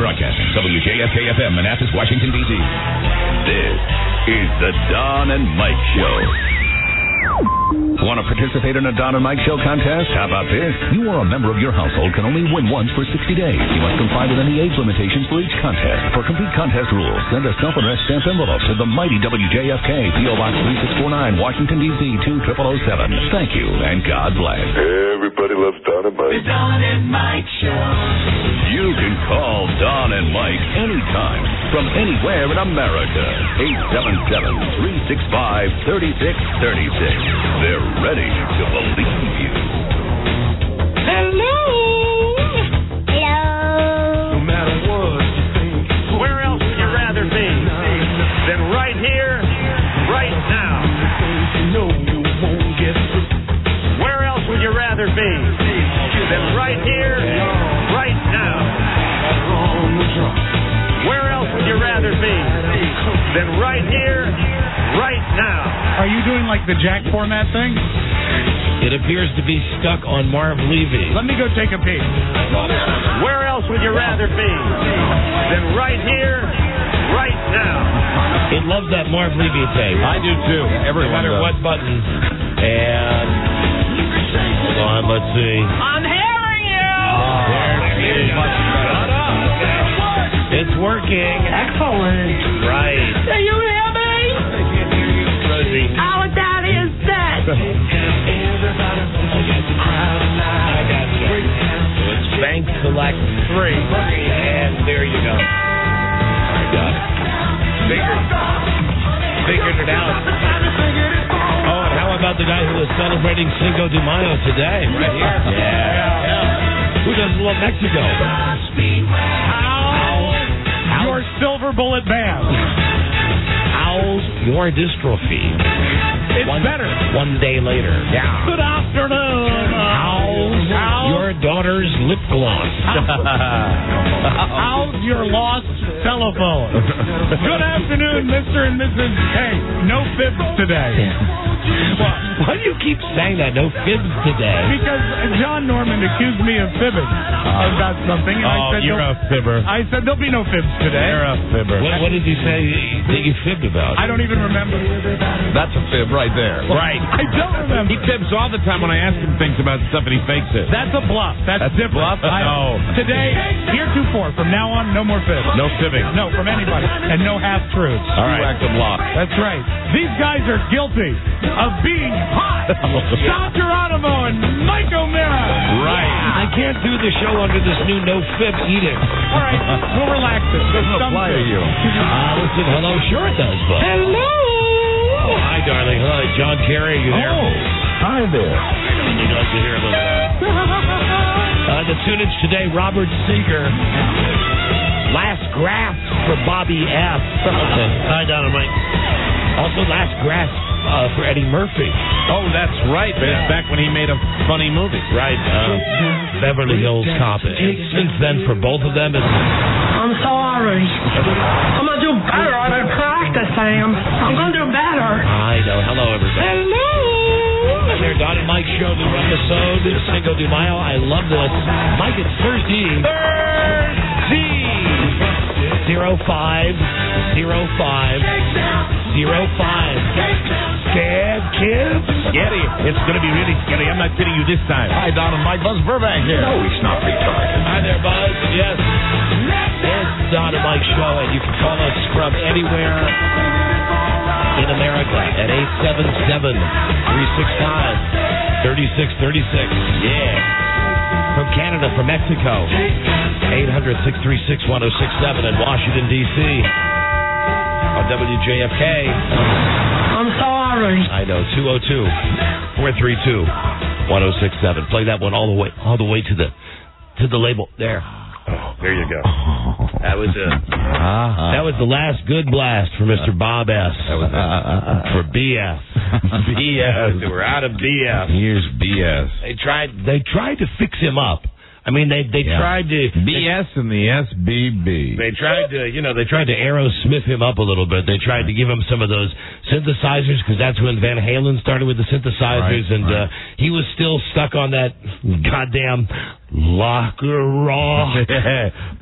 Broadcasting WJFK-FM, Manassas, Washington, D.C. This is the Don and Mike Show. Want to participate in a Don and Mike Show contest? How about this? You or a member of your household can only win once for 60 days. You must comply with any age limitations for each contest. For complete contest rules, send a self-addressed stamped envelope to the mighty WJFK, P.O. Box 3649, Washington, D.C. 20007. Thank you, and God bless. Everybody loves Don and Mike. The Don and Mike Show. You can call Don and Mike anytime from anywhere in America. 877-365-3636. They're ready to believe you. Hello. No matter what you think, where else would you rather be than right here, right now? you know you won't get through. Where else would you rather be than right here, right now? Where else would you rather be than right here, right now? Are you doing like the Jack format thing? It appears to be stuck on Marv Levy. Let me go take a peek. Where else would you rather be than right here, right now? It loves that Marv Levy tape. I do too. Everyone no matter does. what button. And hold on, let's see. I'm hearing you. There it is. Shut up. It's working. Excellent. Right. Do you hear me? I can't hear you, Rosie. Oh, that is that. I got you. So it's bank select 3. And there you go. I got it. Figured it out. Oh, and how about the guy who is celebrating Cinco de Mayo today, right here? Yeah. Who doesn't love Mexico? Your silver bullet band. How's your dystrophy? It's better. One day later. Yeah. Good afternoon. How's your daughter's lip gloss? How's your lost telephone? Good afternoon, Mr. and Mrs. Hey, no fibs today. Why do you keep saying that? No fibs today. Because John Norman accused me of fibbing about something, and I said, you're a fibber. I said there'll be no fibs today. You're a fibber. What did you say that you fibbed about? I don't even remember. That's a fib right there. Right. I don't remember. He fibs all the time when I ask him things about stuff and he fakes it. That's a bluff. That's different. bluff? No. Today, heretofore, from now on, no more fibs. No fibbing. No, from anybody. And no half-truths. All right. Law. That's right. These guys are guilty of being hot. Tom Geronimo and Mike O'Mara. Right. I can't do the show under this new no fib edict. All right, we'll relax it. Doesn't apply to you. Listen, hello. Sure it does, but. Hello. Oh, hi, darling. Hi, John Kerry. Are you there? Oh, hi there. You'd like to hear a little. The tunage today, Robert Seeger. Last grasp for Bobby F. Hi, Don and Mike. Also, last grasp for Eddie Murphy. Oh, that's right. Yeah. Back when he made a funny movie. Right. Beverly Hills Cop. Since then, for both of them, it's... I'm sorry. I'm going to do better. I've been practicing. I'm going to do better. I know. Hello, everybody. Hello. Hi there, Don and Mike Show, new episode, Cinco de Mayo. I love this. Mike, it's Thursday. 0505. Scared kids? Scary. It's going to be really scary. I'm not kidding you this time. Hi, Don and Mike. Buzz Burbank here. No, he's not retarded. Hi there, Buzz. Yes. It's Don and Mike Show, and you can call us from anywhere in America at 877-365-3636. Yeah. From Canada, from Mexico, 800-636-1067 in Washington, D.C. On WJFK. I'm sorry. I know, 202-432-1067. Play that one all the way to the label. There. Oh, there you go. That was the last good blast for Mr. Bob S. That was for BS. BS. We're out of BS. Here's BS. They tried to fix him up I mean, they tried to BS and the SBB. They tried to, they tried to Aerosmith him up a little bit. They tried to give him some of those synthesizers because that's when Van Halen started with the synthesizers, he was still stuck on that goddamn locker rock.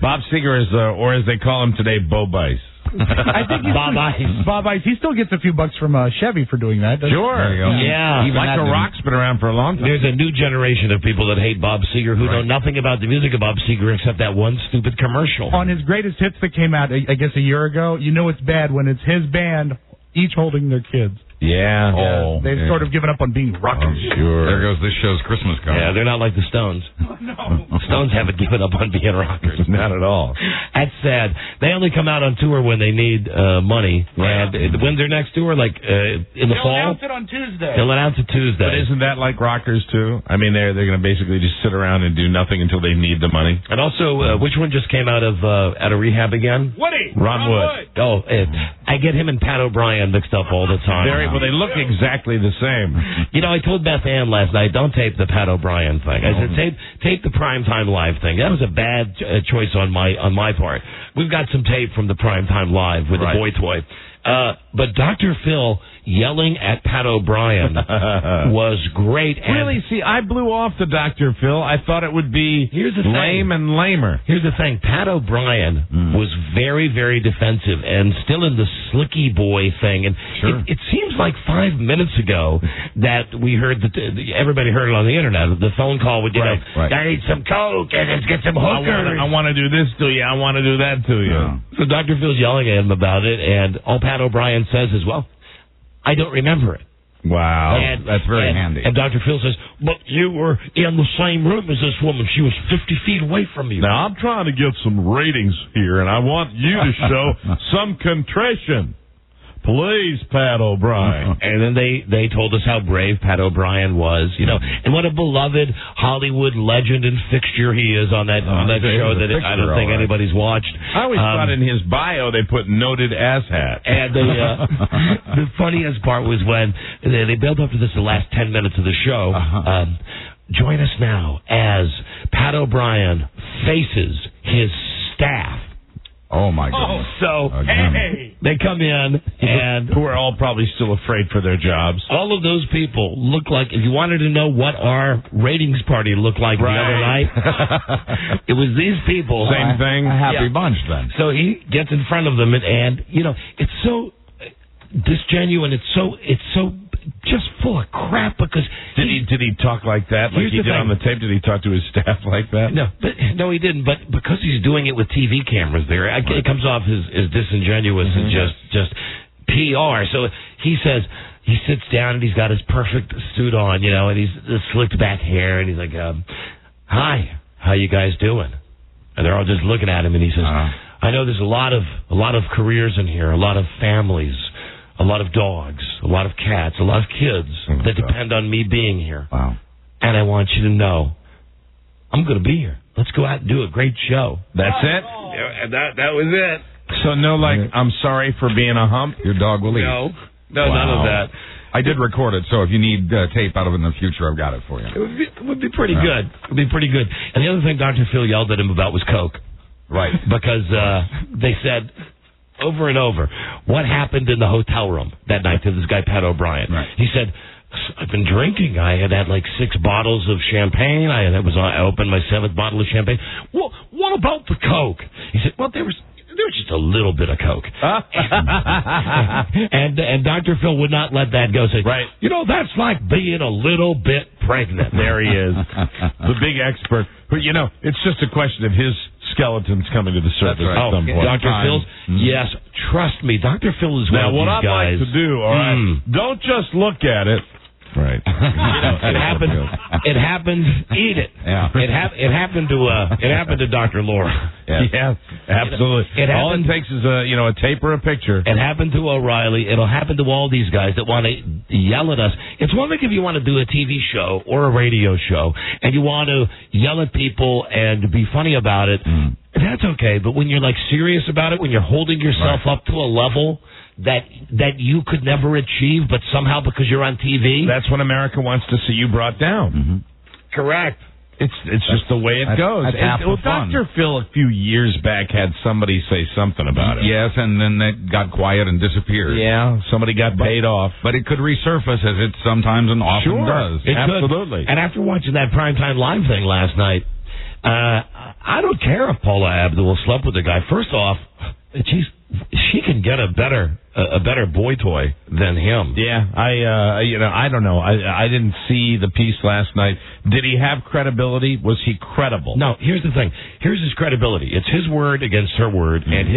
Bob Seger is, or as they call him today, Bo Bice. I think Bob Ice. He still gets a few bucks from Chevy for doing that. Sure. There you go. Yeah. Even like the Rock's been around for a long time. There's a new generation of people that hate Bob Seger who know nothing about the music of Bob Seger except that one stupid commercial. On his greatest hits that came out, I guess, a year ago, you know it's bad when it's his band each holding their kids. Yeah. Oh, they've sort of given up on being rockers. Oh, sure. There goes this show's Christmas card. Yeah, they're not like the Stones. No. Stones haven't given up on being rockers. Not at all. That's sad. They only come out on tour when they need money. And when's their next tour? Like in the fall? They'll announce it on Tuesday. They'll announce it Tuesday. But isn't that like rockers, too? I mean, they're going to basically just sit around and do nothing until they need the money. And also, which one just came out of rehab again? Woody. Ron Wood. Oh, I get him and Pat O'Brien mixed up all the time. Well, they look exactly the same. I told Beth Ann last night, don't tape the Pat O'Brien thing. I said, tape the Primetime Live thing. That was a bad choice on my part. We've got some tape from the Primetime Live with the boy toy. But Dr. Phil yelling at Pat O'Brien was great. Really? See, I blew off the Dr. Phil. I thought it would be lame and lamer. Here's the thing. Pat O'Brien was very, very defensive and still in the slicky boy thing. And it seems like 5 minutes ago that we heard everybody heard it on the internet. The phone call would, I need some Coke and let's get some hookers. I want to do this to you. I want to do that to you. So Dr. Phil's yelling at him about it, and all Pat O'Brien says is, well, I don't remember it. Wow. That's very handy. And Dr. Phil says, but you were in the same room as this woman. She was 50 feet away from you. Now, I'm trying to get some ratings here, and I want you to show some contrition. Please, Pat O'Brien. And then they told us how brave Pat O'Brien was, and what a beloved Hollywood legend and fixture he is on that show that I don't think anybody's watched. I always thought in his bio they put noted asshat. And the funniest part was when they built up to this the last 10 minutes of the show. Join us now as Pat O'Brien faces his staff. Oh, my goodness. So, they come in, and who are all probably still afraid for their jobs. All of those people look like, if you wanted to know what our ratings party looked like the other night, it was these people. Same thing. A happy bunch, then. So he gets in front of them, and it's so disgenuine. It's so just full of crap because did he talk like that like he did on the tape? Did he talk to his staff like that? No, he didn't. But because he's doing it with TV cameras there, it comes off as disingenuous and just PR. So he says he sits down and he's got his perfect suit on, and he's the slicked back hair, and he's like, "Hi, how you guys doing?" And they're all just looking at him, and he says, "I know there's a lot of careers in here, a lot of families." A lot of dogs, a lot of cats, a lot of kids that depend on me being here. Wow. And I want you to know, I'm going to be here. Let's go out and do a great show. That's it? And that was it. So I'm sorry for being a hump? Your dog will eat. No, none of that. I did record it, so if you need tape out of it in the future, I've got it for you. It would be pretty good. It would be pretty good. And the other thing Dr. Phil yelled at him about was Coke. Right. Because they said over and over, what happened in the hotel room that night to this guy, Pat O'Brien? Right. He said, I've been drinking. I had like 6 bottles of champagne. I opened my 7th bottle of champagne. Well, what about the Coke? He said, well, there was just a little bit of Coke. and Dr. Phil would not let that go. Say, right. That's like being a little bit pregnant. There he is. The big expert. But, it's just a question of his skeletons coming to the surface at some point. Dr. Phil's? Yes, trust me. Dr. Phil is now, one of these guys. Now, what I'd like to do, all right, don't just look at it. Right. It happened. It happened. Eat it. Yeah. It happened to Dr. Laura. Yeah, absolutely. All it takes is a tape or a picture. It happened to O'Reilly. It'll happen to all these guys that want to yell at us. It's one thing if you want to do a TV show or a radio show and you want to yell at people and be funny about it. That's okay. But when you're like serious about it, when you're holding yourself up to a level that you could never achieve, but somehow because you're on TV. That's when America wants to see you brought down. Correct. It's just the way it goes. That's half the fun. Dr. Phil a few years back had somebody say something about it. Yes, and then it got quiet and disappeared. Yeah, somebody got paid off. But it could resurface as it sometimes and often does. Absolutely. And after watching that primetime live thing last night, I don't care if Paula Abdul slept with the guy. First off, she can get a better boy toy than him. Yeah, I don't know. I didn't see the piece last night. Did he have credibility? Was he credible? No, here's the thing. Here's his credibility. It's his word against her word, and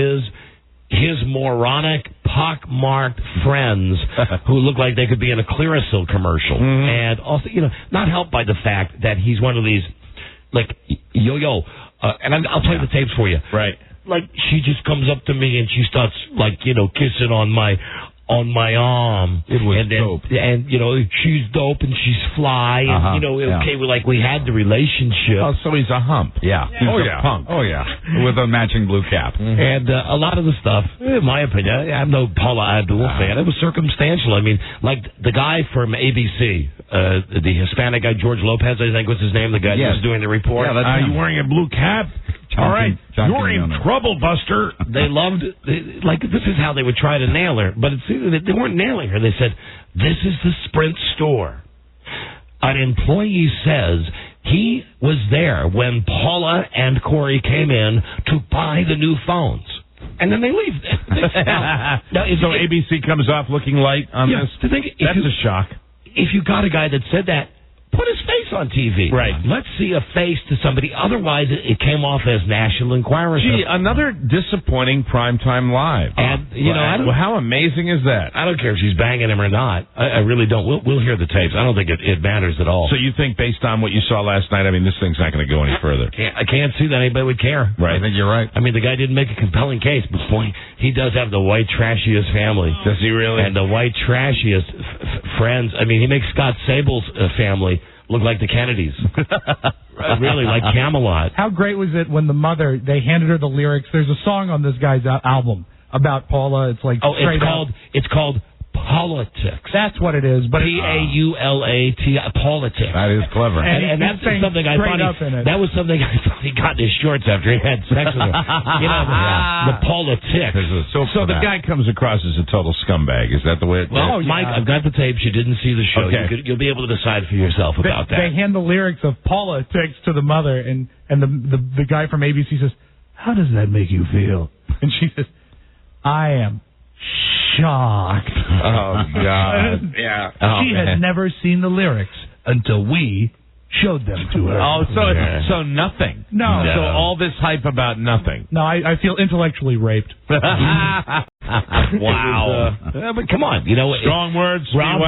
his moronic, pockmarked friends who look like they could be in a Clearasil commercial. And also, not helped by the fact that he's one of these, like, and I'll play the tapes for you. Right. Like, she just comes up to me and she starts, like, kissing on my arm. It was dope. And, she's dope and she's fly. And, okay, we had the relationship. Oh, so he's a hump. Yeah. He's a punk. Oh, yeah. With a matching blue cap. And a lot of the stuff, in my opinion, I'm no Paula Abdul fan. It was circumstantial. I mean, like the guy from ABC, the Hispanic guy, George Lopez, I think was his name, the guy who was doing the report. Yeah, are you wearing a blue cap? All right, you're in trouble, Buster. They loved, this is how they would try to nail her, but they weren't nailing her. They said, this is the Sprint store. An employee says he was there when Paula and Corey came in to buy the new phones. And then they leave. So ABC comes off looking light on this? That's a shock. If you got a guy that said that, put his face on TV. Right. Let's see a face to somebody. Otherwise, it came off as National Enquirer. Gee, another disappointing primetime live. And, how amazing is that? I don't care if she's banging him or not. I really don't. We'll hear the tapes. I don't think it matters at all. So you think, based on what you saw last night, this thing's not going to go any further? I can't see that anybody would care. Right. I think you're right. I mean, the guy didn't make a compelling case, but boy, he does have the white trashiest family. Does he really? And the white trashiest friends. I mean, he makes Scott Sable's family look like the Kennedys. Really, like Camelot. How great was it when the mother, they handed her the lyrics? There's a song on this guy's album about Paula. It's like it's called Politics. That's what it is. But Paulati, Politics. That is clever. And that's something I thought that was something I thought he got in his shorts after he had sex with her. The politics. So the guy comes across as a total scumbag. Is that the way it goes? Well, Mike, I've got the tapes. You didn't see the show. Okay. You'll be able to decide for yourself about that. They hand the lyrics of Politics to the mother, and the guy from ABC says, "How does that make you feel?" And she says, "I am shocked." Oh, God. Yeah. She had never seen the lyrics until we showed them to her. Oh, so nothing. No. So all this hype about nothing. No, I feel intellectually raped. Wow. But come on. Strong words, Rob,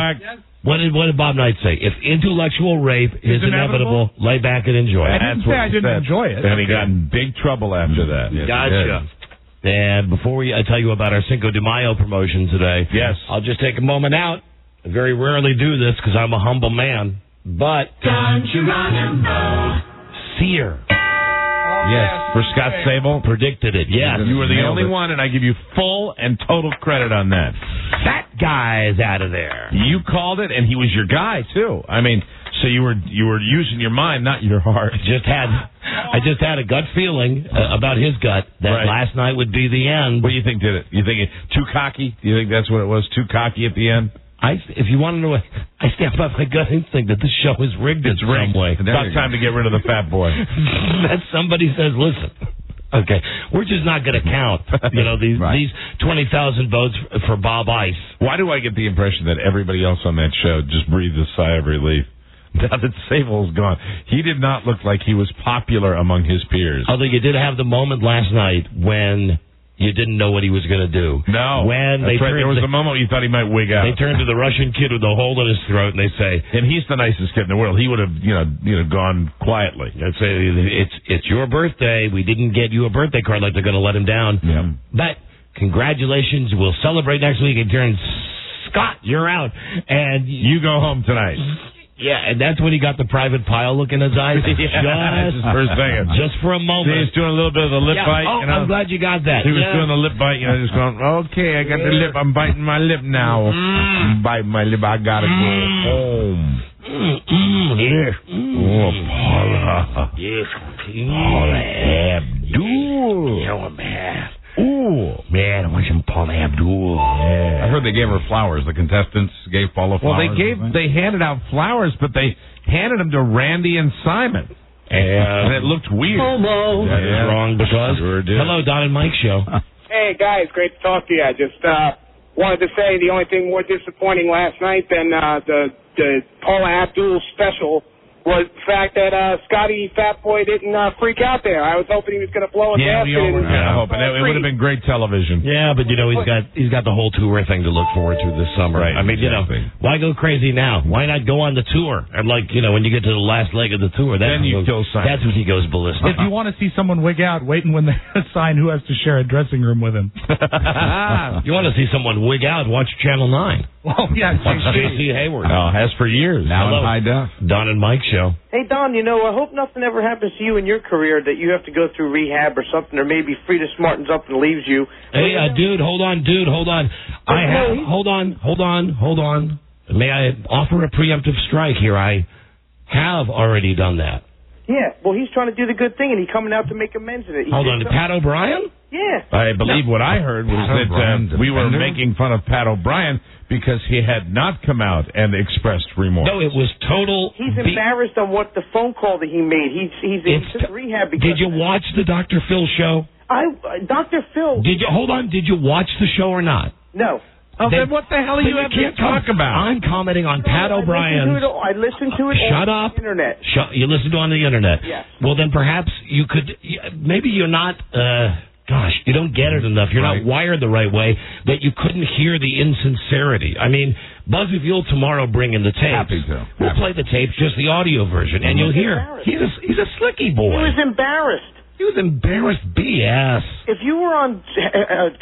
what did Bob Knight say? If intellectual rape is inevitable, lay back and enjoy it. I didn't say I didn't enjoy it. And he got in big trouble after that. Gotcha. And before I tell you about our Cinco de Mayo promotion today, yes, I'll just take a moment out. I very rarely do this because I'm a humble man. But Don Geronimo. Sear. Yes, for Scott Sable. Predicted it, yes. You were the only one, and I give you full and total credit on that. That guy's out of there. You called it, and he was your guy, too. So you were using your mind, not your heart. I just had a gut feeling about his gut that last night would be the end. What do you think did it? You think it too cocky? Do you think that's what it was? Too cocky at the end? If you want to know, I stand by my gut instinct that this show is rigged in some way. It's about time to get rid of the fat boy. That somebody says, listen, okay, we're just not going to count, these 20,000 votes for Bob Ice. Why do I get the impression that everybody else on that show just breathed a sigh of relief? Now that Sable's gone, he did not look like he was popular among his peers. Although you did have the moment last night when you didn't know what he was going to do. No. When there was a moment you thought he might wig out. They turned to the Russian kid with a hole in his throat, and they say, and he's the nicest kid in the world. He would have, gone quietly. I'd say, it's your birthday. We didn't get you a birthday card like they're going to let him down. Yeah. But congratulations. We'll celebrate next week. And turn Scott, you're out. And you go home tonight. Yeah, and that's when he got the private pile look in his eyes. That's his first thing. Just for a moment. See, he's doing a little bit of the lip bite. Oh, I'm glad you got that. He was doing the lip bite, just going, okay, I got the lip. I'm biting my lip now. Bite my lip. I got to go home. Yes. Oh, Paula. Yes. Paula Abdul. Oh, man. Ooh. Man, I want some Paula Abdul. Yeah. I heard they gave her flowers. The contestants gave Paula flowers. Well, they handed out flowers, but they handed them to Randy and Simon. And it looked weird. Homo. That is wrong because... Sure did. Hello, Don and Mike Show. Hey, guys, great to talk to you. I just wanted to say the only thing more disappointing last night than the Paula Abdul special was the fact that Scotty Fat Boy didn't freak out there. I was hoping he was going to blow a gasket. We all were hoping. It would have been great television. Yeah, but, he's got the whole tour thing to look forward to this summer. Right, I mean, exactly. why go crazy now? Why not go on the tour? And, when you get to the last leg of the tour, then you kill Simon. That's when he goes ballistic. If you want to see someone wig out, wait when they assign who has to share a dressing room with him. You want to see someone wig out, watch Channel 9. Oh, yeah. Watch J.C. Hayward. No, has for years. Now in high def. Don and Mike Show. Hey, Don, I hope nothing ever happens to you in your career that you have to go through rehab or something, or maybe Frida smartens up and leaves you. Hey, dude, hold on. Hold on. May I offer a preemptive strike here? I have already done that. Yeah, well, he's trying to do the good thing, and he's coming out to make amends in it. Hold on, Pat O'Brien? Yeah. I believe what I heard was that we were making fun of Pat O'Brien because he had not come out and expressed remorse. No, it was total... He's embarrassed on what the phone call that he made. He's in rehab because... Did you watch the Dr. Phil show? Dr. Phil... Hold on, did you watch the show or not? No. Then what the hell are you having to talk about? I'm commenting on Pat O'Brien. I listened to it Shut on up. the internet. You listened to it on the internet? Yes. Well, then perhaps you could... Maybe you're not... you don't get it enough. You're not wired the right way that you couldn't hear the insincerity. I mean, Buzz, if you'll tomorrow bring in the tapes, Happy to. We'll play the tapes, just the audio version, and you'll hear he's a slicky boy. He was embarrassed. He was embarrassed BS. If you were on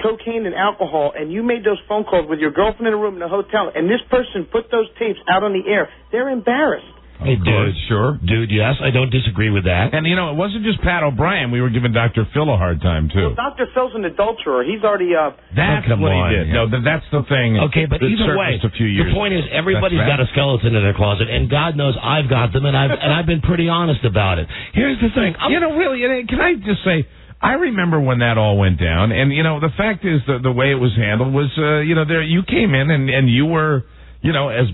cocaine and alcohol and you made those phone calls with your girlfriend in a room in a hotel and this person put those tapes out on the air, they're embarrassed. Hey, dude. Sure. Dude, yes, I don't disagree with that. And, it wasn't just Pat O'Brien. We were giving Dr. Phil a hard time, too. Well, Dr. Phil's an adulterer. He's already... That's what he did. Yeah. No, that's the thing. Okay, but either way, a few years the point is everybody's got a skeleton in their closet, and God knows I've got them, and I've been pretty honest about it. Here's the thing. Really, can I just say... I remember when that all went down, and, the fact is that the way it was handled was, you came in and you were... as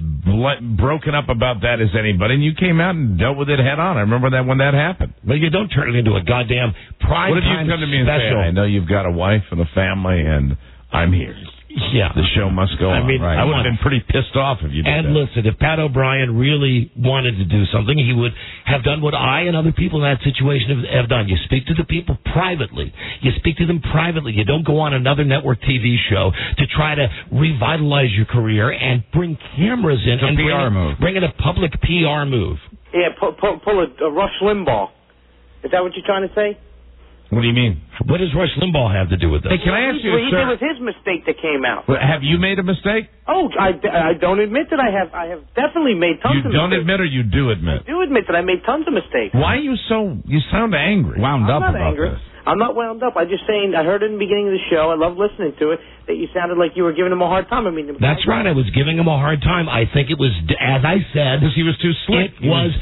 broken up about that as anybody, and you came out and dealt with it head on. I remember that when that happened. But you don't turn it into a goddamn prime What if you come to me and say, I know you've got a wife and a family, and I'm here. Yeah. The show must go on. I would have been pretty pissed off if you did that. And listen, if Pat O'Brien really wanted to do something, he would have done what I and other people in that situation have done. You speak to the people privately. You speak to them privately. You don't go on another network TV show to try to revitalize your career and bring cameras in and bring in a public PR move. Yeah, pull a Rush Limbaugh. Is that what you're trying to say? What do you mean? What does Rush Limbaugh have to do with this? Hey, can I ask you, What he did with his mistake that came out. Have you made a mistake? Oh, I don't admit that I have. I have definitely made tons of mistakes. You don't admit or you do admit? I do admit that I made tons of mistakes. Why are you you sound angry. Wound up I'm not about angry. this. I'm not wound up. I'm just saying, I heard it in the beginning of the show. I love listening to it, that you sounded like you were giving him a hard time. I mean, that's right. I was giving him a hard time. I think it was, as I said, because he was too slick. It was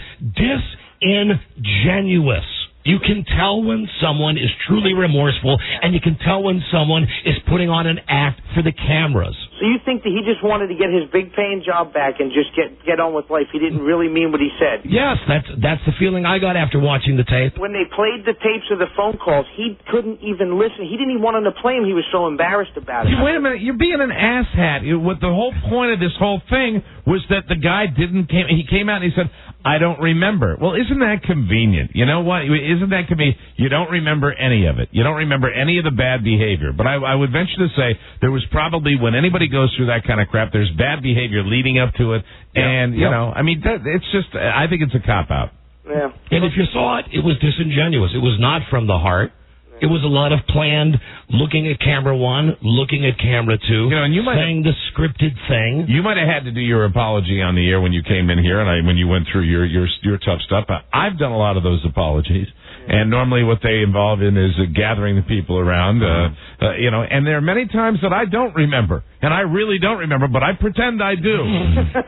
disingenuous. You can tell when someone is truly remorseful, and you can tell when someone is putting on an act for the cameras. So you think that he just wanted to get his big-paying job back and just get on with life? He didn't really mean what he said? Yes, that's the feeling I got after watching the tape. When they played the tapes of the phone calls, he couldn't even listen. He didn't even want to play him. He was so embarrassed about it. Wait a minute. You're being an asshat. What the whole point of this whole thing was that the guy he came out and he said, I don't remember. Well, isn't that convenient? You know what? Isn't that convenient? You don't remember any of it. You don't remember any of the bad behavior. But I would venture to say there was probably, when anybody goes through that kind of crap, there's bad behavior leading up to it. And, it's just, I think it's a cop-out. Yeah. And if you saw it, it was disingenuous. It was not from the heart. It was a lot of planned looking at camera one, looking at camera two, and you saying the scripted thing. You might have had to do your apology on the air when you came in here, and when you went through your tough stuff. I've done a lot of those apologies. And normally what they involve in is gathering the people around, and there are many times that I don't remember, and I really don't remember, but I pretend I do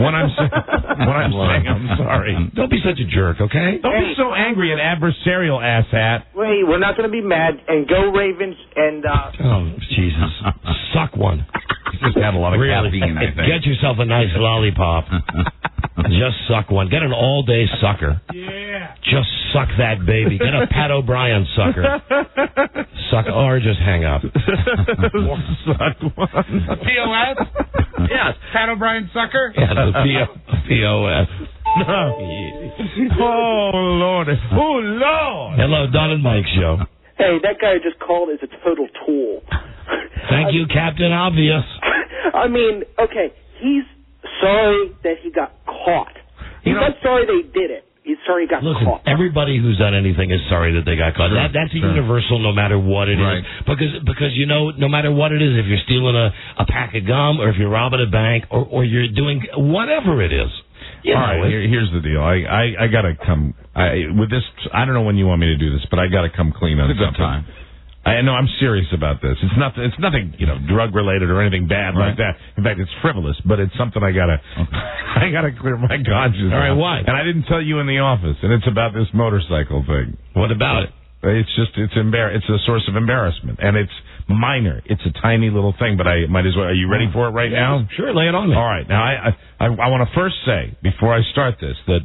when I'm saying I'm sorry. Don't be such a jerk, okay? Don't be so angry and adversarial, asshat. Wait, we're not going to be mad, and go Ravens, and... Oh, Jesus. Suck one. You just had a lot of caffeine, I think. Get yourself a nice lollipop. Just suck one. Get an all-day sucker. Yeah. Just suck that baby. Get a Pat O'Brien sucker. Suck or just hang up. Suck one. A POS? Yes. Pat O'Brien sucker? Yeah, the POS. No. Oh, Lord. Oh, Lord. Hello, Don and Mike Show. Hey, that guy just called is a total tool. Thank you, Captain Obvious. I mean, okay, he's sorry that he got caught. He's not sorry they did it. He's sorry he got caught. Everybody who's done anything is sorry that they got caught. That's universal, no matter what it is. Because no matter what it is, if you're stealing a pack of gum, or if you're robbing a bank, or you're doing whatever it is. All right, here's the deal. I got to come with this. I don't know when you want me to do this, but I got to come clean on something. I know I'm serious about this. It's nothing, drug related or anything bad like that. In fact, it's frivolous, but it's something I gotta clear my conscience. All right, why? And I didn't tell you in the office, and it's about this motorcycle thing. What about it? It's a source of embarrassment, and it's minor. It's a tiny little thing, but I might as well. Are you ready for it right now? Sure, lay it on me. All right. Now, I want to first say, before I start this, that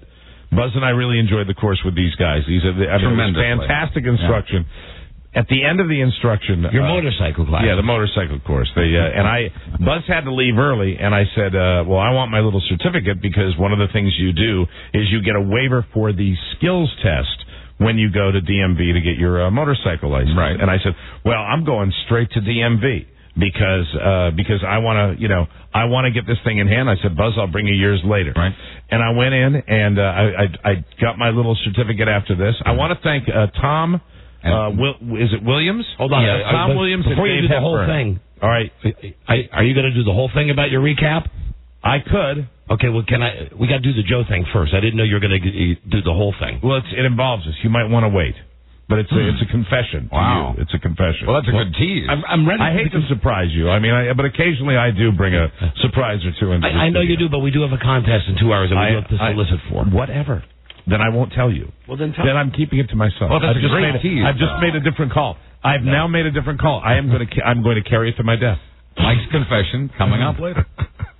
Buzz and I really enjoyed the course with these guys. It was fantastic instruction. Yeah. At the end of the instruction... Your motorcycle class. Yeah, the motorcycle course. Buzz had to leave early, and I said, well, I want my little certificate, because one of the things you do is you get a waiver for the skills test when you go to DMV to get your motorcycle license. Right. And I said, well, I'm going straight to DMV because I want to get this thing in hand. I said, Buzz, I'll bring you years later. Right. And I went in, and I got my little certificate after this. I want to thank Tom... is it Williams? Hold on. Yeah, Tom Williams. Before you do the whole thing. All right. Are you going to do the whole thing about your recap? I could. Okay, well, we got to do the Joe thing first. I didn't know you were going to do the whole thing. Well, it involves us. You might want to wait. But it's a confession. Wow. It's a confession. Well, that's a good tease. I'm ready. I hate to surprise you. I mean, but occasionally I do bring a surprise or two into I know you do, but we do have a contest in 2 hours that we have to solicit for. Whatever. Then I won't tell you. Well, then I'm keeping it to myself. Well, that's a great tease. I've just made a different call. I've now made a different call. I'm going to carry it to my death. Mike's confession coming up later.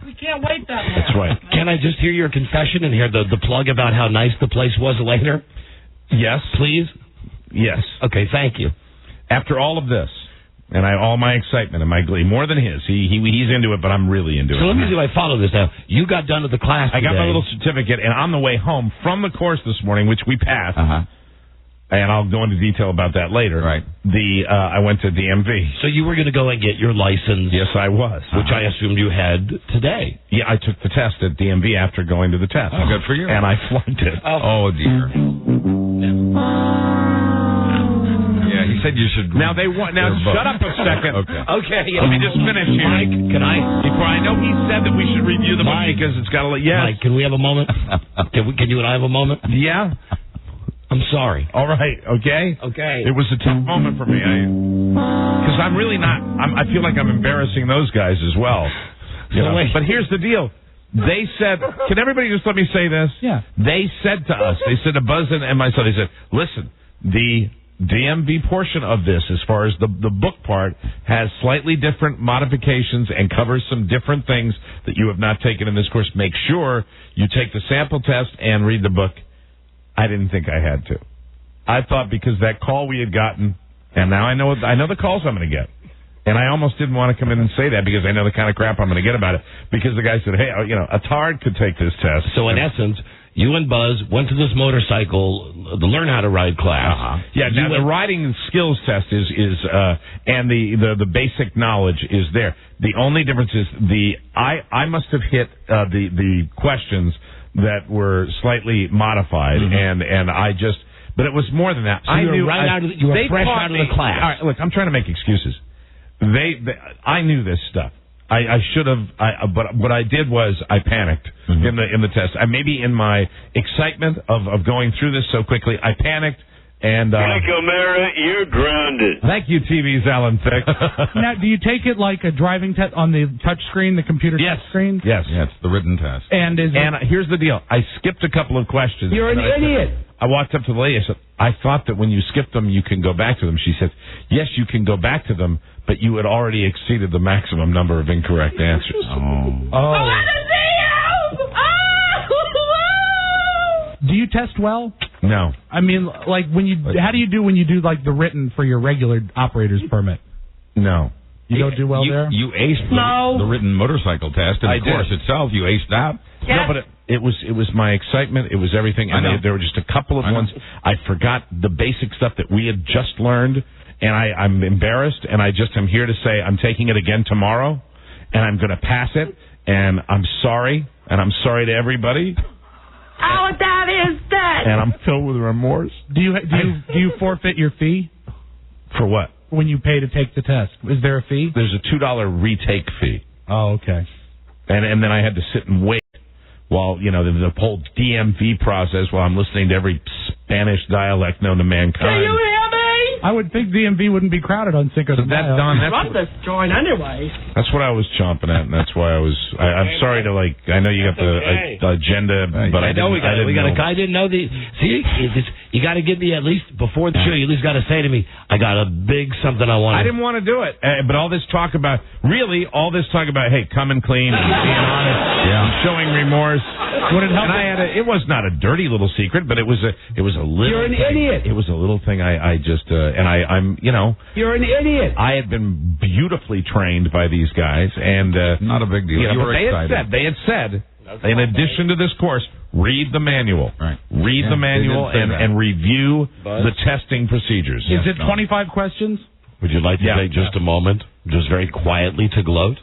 We can't wait that long. That's right. Can I just hear your confession and hear the plug about how nice the place was later? Yes. Please? Yes. Okay, thank you. After all of this, and all my excitement and my glee, more than his. He's into it, but I'm really into it. So let me see if I follow this now. You got done with the class today. I got my little certificate, and on the way home from the course this morning, which we passed, and I'll go into detail about that later. Right. I went to DMV. So you were going to go and get your license. Yes, I was. Which I assumed you had today. Yeah, I took the test at DMV after going to the test. Oh, good for you. And I flunked it. Oh dear. Yeah, he said you should. Now shut up a second. Okay. Let me just finish here. Mike, can I? Before I know he said that we should review the book because it's got to. Yes. Mike, can we have a moment? Can you and I have a moment? Yeah. I'm sorry. All right. Okay. Okay. It was a tough moment for me. Because I'm really not. I feel like I'm embarrassing those guys as well. But here's the deal. They said, can everybody just let me say this? Yeah. They said to us, they said to Buzz and myself, they said, listen, the DMV portion of this, as far as the book part, has slightly different modifications and covers some different things that you have not taken in this course. Make sure you take the sample test and read the book. I didn't think I had to. I thought because that call we had gotten, and now I know the calls I'm going to get. And I almost didn't want to come in and say that because I know the kind of crap I'm going to get about it. Because the guy said, hey, a tard could take this test. So in essence, you and Buzz went to this motorcycle, the learn how to ride class. Yeah, now the riding skills test is and the basic knowledge is there. The only difference is I must have hit the questions that were slightly modified, and I just But it was more than that. So you were fresh out of the class. All right, look, I'm trying to make excuses. I knew this stuff. I should have, but what I did was I panicked in the test. Maybe in my excitement of going through this so quickly, I panicked. And Mike O'Mara, you're grounded. Thank you, TV's Alan Thicke. Now, do you take it like a driving test on the touch screen, the computer touch screen? Yes. Yeah, it's the written test. And here's the deal. I skipped a couple of questions. You're an idiot. I walked up to the lady. I said, I thought that when you skip them, you can go back to them. She said, yes, you can go back to them, but you had already exceeded the maximum number of incorrect answers. Oh. Do you test well? No. I mean, like how do you do when you do like the written for your regular operator's permit? No. You don't do well there? You aced the written motorcycle test, and the course itself, you aced that. Yes. No, but it was my excitement. It was everything. And there were just a couple of ones. I forgot the basic stuff that we had just learned, and I'm embarrassed, and I just am here to say I'm taking it again tomorrow, and I'm going to pass it, and I'm sorry, and I'm sorry to everybody. Oh, that is that. And I'm filled with remorse. Do you forfeit your fee? For what? When you pay to take the test. Is there a fee? There's a $2 retake fee. Oh, okay. And then I had to sit and wait while, the whole DMV process while I'm listening to every Spanish dialect known to mankind. Do you hear me? I would think DMV wouldn't be crowded on Cinco de Mayo. Run this joint anyway. That's what I was chomping at, and that's why I'm sorry to I know you got the agenda, but I didn't know. I didn't know you got to give me at least before the show. You at least got to say to me, I got a big something I want. I didn't want to do it, but all this talk about hey, coming clean, and being honest, showing remorse. Would it help? And it was not a dirty little secret, but it was a little. You're an idiot. It was a little thing. I'm You're an idiot. I had been beautifully trained by these guys, and not a big deal. You were excited. They had said, in addition to this course, read the manual. Right. Read the manual and review the testing procedures. Is it 25 questions? Would you like to take just a moment, just very quietly, to gloat?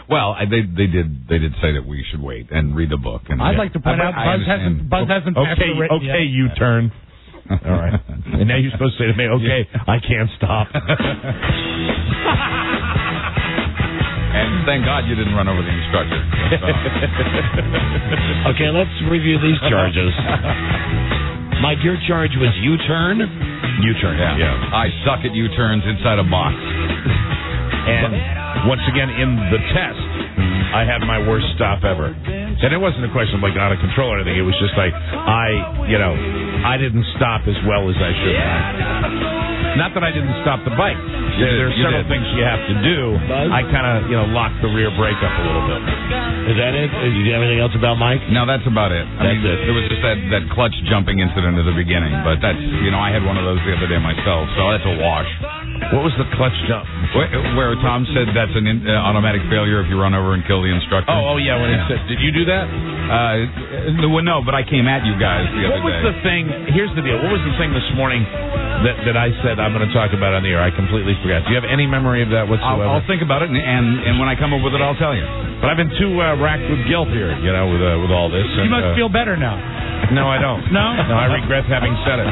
Well, they did say that we should wait and read the book. And I'd like to point out Buzz hasn't passed the written yet. You turn. All right. And now you're supposed to say to me, okay, I can't stop. And thank God you didn't run over the instructor. Okay, let's review these charges. Mike, your charge was U-turn? U-turn, yeah. I suck at U-turns inside a box. And once again, in the test, I had my worst stop ever. And it wasn't a question of out of control or anything. It was just I didn't stop as well as I should have. Not that I didn't stop the bike. There are several things you have to do. I kind of, locked the rear brake up a little bit. Is that it? Do you have anything else about Mike? No, that's about it. I mean, there was just that clutch jumping incident at the beginning, but that's, I had one of those the other day myself, so that's a wash. What was the clutch jump? Where Tom said that's an automatic failure if you run over and kill the instructor. Oh yeah, when he said, did you do that? No, but I came at you guys the other day. What was the thing? Here's the deal. What was the thing this morning that I said I'm going to talk about on the air? I completely forgot. Do you have any memory of that whatsoever? I'll think about it, and when I come up with it, I'll tell you. But I've been too racked with guilt here, with all this. You must feel better now. No, I don't. No? No, I regret having said it.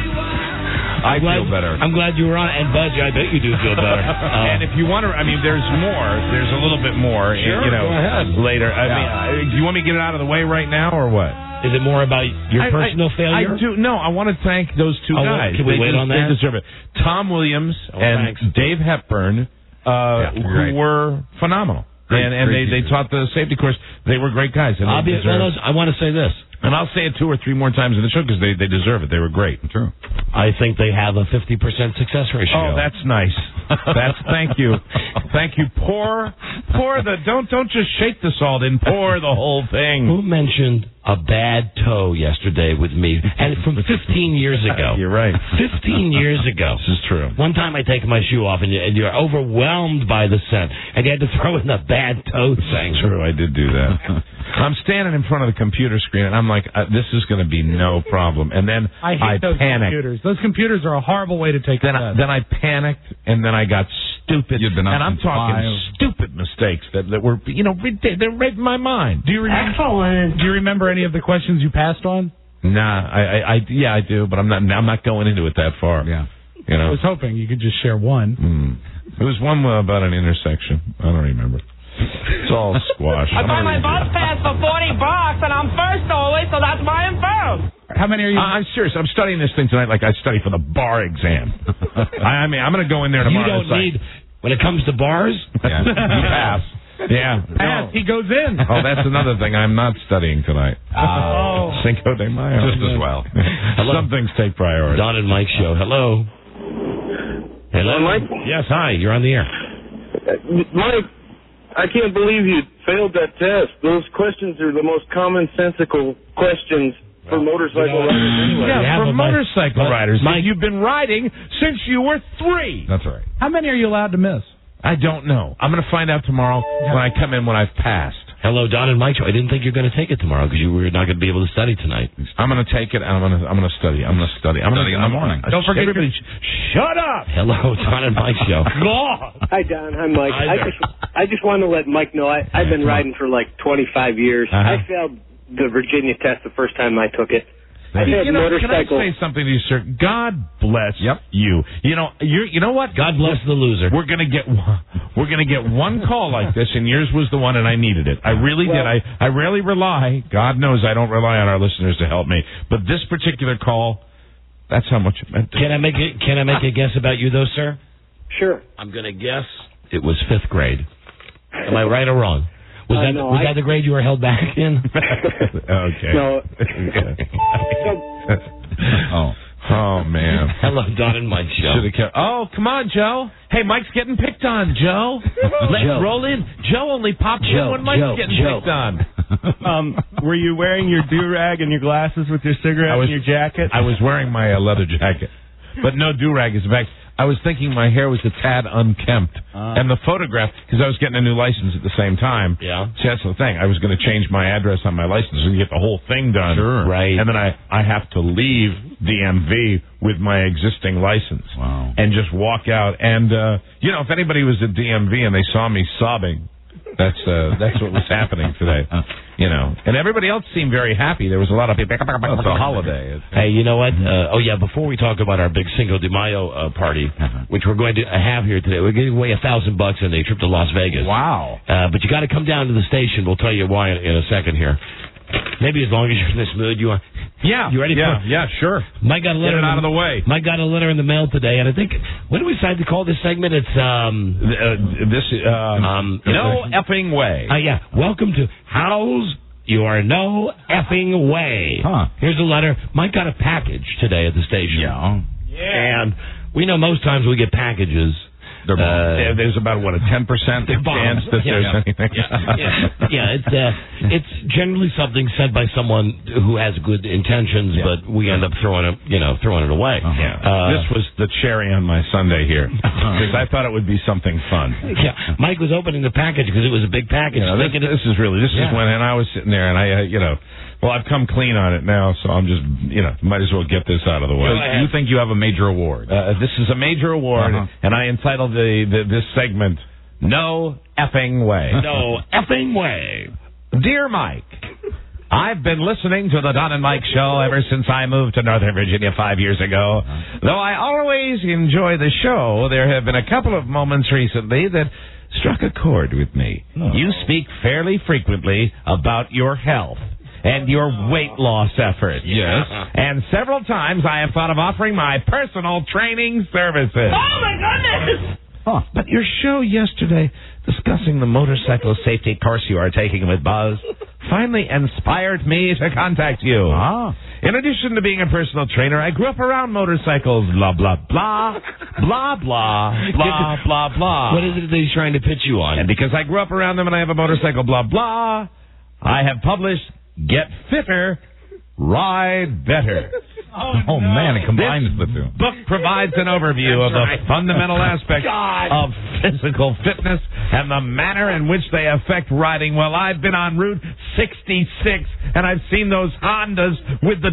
I feel better. I'm glad you were on. And, Bud, I bet you do feel better. And if you want to, there's more. There's a little bit more, sure, go ahead. Later. Do you want me to get it out of the way right now or what? Is it more about your personal failure? I do. No, I want to thank those two guys. Can we wait on that? They deserve it. Tom Williams and Dave Hepburn, who were phenomenal. And they taught the safety course. They were great guys. And I want to say this. And I'll say it 2 or 3 more times in the show because they deserve it. They were great. True. I think they have a 50% success ratio. Oh, that's nice. Thank you. Thank you. Pour don't just shake the salt in. Pour the whole thing. Who mentioned a bad toe yesterday with me? And from 15 years ago. You're right. 15 years ago. This is true. One time I take my shoe off and you're overwhelmed by the scent. And you had to throw in the bad toe thing. True, I did do that. I'm standing in front of the computer screen and I'm like, this is going to be no problem. And then I hate those panicked. computers. Those computers are a horrible way to take Then I panicked and then I got stupid. You've been up and I'm talking stupid mistakes that were, they're right in my mind. Do you remember any of the questions you passed on? Nah, I do, but I'm not going into it that far. Yeah. You know? I was hoping you could just share one. It was one about an intersection. I don't remember. It's all squash. I buy my bus pass for $40, and I'm first always, so that's why I'm first. How many are you? I'm serious. I'm studying this thing tonight like I study for the bar exam. I mean, I'm going to go in there tomorrow. You don't need, when it comes to bars? Yeah. You pass. Yeah. Pass. He goes in. Oh, that's another thing. I'm not studying tonight. Cinco de Mayo. Just as well. Some things take priority. Don and Mike show. Hello. Hello, Mike? Yes, hi. You're on the air. Mike, I can't believe you failed that test. Those questions are the most commonsensical questions for motorcycle riders anyway. Yeah, for motorcycle riders. Mike, you've been riding since you were 3. That's right. How many are you allowed to miss? I don't know. I'm going to find out tomorrow when I come in when I've passed. Hello, Don and Mike show. I didn't think you were going to take it tomorrow because you were not going to be able to study tonight. I'm going to take it and I'm going to study. I'm going to study. I'm going to Study in the morning. Don't forget everybody. Shut up. Hello, Don and Mike show. God. Hi, Don. Hi, Mike. Hi there. I just wanted to let Mike know I've been riding for like 25 years. I failed the Virginia test the first time I took it. I had Can I motorcycle. say something to you, sir? God bless you. You know what? God bless the loser. We're gonna get one call like this, and yours was the one, and I needed it. I really did. I rarely rely. God knows I don't rely on our listeners to help me, but this particular call, that's how much it meant to me. Can I make a guess about you though, sir? Sure. I'm going to guess it was 5th grade. Am I right or wrong? Was that the grade you were held back in? Okay. No. Oh man. Hello, Don and Mike show. Oh, come on, Joe. Hey, Mike's getting picked on, Joe. Let's roll in. Joe only pops in when Mike's getting picked on. Were you wearing your do-rag and your glasses with your cigarette and your jacket? I was wearing my leather jacket, but no do-rag. In fact, I was thinking my hair was a tad unkempt. And the photograph, because I was getting a new license at the same time. Yeah. See, that's the thing. I was going to change my address on my license and get the whole thing done. Sure. Right. And then I have to leave DMV with my existing license. Wow. And just walk out. And, if anybody was at DMV and they saw me sobbing, that's what was happening today. And everybody else seemed very happy. There was a lot of people. It's a holiday. Hey, you know what? Before we talk about our big Cinco de Mayo party, which we're going to have here today, we're giving away $1,000 and a trip to Las Vegas. Wow. But you got to come down to the station. We'll tell you why in a second here. Maybe as long as you're in this mood, you are. Yeah. You ready? Yeah, sure. Mike got a letter. Get it out of the way. Mike got a letter in the mail today, and I think, what do we decide to call this segment? It's no effing way. Yeah. Welcome to How's Your No Effing Way. Huh. Here's a letter. Mike got a package today at the station. Yeah. And we know most times we get packages. There's about, a 10% chance that there's anything. It's generally something said by someone who has good intentions, but we end up throwing it away. This was the cherry on my sundae here, because I thought it would be something fun. Yeah, Mike was opening the package because it was a big package. This is when, and I was sitting there, and I've come clean on it now, so I'm just, might as well get this out of the way. You think you have a major award? This is a major award, and I entitled this segment, No Effing Way. No Effing Way. Dear Mike, I've been listening to the Don and Mike show ever since I moved to Northern Virginia 5 years ago. Though I always enjoy the show, there have been a couple of moments recently that struck a chord with me. You speak fairly frequently about your health and your weight loss efforts. Yes. And several times I have thought of offering my personal training services. Oh, my goodness! But your show yesterday, discussing the motorcycle safety course you are taking with Buzz, finally inspired me to contact you. In addition to being a personal trainer, I grew up around motorcycles. Blah, blah, blah. Blah, blah. Blah, blah, blah. What is it that he's trying to pitch you on? And because I grew up around them and I have a motorcycle, blah, blah, I have published Get Fitter, Ride Better. Oh man, it combines the two. Book provides an overview of the fundamental aspects of physical fitness and the manner in which they affect riding. Well, I've been on Route 66, and I've seen those Hondas with the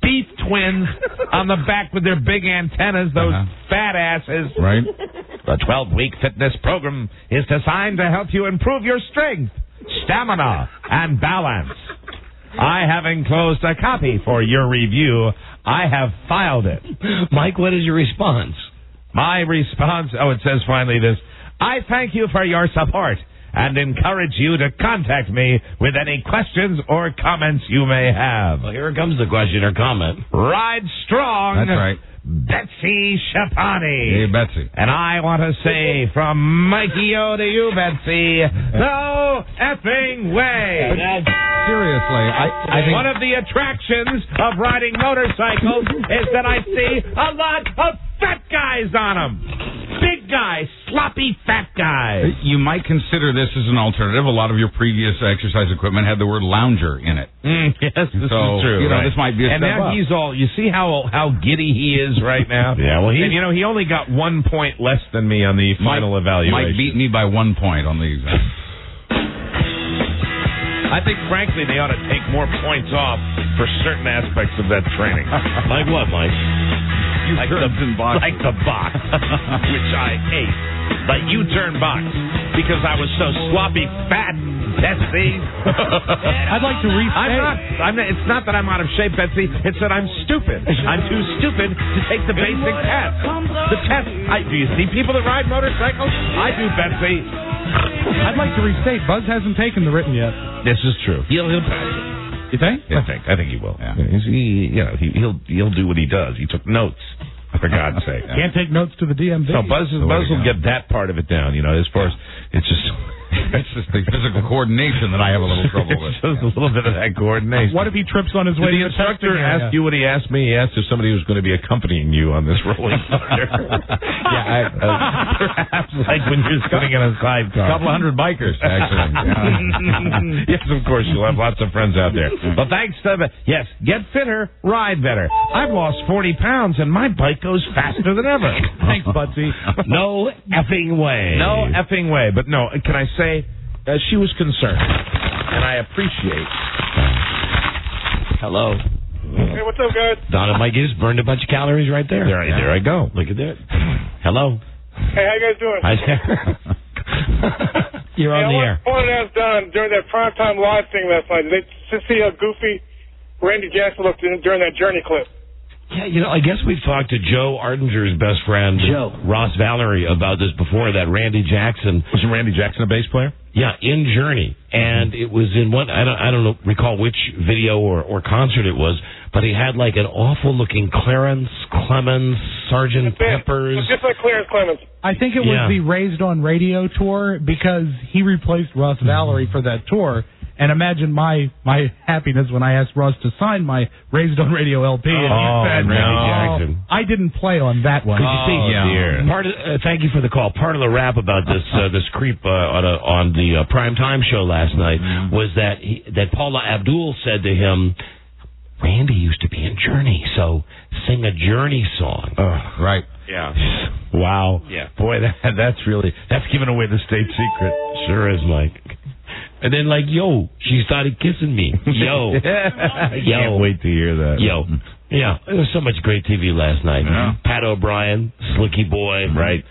beef twins on the back with their big antennas, those fat asses. Right. The 12-week fitness program is designed to help you improve your strength, stamina, and balance. I have enclosed a copy for your review. I have filed it. Mike, what is your response? My response, it says finally this. I thank you for your support and encourage you to contact me with any questions or comments you may have. Well, here comes the question or comment. Ride strong. That's right. Betsy Shapani. Hey, Betsy. And I want to say from Mikey O to you, Betsy, no effing way. Seriously, I think one of the attractions of riding motorcycles is that I see a lot of fat guys on them. Big guys, sloppy fat guys. you might consider this as an alternative. A lot of your previous exercise equipment had the word lounger in it. Yes, this is true. You know, this might be a and step now up. he's all. You see how giddy he is right now. Yeah, well, and he only got 1 point less than me on the final evaluation. Mike beat me by 1 point on the exam. I think, frankly, they ought to take more points off for certain aspects of that training. Like what, Mike? Like the box, which I hate. The U-turn box, because I was so sloppy fat, Betsy. I'd like to restate. I'm not. It's not that I'm out of shape, Betsy. It's that I'm stupid. I'm too stupid to take the basic test. The test. Do you see people that ride motorcycles? I do, Betsy. I'd like to restate. Buzz hasn't taken the written yet. This is true. He'll pass it. You think? Yeah. I think he will. Yeah. He'll do what he does. He took notes. For God's sake. Can't take notes to the DMV. So Buzz will get that part of it down. As far as it's just the physical coordination that I have a little trouble with. Just a little bit of that coordination. What if he trips on his way? Did the instructor ask you what he asked me? He asked if somebody was going to be accompanying you on this rolling thunder. Perhaps like when you're sitting in a sidecar. A couple of hundred bikers, actually. Yes, of course, you'll have lots of friends out there. Well, thanks to yes, get fitter, ride better. I've lost 40 pounds and my bike goes faster than ever. Thanks, Budsy. No effing way. No effing way. But no, can I say, she was concerned, and I appreciate. Hello. Hey, what's up, guys? Don and Mike just burned a bunch of calories right there. There I go. Look at that. Hello. Hey, how you guys doing? Hi there. You're on the air. I wanted to ask Don, during that primetime live thing last night, did they see how goofy Randy Jackson looked during that Journey clip? Yeah, I guess we've talked to Joe Ardinger's best friend, Ross Valerie, about this before, that Randy Jackson. Wasn't Randy Jackson a bass player? Yeah, in Journey. And it was in one, I don't recall which video or concert it was, but he had like an awful-looking Clarence Clemens, Sgt. Pepper's. Just like Clarence Clemens. I think it was the Raised on Radio tour, because he replaced Ross Valerie for that tour. And imagine my happiness when I asked Russ to sign my Raised on Radio LP, and he said, Randy Jackson. I didn't play on that one. Dear. Thank you for the call. Part of the rap about this creep on the prime time show last night was that Paula Abdul said to him, Randy used to be in Journey, so sing a Journey song. Right. Yeah. Wow. Yeah. Boy, that's giving away the state secret. Sure is, Mike. And then, she started kissing me. Yo. I can't wait to hear that. Yo. Yeah. There was so much great TV last night. Yeah. Pat O'Brien, Slicky Boy. Right.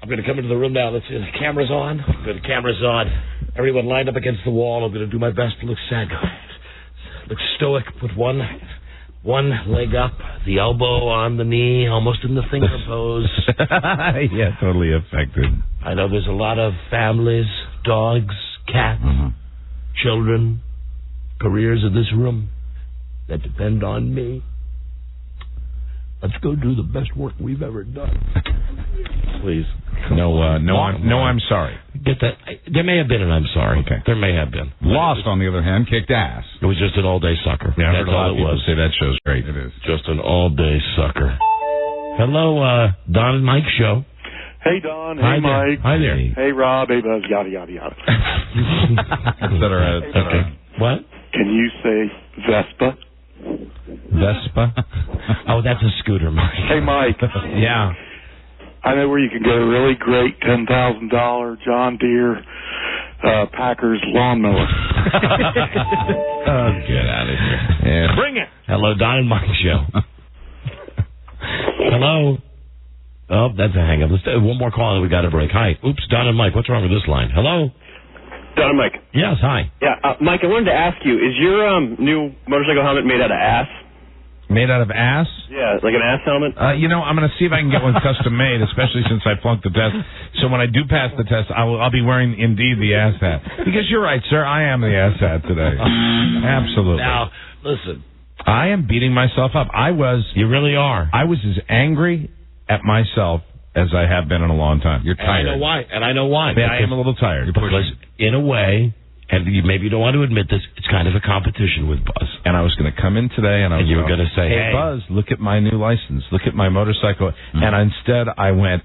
I'm going to come into the room now. Let's see. The camera's on. The camera's on. Everyone lined up against the wall. I'm going to do my best to look sad. Look stoic. Put one leg up, the elbow on the knee, almost in the finger pose. Yeah, totally affected. I know there's a lot of families, dogs, cats, children, careers in this room that depend on me. Let's go do the best work we've ever done. Please. No, I'm sorry. Get that. There may have been an I'm sorry. Okay. There may have been. Lost, on the other hand, kicked ass. It was just an all-day sucker. Yeah, that's all it was. Say that show's great. It is. Just an all-day sucker. Hello, Don and Mike show. Hey, Don. Hi Hey, there. Mike. Hi there. Hey, Rob. Hey, Buzz. Yada, yada, yada. Et cetera, et cetera. Okay. What? Can you say Vespa? Vespa? Oh, that's a scooter, Mike. Hey, Mike. Yeah. I know where you can get a really great $10,000 John Deere Packers lawnmower. Oh, get out of here. Yeah. Bring it. Hello, Don and Mike show. Hello. Oh, that's a hang-up. Let's do one more call and we got a break. Hi. Oops, Don and Mike. What's wrong with this line? Hello? Don and Mike. Yes, hi. Yeah, Mike, I wanted to ask you, is your new motorcycle helmet made out of ass? Made out of ass? Yeah, like an ass helmet? I'm going to see if I can get one custom made, especially since I flunked the test. So when I do pass the test, I'll be wearing, indeed, the ass hat. Because you're right, sir, I am the ass hat today. Absolutely. Now, listen. I am beating myself up. You really are. I was as angry at myself as I have been in a long time. You're tired. And I know why. Yeah, I am a little tired. Because, in a way, and maybe you don't want to admit this, it's kind of a competition with Buzz. And I was going to come in today, and you were going to say, hey, Buzz, look at my new license. Look at my motorcycle. Mm-hmm. And instead, I went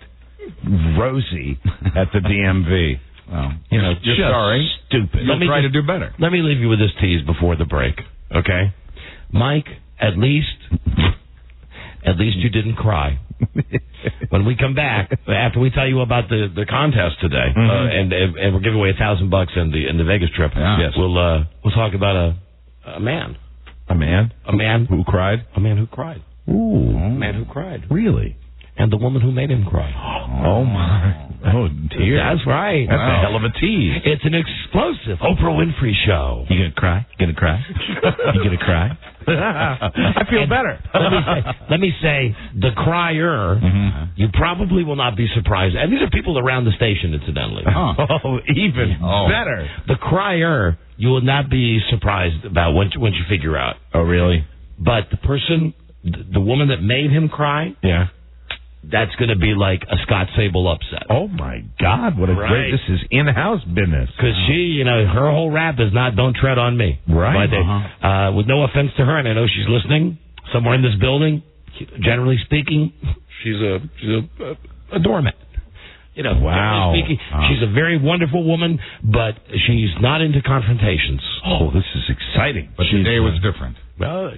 rosy at the DMV. Well, you're just sorry. Stupid. You'll try to do better. Let me leave you with this tease before the break, okay? Mike, at least you didn't cry. When we come back, after we tell you about the contest today, and we're giving away $1,000 in the Vegas trip, yes. we'll talk about a man. A man? A man who cried? A man who cried. Ooh. A man who cried. Really? And the woman who made him cry. Oh, my. Oh, dear. That's right. That's a hell of a tease. It's an explosive Oprah Winfrey show. You gonna cry? You gonna cry? You gonna cry? I feel better. Let me say, the crier, you probably will not be surprised. And these are people around the station, incidentally. Oh, even better. The crier, you will not be surprised about once you figure out. Oh, really? But the person, the woman that made him cry, yeah, that's going to be like a Scott Sable upset. Oh, my God. What a great... This is in-house business. Because she, her whole rap is not "Don't Tread on Me." Right. But, with no offense to her, and I know she's listening somewhere in this building, generally speaking, she's a doormat. Wow. Speaking, she's a very wonderful woman, but she's not into confrontations. Oh, this is exciting. But today was different. Well,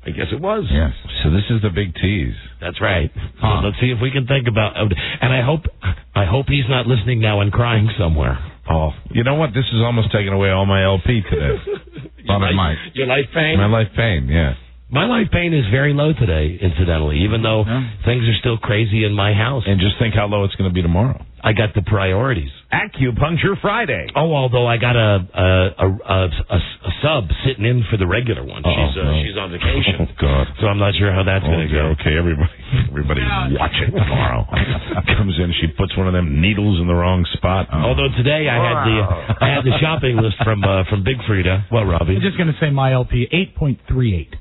I guess it was. Yes. So this is the big tease. That's right. So let's see if we can think about. And I hope he's not listening now and crying somewhere. Oh, you know what? This is almost taking away all my LP today. Your life pain. My life pain. Yeah. My life pain is very low today, incidentally, even though things are still crazy in my house. And just think how low it's going to be tomorrow. I got the priorities. Acupuncture Friday. Oh, although I got a sub sitting in for the regular one. She's on vacation. Oh, God. So I'm not sure how that's going to go. Okay, everybody watch it tomorrow. Comes in, she puts one of them needles in the wrong spot. Although today I had the shopping list from Big Frida. Well, Robbie? I'm just going to say my LP 8.38.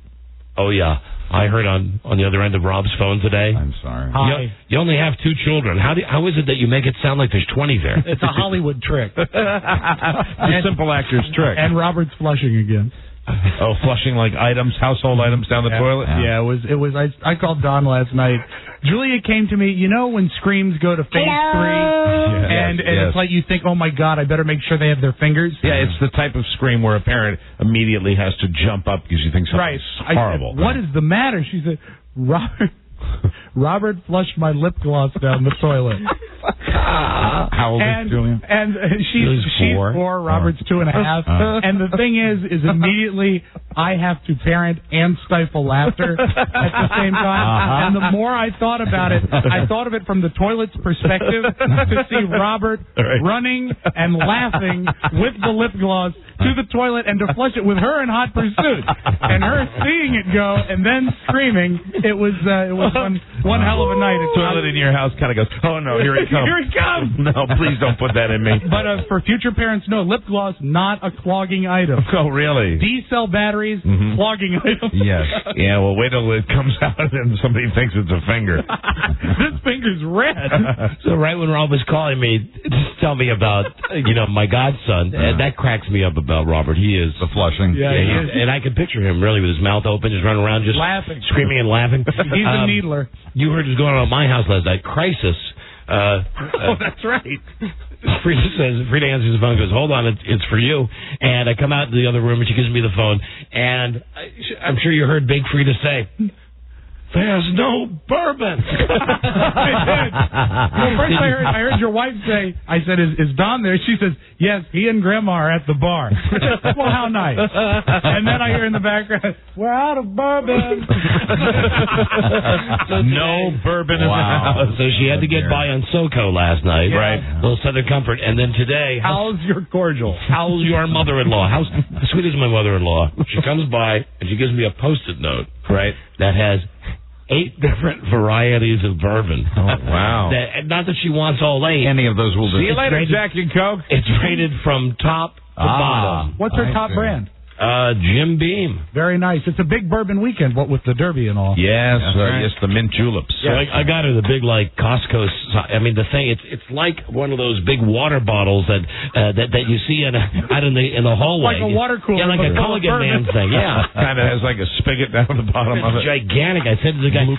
Oh, yeah. I heard on the other end of Rob's phone today. I'm sorry. Hi. You only have 2 children. How is it that you make it sound like there's 20 there? It's a Hollywood trick. It's a simple actor's trick. And Robert's flushing again. Oh, flushing like household items down the toilet? Yeah, it was. I called Don last night. Julia came to me, when screams go to phase 3, and it's like you think, oh my God, I better make sure they have their fingers. Yeah, it's the type of scream where a parent immediately has to jump up because you think something's horrible. I said, what is the matter? She said, Robert flushed my lip gloss down the toilet. How old is Julia? And she's 4. Robert's 2.5. And the thing is immediately I have to parent and stifle laughter at the same time. And the more I thought about it, I thought of it from the toilet's perspective to see Robert running and laughing with the lip gloss to the toilet and to flush it with her in hot pursuit, and her seeing it go and then screaming. It was one hell of a night. The toilet in your house kind of goes, oh no, here it comes. Here it comes. No, please don't put that in me. But for future parents, no, lip gloss, not a clogging item. Oh, really? D-cell batteries, clogging item. Yes. Yeah, well, wait till it comes out and somebody thinks it's a finger. This finger's red. So right when Rob was calling me to tell me about, my godson, that cracks me up about Robert. He is the flushing. Yeah, he is. And I can picture him really with his mouth open, just running around, just laughing, screaming and laughing. He's a needler. You heard what's going on at my house last night. Crisis. Oh, that's right. Frida answers the phone and goes, hold on, it's for you. And I come out to the other room and she gives me the phone. And I'm sure you heard Big Frida say, there's no bourbon. Well, first I heard your wife say, I said, is Don there? She says, yes, he and Grandma are at the bar. Well, how nice. And then I hear in the background, we're out of bourbon. No bourbon in the house. So she had to get by on SoCo last night. Right. A little Southern Comfort. And then today... How's your cordial? How's your mother-in-law? How sweet is my mother-in-law? She comes by and she gives me a Post-it note. Right. That has 8 different varieties of bourbon. Oh, wow. Not that she wants all 8. Any of those will do. See you later, Jack and Coke. It's rated from top to bottom. What's her top brand? Jim Beam. Very nice. It's a big bourbon weekend, what with the Derby and all. Yes, yes, the mint juleps. So I got her the big, like, Costco. I mean, the thing, it's like one of those big water bottles that you see out in the hallway. Like a water cooler. Yeah, like a Culligan Man thing, yeah. Kind of has like a spigot down the bottom of it. Gigantic. I said to the guy,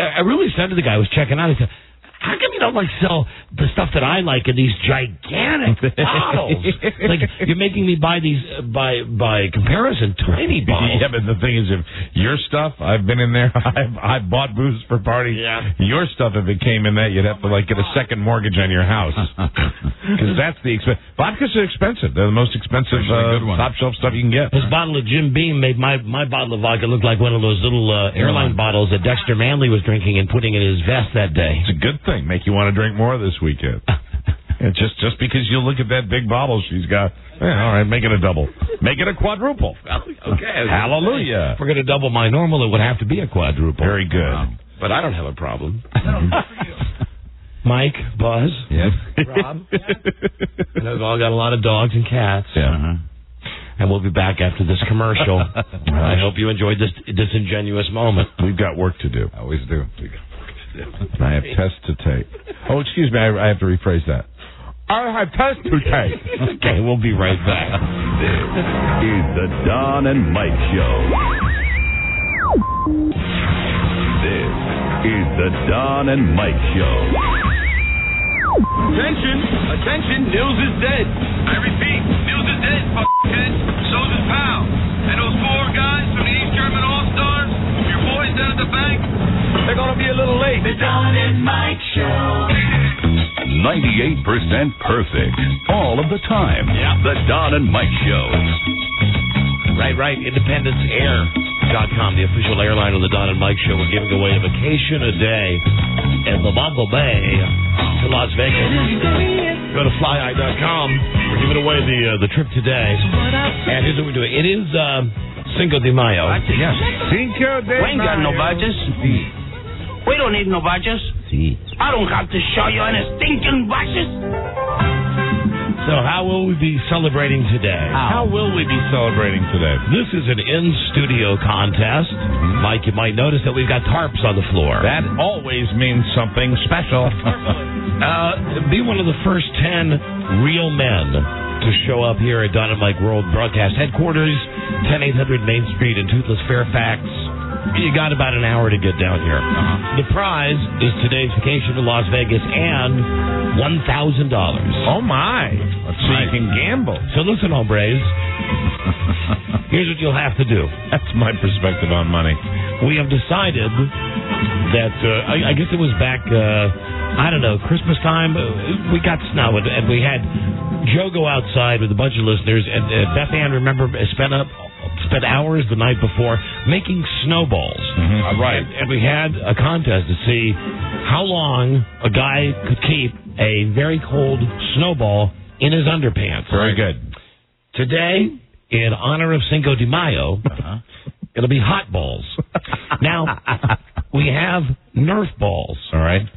I really said to the guy who was checking out, I said, how come you don't like sell the stuff that I like in these gigantic bottles? Like, you're making me buy these by comparison tiny bottles. Yeah, but the thing is, if your stuff, I've been in there. I've bought booze for parties. Yeah. Your stuff, if it came in that, you'd have to like get a second mortgage on your house because that's the expense. Vodkas are expensive. They're the most expensive top shelf stuff you can get. This bottle of Jim Beam made my bottle of vodka look like one of those little airline bottles that Dexter Manley was drinking and putting in his vest that day. It's a good thing. Make you want to drink more this weekend. And just because you look at that big bottle she's got, all right, make it a double. Make it a quadruple. Okay. Hallelujah. If we're going to double my normal, it would have to be a quadruple. Very good. But I don't have a problem. Mike, Buzz, Yes. Rob, and they've all got a lot of dogs and cats. Yeah. And we'll be back after this commercial. I hope you enjoyed this disingenuous moment. We've got work to do. I always do. I have tests to take. Oh, excuse me. I have to rephrase that. I have tests to take. Okay, we'll be right back. This is the Don and Mike Show. This is the Don and Mike Show. Attention, Nils is dead. I repeat, Nils is dead, f***head. So's his pal. And those 4 guys from the East German All-Stars, your boys down at the bank, they're going to be a little late. The Don and Mike Show. 98% perfect. All of the time. Yeah. The Don and Mike Show. Right. IndependenceAir.com, the official airline of the Don and Mike Show. We're giving away a vacation a day in the Bumble Bay to Las Vegas. Go to flyeye.com. We're giving away the trip today. And here's what we're doing. It is Cinco de Mayo. Yes. Cinco de Mayo. We ain't got no badges. We don't need no badges. I don't have to show you any stinking badges. So how will we be celebrating today? How will we be celebrating today? This is an in-studio contest. Mike, you might notice that we've got tarps on the floor. That always means something special. Be one of the first 10 real men to show up here at Don and Mike World Broadcast Headquarters, 10800 Main Street in Toothless, Fairfax. You got about an hour to get down here. The prize is today's vacation to Las Vegas and $1,000. Oh, my. So you can gamble. So listen, hombres. Here's what you'll have to do. That's my perspective on money. We have decided that, I guess it was back, I don't know, Christmas time. We got snow, and we had Joe go outside with a bunch of listeners, and Beth Ann, remember, spent hours the night before making snowballs. Right. And we had a contest to see how long a guy could keep a very cold snowball in his underpants. Very good. Today, in honor of Cinco de Mayo, it'll be hot balls. Now, we have Nerf balls. All right.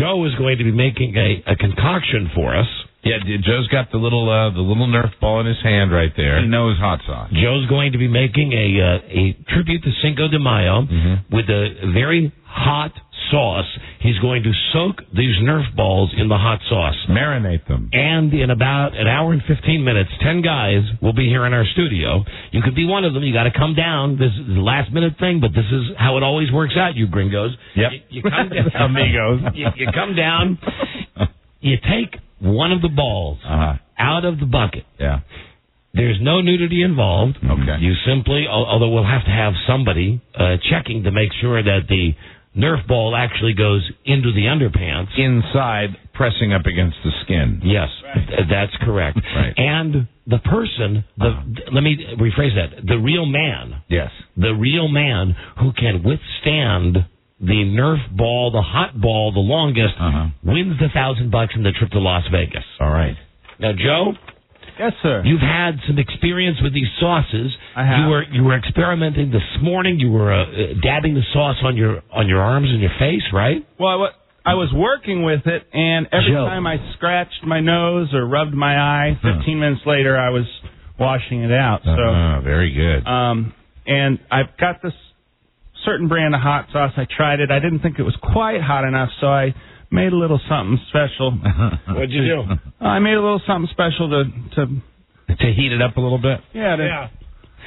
Joe is going to be making a concoction for us. Yeah, Joe's got the little Nerf ball in his hand right there. He knows hot sauce. Joe's going to be making a tribute to Cinco de Mayo with a very hot sauce. He's going to soak these Nerf balls in the hot sauce. Marinate them. And in about an hour and 15 minutes, 10 guys will be here in our studio. You could be one of them. You got to come down. This is a last-minute thing, but this is how it always works out, you gringos. Yep. You come down. Amigos. You come down. You take one of the balls out of the bucket. Yeah. There's no nudity involved. Okay. You simply, although we'll have to have somebody checking to make sure that the Nerf ball actually goes into the underpants. Inside, pressing up against the skin. Yes, that's correct. Right. And the person, let me rephrase that, the real man. Yes. The real man who can withstand the Nerf ball, the hot ball, the longest, wins the $1,000 in the trip to Las Vegas. All right. Now, Joe? Yes, sir. You've had some experience with these sauces. I have. You were experimenting this morning. You were dabbing the sauce on your arms and your face, right? Well, I was working with it, and every Joe. time I scratched my nose or rubbed my eye, 15 minutes later I was washing it out. So, very good. And I've got this certain brand of hot sauce. I tried it. I didn't think it was quite hot enough, so I made a little something special. What'd you do? I made a little something special to heat it up a little bit? Yeah,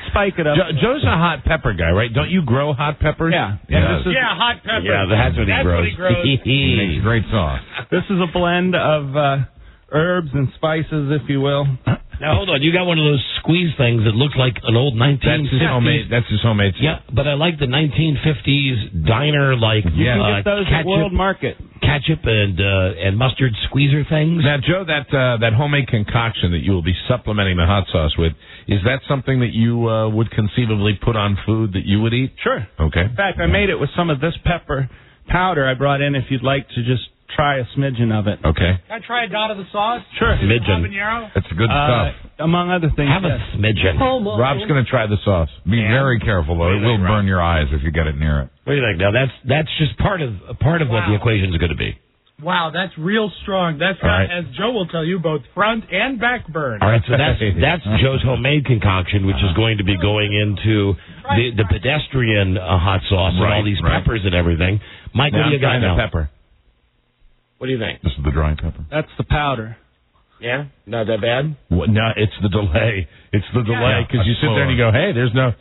spike it up. Joe's a hot pepper guy, right? Don't you grow hot peppers? Yeah. Hot pepper. Yeah, that's what he grows. He makes great sauce. This is a blend of herbs and spices, if you will. Now, hold on. You got one of those squeeze things that looks like an old 1950s. That's his homemade stuff. Yeah, but I like the 1950s diner, like You can get those at World Market. Ketchup and mustard squeezer things. Now, Joe, that homemade concoction that you will be supplementing the hot sauce with, is that something that you would conceivably put on food that you would eat? Sure. Okay. In fact, I made it with some of this pepper powder I brought in if you'd like to just try a smidgen of it. Okay. Can I try a dot of the sauce? Sure. Smidgen. That's good stuff. Among other things. Have a smidgen. Rob's going to try the sauce. Be very careful, though. It will burn your eyes if you get it near it. What do you think? Now, that's just part of what the equation is going to be. Wow, that's real strong. That's got, as Joe will tell you, both front and back burn. All right, so that's Joe's homemade concoction, which is going to be going into the pedestrian hot sauce and all these peppers and everything. Mike, what do you got now? Pepper. What do you think? This is the dry pepper. That's the powder. Yeah? Not that bad? No, it's the delay. It's the delay, because you sit there and you go, hey, there's a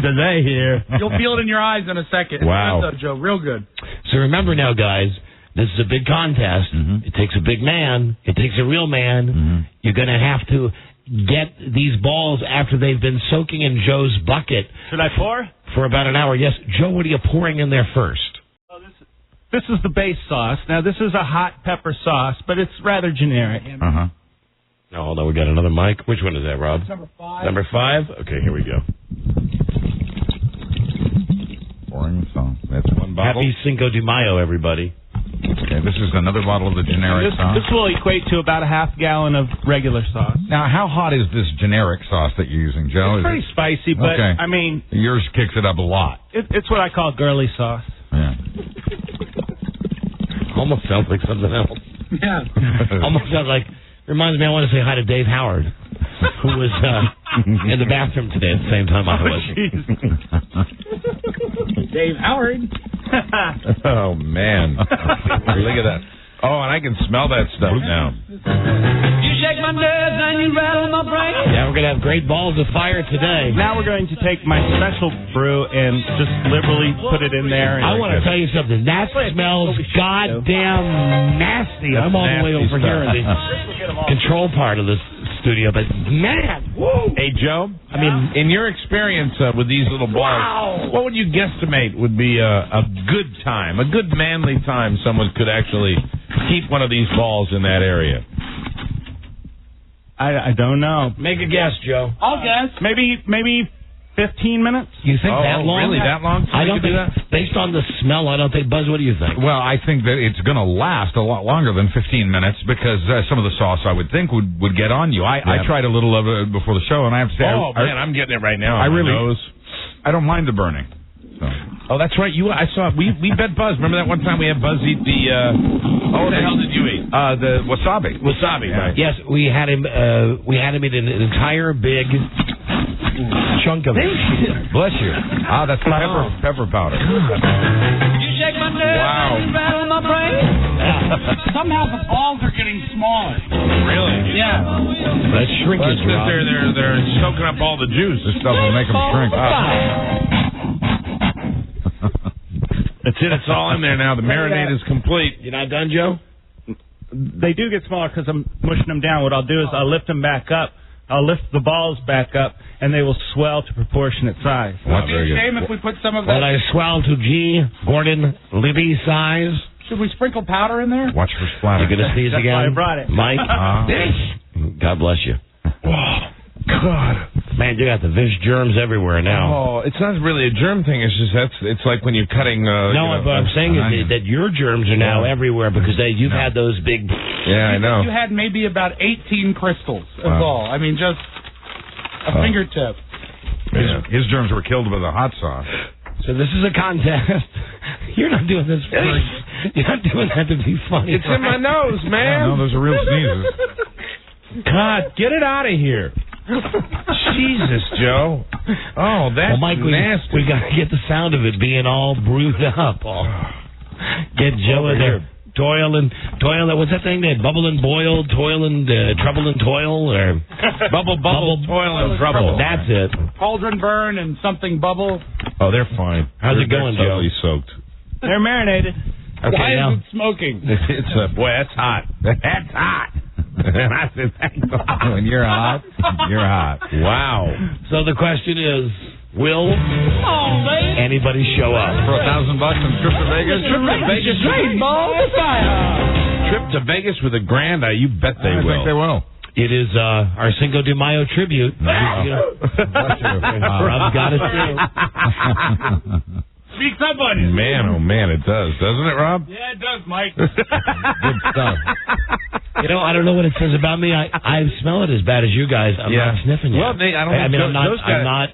delay here. You'll feel it in your eyes in a second. Wow. Good, though, Joe. Real good. So remember now, guys, this is a big contest. It takes a big man. It takes a real man. You're going to have to get these balls after they've been soaking in Joe's bucket. Should I pour? For about an hour. Yes. Joe, what are you pouring in there first? This is the base sauce. Now, this is a hot pepper sauce, but it's rather generic. Oh, hold on. We got another mic. Which one is that, Rob? Number 5. Number 5? Okay, here we go. Pouring sauce. That's one bottle. Happy Cinco de Mayo, everybody. Okay, this is another bottle of the generic sauce. This will equate to about a half gallon of regular sauce. Now, how hot is this generic sauce that you're using, Joe? It's pretty spicy, but, okay. I mean... Yours kicks it up a lot. It's what I call girly sauce. Yeah. Almost sounds like something else. Yeah. Almost sounds like... Reminds me, I want to say hi to Dave Howard, who was in the bathroom today at the same time I was. Dave Howard. Oh, man. Look at that. Oh, and I can smell that stuff now. You shake my nerves and you rattle my brain. Yeah, we're going to have great balls of fire today. Now we're going to take my special brew and just liberally put it in there. I want to tell you something. That smells goddamn nasty. I'm all the way over here in the control part of this studio, but man, whoa. Hey, Joe, I mean, in your experience with these little balls, what would you guesstimate would be a good time, a good manly time someone could actually keep one of these balls in that area? I don't know. Make a guess, Joe. I'll guess. Maybe 15 minutes? You think that long? Really, that long? I don't think, based on the smell, I don't think. Buzz, what do you think? Well, I think that it's going to last a lot longer than 15 minutes because some of the sauce, I would think, would get on you. I tried a little of it before the show, and I have to say... man, I'm getting it right now. I don't mind the burning. So. Oh, that's right. I saw we bet Buzz. Remember that one time we had Buzz eat the what the hell did you eat? The wasabi. Wasabi, right? Yes, we had him eat an entire big chunk of it. Bless you. That's pepper powder. You shake my nerves and you rattle my brain. Somehow the balls are getting smaller. Really? Yeah. That's shrinkage, Rob. They're soaking up all the juice. This stuff will make them shrink. That's it. It's all in there now. The marinade is complete. You're not done, Joe? they do get smaller because I'm mushing them down. What I'll do is I'll lift them back up. I'll lift the balls back up, and they will swell to proportionate size. Would it be a shame if we put some of that... Will I swell to G. Gordon Liddy size? Should we sprinkle powder in there? Watch for splatter. You're going to sneeze That's again? why I brought it. Mike? God bless you. Oh, God. Man, you got the vish germs everywhere now. Oh, it's not really a germ thing. It's just it's like when you're cutting. No, what I'm saying is that your germs are now everywhere because you've had those big. Yeah, I know. You had maybe about 18 crystals of all. I mean, just a fingertip. His germs were killed with a hot sauce. So this is a contest. You're not doing this for. You're not doing that to be funny. It's in my nose, man. No, those are real sneezes. God, get it out of here. Jesus, Joe. Oh, that's Mike, nasty. We got to get the sound of it being all brewed up. Get Joe in there. Toil, what's that thing? Bubble and boil, toil and trouble and toil, or bubble, toil and trouble. That's it. Cauldron burn and something bubble. Oh, they're fine. How's it going, Joe? Totally soaked. They're marinated. Okay, Why now. is it smoking? It's boy, that's hot. That's hot. When you're hot, you're hot. Wow. So the question is, will anybody show up for $1,000 and trip to Vegas? Trip to Vegas. Trip to Vegas with $1,000. You bet they will. I think they will. It is our Cinco de Mayo tribute. Rob's got it too. Speaks up on you. Man, oh man, it does, doesn't it, Rob? Yeah, it does, Mike. Good stuff. I don't know what it says about me. I smell it as bad as you guys. I'm not sniffing yet. Well, I'm not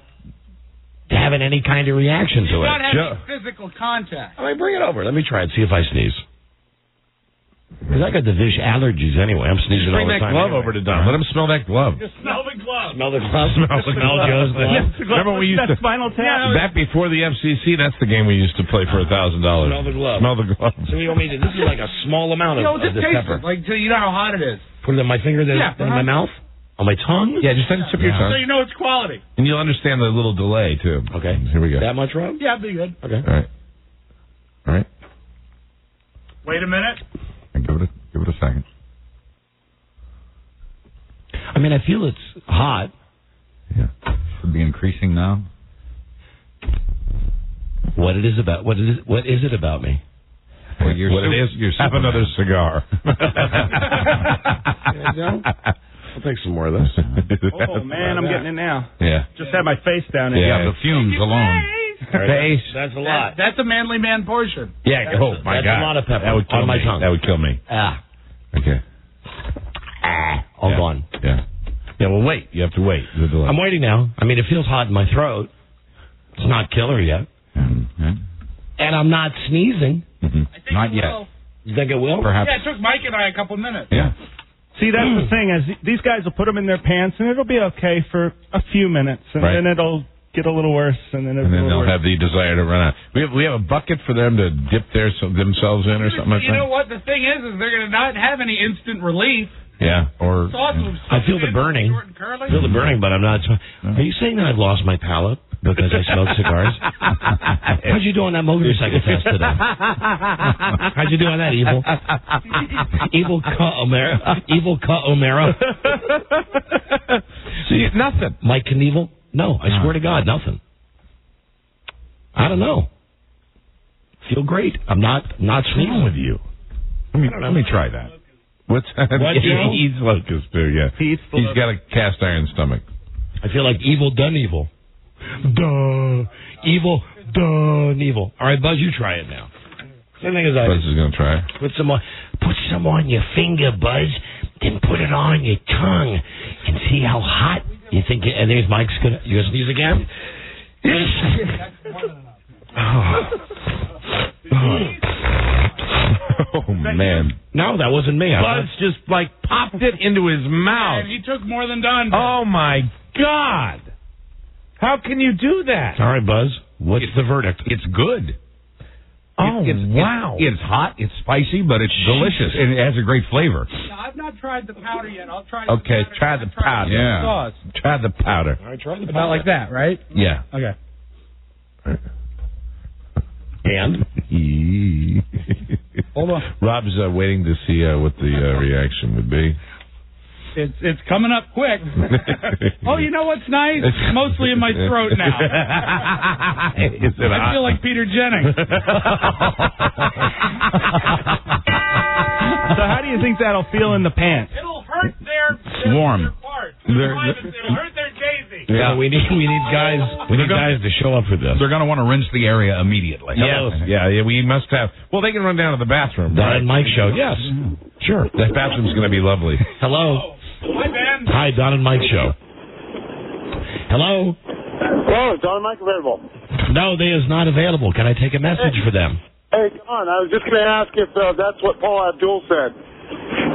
having any kind of reaction to it. Not having physical contact. I mean, bring it over. Let me try it. See if I sneeze. Because I got the vish allergies anyway. I'm sneezing all the time. Bring that glove over to Don. Let him smell that glove. Just smell the glove. Smell the glove. Smell Joe's glove. Yeah. Remember we used to Spinal Tap? back before the FCC. That's the game we used to play for $1,000. Smell the glove. Smell the glove. So you want me to? This is like a small amount of just this taste pepper. it, like, so you know how hot it is. Put it on my finger, then in my mouth, on my tongue. Yeah, just let it tip your tongue, So you know it's quality. and you'll understand the little delay too. Okay. Here we go. That much, Rob? Yeah, it'd be good. Okay. All right. Wait a minute. And give it a second. I mean, I feel it's hot. Yeah. Should be increasing now. What is it about me? Well, Have another cigar. I'll take some more of this. Oh, man, I'm getting it now. Yeah. Just had my face down in Yeah, the fumes alone. Face. That's a lot. That's a manly man portion. Yeah. Oh my That's God. a lot of pepper That would kill on my me. tongue. That would kill me. Okay. All gone. Yeah. Yeah. Well, wait. You have to wait. The delay. I'm waiting now. I mean, it feels hot in my throat. It's not killer yet. Mm-hmm. And I'm not sneezing. Mm-hmm. I think Not it yet. will. You think it will? Perhaps. Yeah, it took Mike and I a couple minutes. Yeah. See, that's the thing, is these guys will put them in their pants, and it'll be okay for a few minutes, and Right. then it'll get a little worse, and then it'll And then get a they'll little have the desire to run out. We have a bucket for them to dip themselves in or something like You that. know what? The thing is they're going to not have any instant relief. Yeah. Or Sauce will I feel the burning. short and curly. I feel the burning, but I'm not. Are you saying that I've lost my palate because I smoke cigars? How'd you do on that motorcycle test today? How'd you do on that, Evil? Evil cut O'Mara. see nothing. Mike Knievel? No, I swear to God, nothing. I don't know. Feel great. I'm not sneezing with you. Let me try that. What's that? What, Joe? He eats locusts too. Yeah. He's got a cast iron stomach. I feel like evil done evil. Duh. Evil done evil. All right, Buzz, you try it now. The thing is, Buzz is going to try. Put some on your finger, Buzz. Then put it on your tongue and see how hot you think. And there's Mike's gonna. You gonna sneeze again? Oh man! No, that wasn't me. Buzz just like popped it into his mouth. And he took more than done. Oh my God! How can you do that? All right, Buzz. What's the verdict? It's good. Oh, wow. It's hot, it's spicy, but it's delicious, and it has a great flavor. Now, I've not tried the powder yet. I'll try Okay, try the powder. Yeah. sauce. Try the powder. All right, try the About like that, right? Yeah. Okay. And Hold on. Rob's waiting to see what the reaction would be. It's coming up quick. Oh, you know what's nice? It's mostly in my throat now. I feel like Peter Jennings. So how do you think that'll feel in the pants? It'll hurt their warm. parts. It'll hurt their daisy. Yeah, we need guys. We need guys to show up for this. They're going to want to rinse the area immediately. Yes. Yeah, we must have. Well, they can run down to the bathroom. Don and Mike show. Yes. Sure. That bathroom's going to be lovely. Hello. Hi, Ben. Hi, Don and Mike show. Hello. Hello, is Don and Mike available? No, they is not available. Can I take a message for them? Hey, Don, I was just going to ask if that's what Paula Abdul said.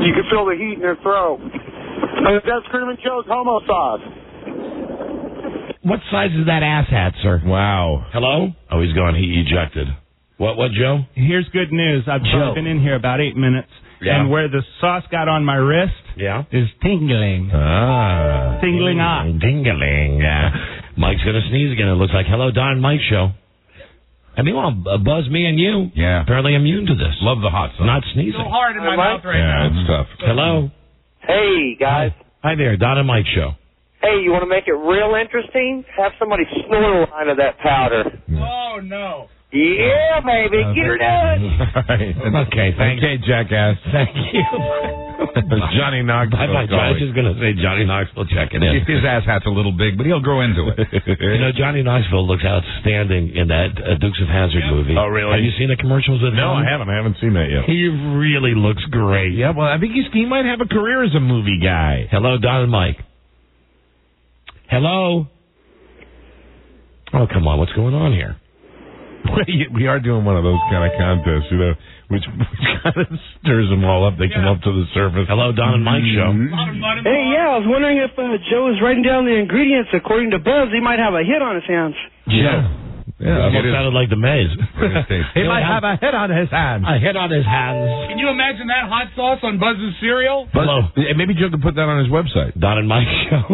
You can feel the heat in your throat. That's Screaming Joe's homo sauce. What size is that ass hat, sir? Wow. Hello? Oh, he's gone. He ejected. What, Joe? Here's good news. I've been in here about 8 minutes. Yeah. And where the sauce got on my wrist is tingling. Ah. Tingling off. Tingling. Yeah. Mike's going to sneeze again. It looks like Hello, Don Mike show. I mean, well, Buzz, me and you. Yeah. Apparently immune to this. Love the hot sauce. Not sneezing. So hard in my mouth right now. Yeah, it's tough. Hello? Hey, guys. Hi there, Don and Mike show. Hey, you want to make it real interesting? Have somebody snort a line of that powder. Oh, no. Yeah, baby. Get her done. Okay, thanks. Okay, jackass. Thank you. Johnny Knoxville. I was just going to say Johnny Knoxville checking in. His ass hat's a little big, but he'll grow into it. You know, Johnny Knoxville looks outstanding in that Dukes of Hazzard movie. Oh, really? Have you seen the commercials with him? No, I haven't. I haven't seen that yet. He really looks great. Yeah, well, I think he might have a career as a movie guy. Hello, Don and Mike. Hello? Oh, come on. What's going on here? We are doing one of those kind of contests, you know, which kind of stirs them all up. They come up to the surface. Hello, Don and Mike show. Hey, yeah, I was wondering if Joe is writing down the ingredients. According to Buzz, he might have a hit on his hands. Yeah. Yeah, it sounded like the maze. He might have a hit on his hands. A hit on his hands. Can you imagine that hot sauce on Buzz's cereal? Hello. Maybe Joe could put that on his website. Don and Mike show.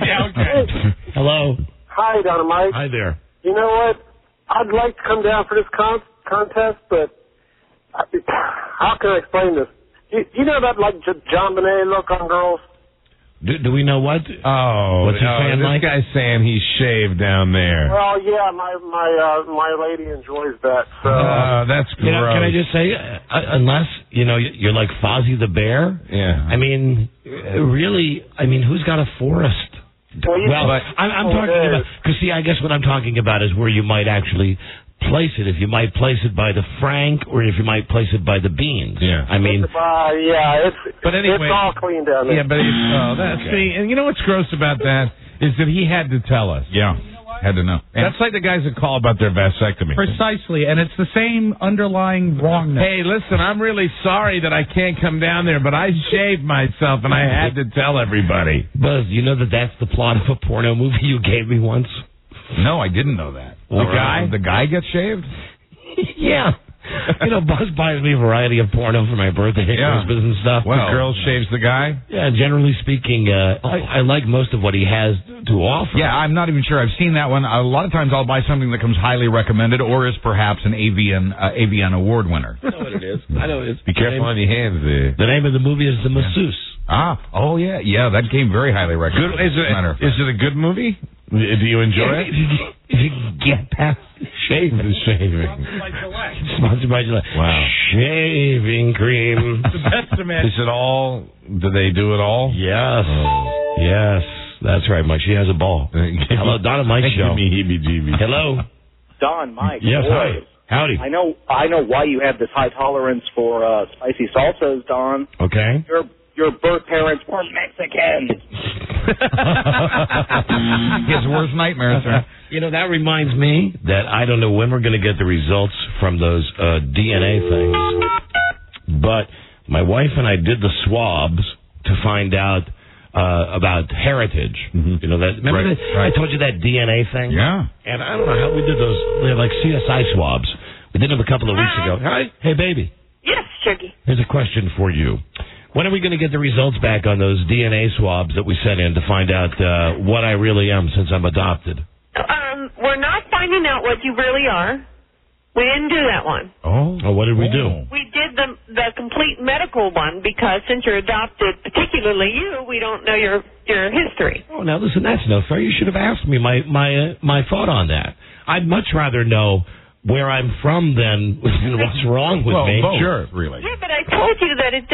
Yeah, okay. Hello. Hi, Don and Mike. Hi there. You know what? I'd like to come down for this contest, but how can I explain this? You know that, like, John Bonet look on girls? Do we know what? Oh, what's he saying, this Mike? guy's saying he's shaved down there. Well, yeah, my lady enjoys that. So that's gross. You know, can I just say, unless, you know, you're like Fozzie the Bear? Yeah. I mean, really, who's got a forest? Well, I'm talking about, because see, I guess what I'm talking about is where you might actually place it. If you might place it by the Frank, or if you might place it by the beans. Yeah. but anyway, it's all clean down there. Yeah, but see, and you know what's gross about that is that he had to tell us. Yeah. Had to know. That's like the guys that call about their vasectomy. Precisely, and it's the same underlying wrongness. Hey, listen, I'm really sorry that I can't come down there, but I shaved myself, and I had to tell everybody. Buzz, you know that's the plot of a porno movie you gave me once? No, I didn't know that. The guy gets shaved? Yeah. You know, Buzz buys me a variety of porno for my birthday and Christmas and stuff. Well, the girl shaves the guy? Yeah, generally speaking, I like most of what he has to offer. Yeah, I'm not even sure I've seen that one. A lot of times I'll buy something that comes highly recommended or is perhaps an AVN award winner. I know what it is. Be careful on your hands there. The name of the movie is The Masseuse. Oh yeah. Yeah, that came very highly recommended. Is it a good movie? Do you enjoy it? If you get past shaving. Sponsored by Gillette. Wow. Shaving cream. The best of Is it all? Do they do it all? Yes. Yes. That's right, Mike. She has a ball. Hello, Don and Mike show. Give me heebie-jeebies. Hello. Don, Mike. Yes, hi. Howdy. I know why you have this high tolerance for spicy salsas, Don. Okay. Your birth parents were Mexican. His worst nightmare, sir. You know, that reminds me that I don't know when we're going to get the results from those DNA things, but my wife and I did the swabs to find out about heritage. Mm-hmm. You know that? Remember that? I told you that DNA thing? Yeah. And I don't know how we did those. They're like CSI swabs. We did them a couple of weeks ago. Hi. Hey, baby. Yes, Chucky. Here's a question for you. When are we going to get the results back on those DNA swabs that we sent in to find out what I really am since I'm adopted? We're not finding out what you really are. We didn't do that one. Oh, what did we do? We did the complete medical one because since you're adopted, particularly you, we don't know your history. Oh, now listen, that's no fair. You should have asked me my thought on that. I'd much rather know where I'm from than what's wrong with me. Both. Sure, really. Yeah, but I told you that it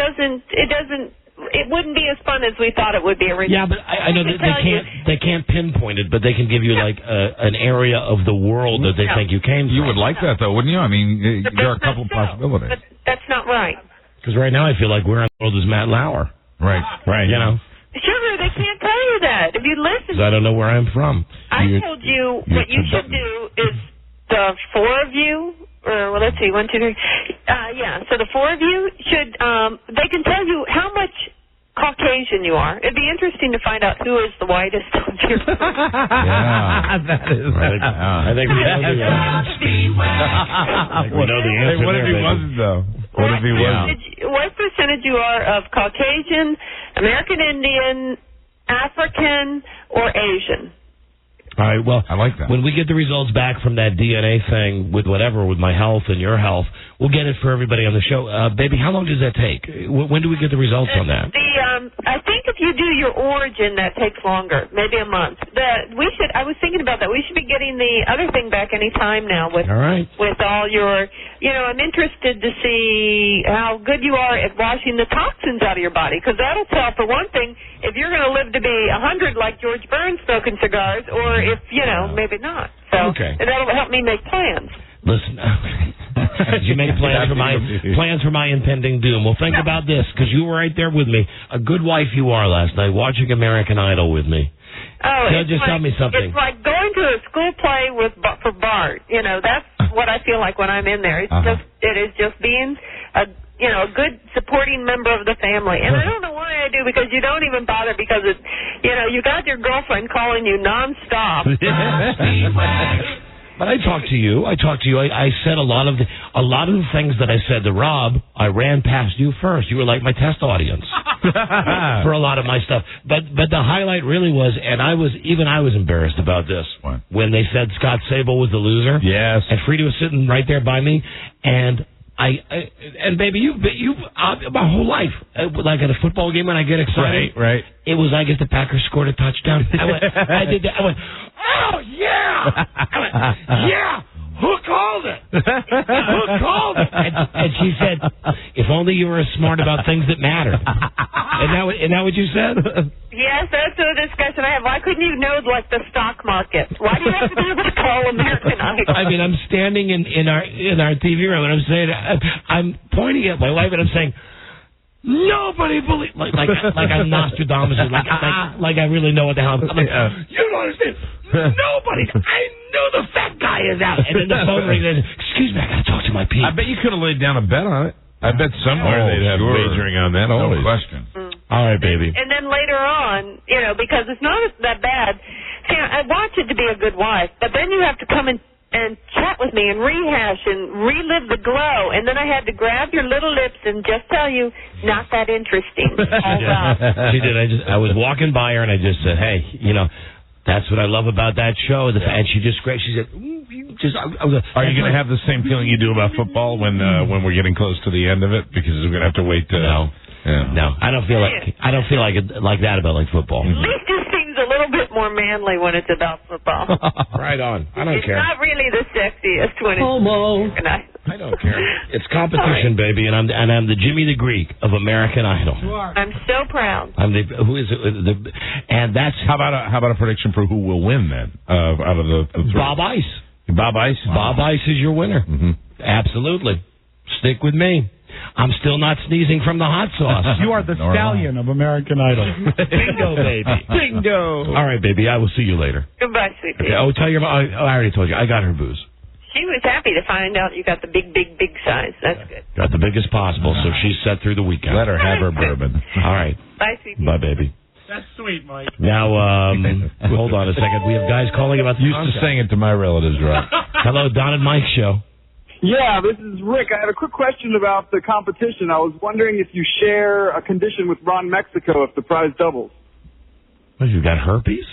wouldn't be as fun as we thought it would be originally. Yeah, but I know that they can't pinpoint it, but they can give you like an area of the world that they think you came from. You would like that, though, wouldn't you? I mean, there are a couple possibilities. But that's not right. Because right now I feel like where in the world is Matt Lauer? Right. You know? Sure, they can't tell you that. If you listen, I don't know where I'm from. I told you what you should do is the four of you, or well, let's see, 1, 2, 3. So the four of you should. They can tell you how much Caucasian you are. It'd be interesting to find out who is the whitest of you. Yeah, that is. I think we know the answer. We know the answer. Hey, what if he wasn't, though? What if he wasn't? What percentage you are of Caucasian, American Indian, African, or Asian? All right, well, I like that. When we get the results back from that DNA thing with my health and your health, we'll get it for everybody on the show. Baby, how long does that take? When do we get the results on that? I think if you do your origin, that takes longer, maybe a month. I was thinking about that. We should be getting the other thing back any time now with all your, I'm interested to see how good you are at washing the toxins out of your body, because that'll tell, for one thing, if you're going to live to be 100 like George Burns smoking cigars, or if, maybe not. So that'll help me make plans. Listen, you make plans for my impending doom. Well, think about this, because you were right there with me. A good wife you are last night, watching American Idol with me. Oh, tell me something. It's like going to a school play for Bart. That's what I feel like when I'm in there. It is just being a good supporting member of the family. And I don't know why I do, because you don't even bother, because it's, you got your girlfriend calling you nonstop. But I talked to you. I said a lot of the things that I said to Rob, I ran past you first. You were like my test audience for a lot of my stuff. But the highlight really was, and I was embarrassed about this. What? When they said Scott Sable was the loser. Yes. And Frida was sitting right there by me, and and baby, you my whole life, like at a football game when I get excited, right. It was like if the Packers scored a touchdown. I did that. I went, oh yeah! I went, yeah. Who called it? Who called it? And she said, if only you were as smart about things that mattered. Isn't that what you said? Yes, that's the discussion I have. Why couldn't you know, like, the stock market? Why do you have to be able to call American Idol? I mean, I'm standing in our TV room, and I'm saying, I'm pointing at my wife, and I'm saying, nobody believes, like I'm Nostradamus, like I really know what the hell I'm like, you don't understand. Nobody. I know the fat guy is out. And then the phone rings and, excuse me, I got to talk to my people. I bet you could have laid down a bet on it. I bet somewhere they'd have wagering on that. No always. question. All right, baby. And then later on, because it's not that bad. See, I want you to be a good wife, but then you have to come and chat with me and rehash and relive the glow. And then I had to grab your little lips and just tell you, not that interesting. She did. I was walking by her and I just said, hey, that's what I love about that show. And she just said, are you going to have the same feeling you do about football when we're getting close to the end of it? Because we're going to have to wait. No, I don't feel like that about football. At least it seems a little bit more manly when it's about football. Right on. I don't care. It's not really the sexiest when it's homo. I don't care. It's competition, baby, and I'm the Jimmy the Greek of American Idol. You are. I'm so proud. I'm who is it? And that's how about a prediction for who will win then? Out of the three? Bob Ice. Bob Ice. Bob Ice is your winner. Mm-hmm. Absolutely. Stick with me. I'm still not sneezing from the hot sauce. You are the stallion of American Idol. Bingo, baby. Bingo. All right, baby. I will see you later. Goodbye, sweetie. Okay, tell your mom. I already told you. I got her booze. She was happy to find out you got the big size. That's good. Got the biggest possible, so she's set through the weekend. Let her have her bourbon. All right. Bye, sweetie. Bye, baby. That's sweet, Mike. Now, hold on a second. We have guys calling about the Used to sing it to my relatives, right? Hello, Don and Mike show. Yeah, this is Rick. I had a quick question about the competition. I was wondering if you share a condition with Ron Mexico if the prize doubles. What, you got herpes?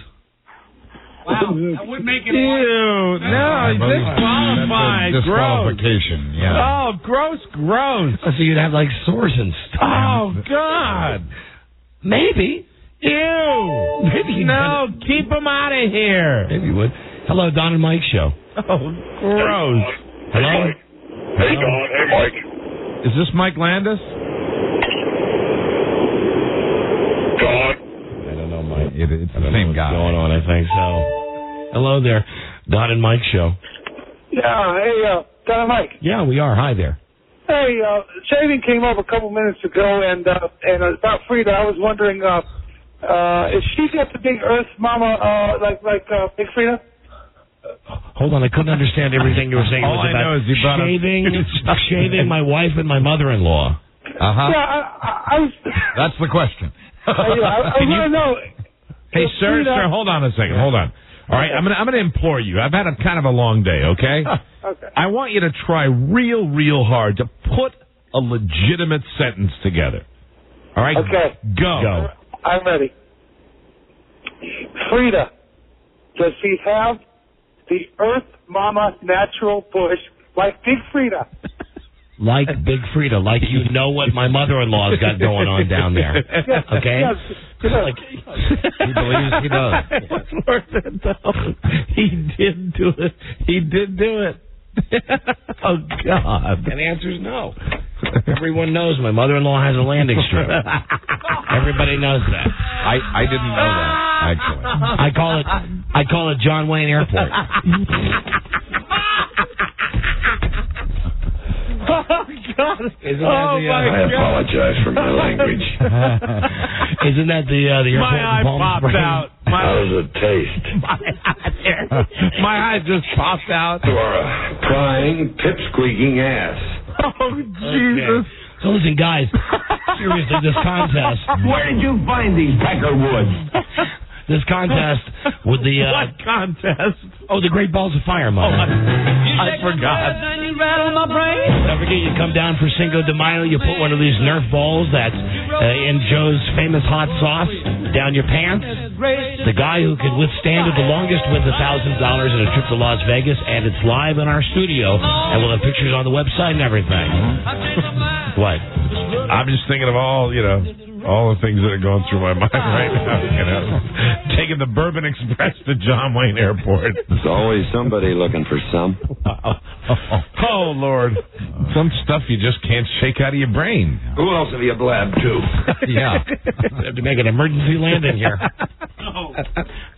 Wow, that would make it. Ew, no, disqualified. Disqualification, Gross. yeah. Oh, gross. So you'd have like sores and stuff. Oh, God. Maybe. Ew. Maybe no, keep them out of here. Maybe you would. Hello, Don and Mike show. Oh, gross. Hello? Hey, Don. Hey, Mike. Is this Mike Landis? Don. I don't know, Mike. It's the same guy. Going on, I think so. Hello there, Don and Mike show. Yeah, hey, Don and Mike. Yeah, we are. Hi there. Hey, Shaving came up a couple minutes ago, and about Frida, I was wondering, is she got the big Earth Mama, like Big Frida? Hold on, I couldn't understand everything you were saying. All it was I know is you brought up shaving my wife and my mother-in-law. Uh-huh. Yeah, I was. That's the question. I want to know. Hey, sir, hold on a second. Hold on. All right, I'm gonna implore you. I've had a kind of a long day, okay? Okay. I want you to try real hard to put a legitimate sentence together. All right? Okay. Go. I'm ready. Frida, does she have the Earth Mama natural bush like Big Frida? Like Big Frida, like you know what my mother-in-law's got going on down there. Yes, Okay? yes. Like, He believes he does. He did do it. He did do it. Oh, God. and the answer is no. Everyone knows my mother-in-law has a landing strip. Everybody knows that. I didn't know that, actually. I call it John Wayne Airport. Oh, God. I apologize for my language. Isn't that the airport? My eye popped out. How does it taste? My eye just popped out. You are a prying, pip-squeaking ass. Oh, Jesus. Okay. So listen, guys, seriously, this contest. Where did you find these peckerwoods? This contest with the... What contest? Oh, the Great Balls of Fire, Mother. I forgot. Don't forget, you come down for Cinco de Mayo, you put one of these Nerf balls that's in Joe's famous hot sauce down your pants. The guy who can withstand it the longest wins $1,000 and a trip to Las Vegas, and it's live in our studio, and we'll have pictures on the website and everything. What? I'm just thinking of all the things that are going through my mind right now. Taking the Bourbon Express to John Wayne Airport. There's always somebody looking for some. Oh, Lord. Some stuff you just can't shake out of your brain. Who else have you blabbed to? Yeah. Have to make an emergency landing here.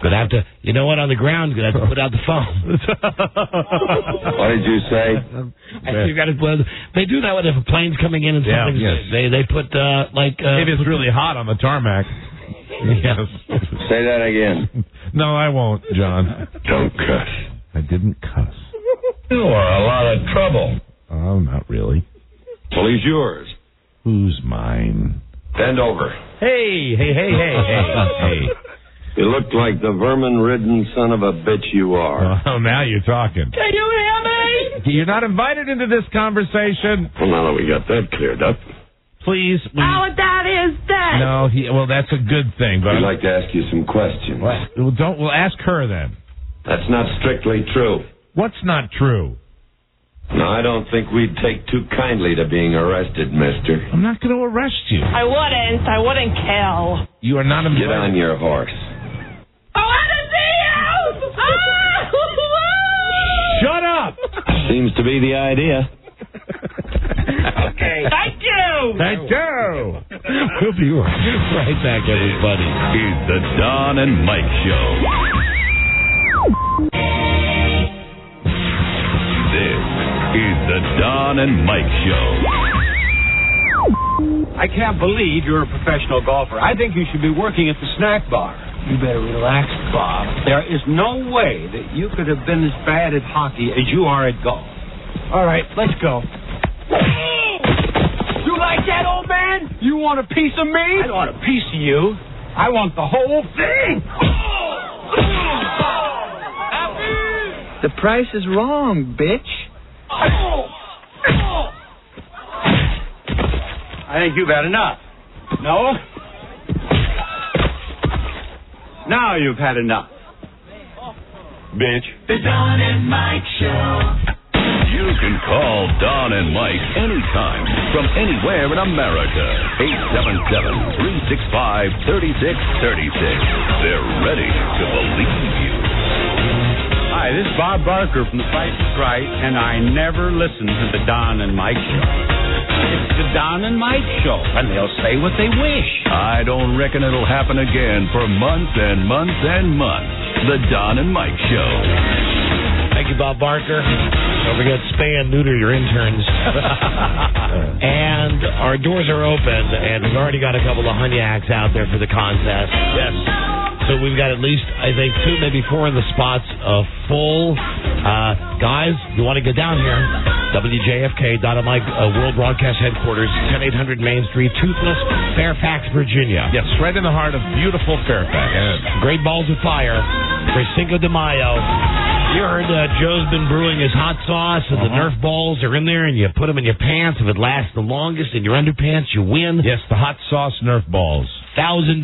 Gonna have to, you know what, on the ground, gonna have to put out the phone. What did you say? You gotta put, they do that when if a plane's coming in and something. Yes. They put, if it's really hot on the tarmac. Yes. Say that again. No, I won't, John. Don't cuss. I didn't cuss. You are a lot of trouble. Oh, not really. Well, he's yours. Who's mine? Bend over. Hey. You look like the vermin-ridden son of a bitch you are. Oh, now you're talking. Can you hear me? You're not invited into this conversation. Well, now that we got that cleared up. Please. Our dad is dead. No, well, that's a good thing, but I'd like to ask you some questions. We'll ask her then. That's not strictly true. What's not true? No, I don't think we'd take too kindly to being arrested, mister. I'm not going to arrest you. I wouldn't kill. You are not invited. Get on your horse. I want to see you! Shut up! Seems to be the idea. Okay. Thank you! Thank you! We'll be right back, everybody. It's the Don and Mike Show. This is the Don and Mike Show. I can't believe you're a professional golfer. I think you should be working at the snack bar. You better relax, Bob. There is no way that you could have been as bad at hockey as you are at golf. All right, let's go. You like that, old man? You want a piece of me? I don't want a piece of you. I want the whole thing. The price is wrong, bitch. I think you've had enough. No? Now you've had enough. bitch. The Don and Mike Show. You can call Don and Mike anytime from anywhere in America. 877-365-3636. They're ready to believe you. Hi, this is Bob Barker from The Price is Right, and I never listen to the Don and Mike Show. It's the Don and Mike Show, and they'll say what they wish. I don't reckon it'll happen again for months and months and months. The Don and Mike Show. Thank you, Bob Barker. Don't forget, spay and neuter your interns. And our doors are open, and we've already got a couple of hunyaks out there for the contest. Yes. So we've got at least, I think, 2, maybe 4 of the spots full. Guys, you want to get down here? WJFK, Don and Mike World Broadcast Headquarters, 10800 Main Street, Toothless, Fairfax, Virginia. Yes, right in the heart of beautiful Fairfax. Great balls of fire for Cinco de Mayo. You heard Joe's been brewing his hot sauce, and the Nerf balls are in there, and you put them in your pants. If it lasts the longest in your underpants, you win. Yes, the hot sauce Nerf balls. $1,000,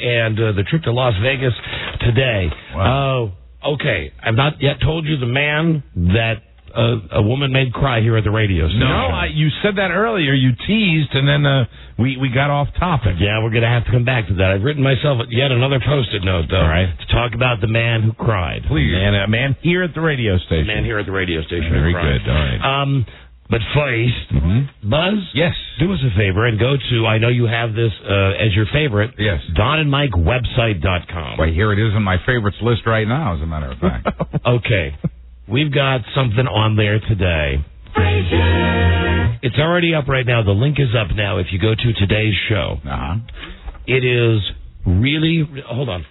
and the trip to Las Vegas today. Wow. Okay, I've not yet told you the man that a woman made cry here at the radio station. No, you said that earlier. You teased, and then we got off topic. Yeah, we're going to have to come back to that. I've written myself yet another Post-it note, though, to talk about the man who cried. Please. And a man here at the radio station. A man here at the radio station. Very good. All right. But first, Buzz, yes, do us a favor and go to, I know you have this as your favorite, yes, DonandMikeWebsite.com. Right here it is on my favorites list right now, as a matter of fact. Okay. We've got something on there today. It's already up right now. The link is up now if you go to today's show. It is really... Hold on.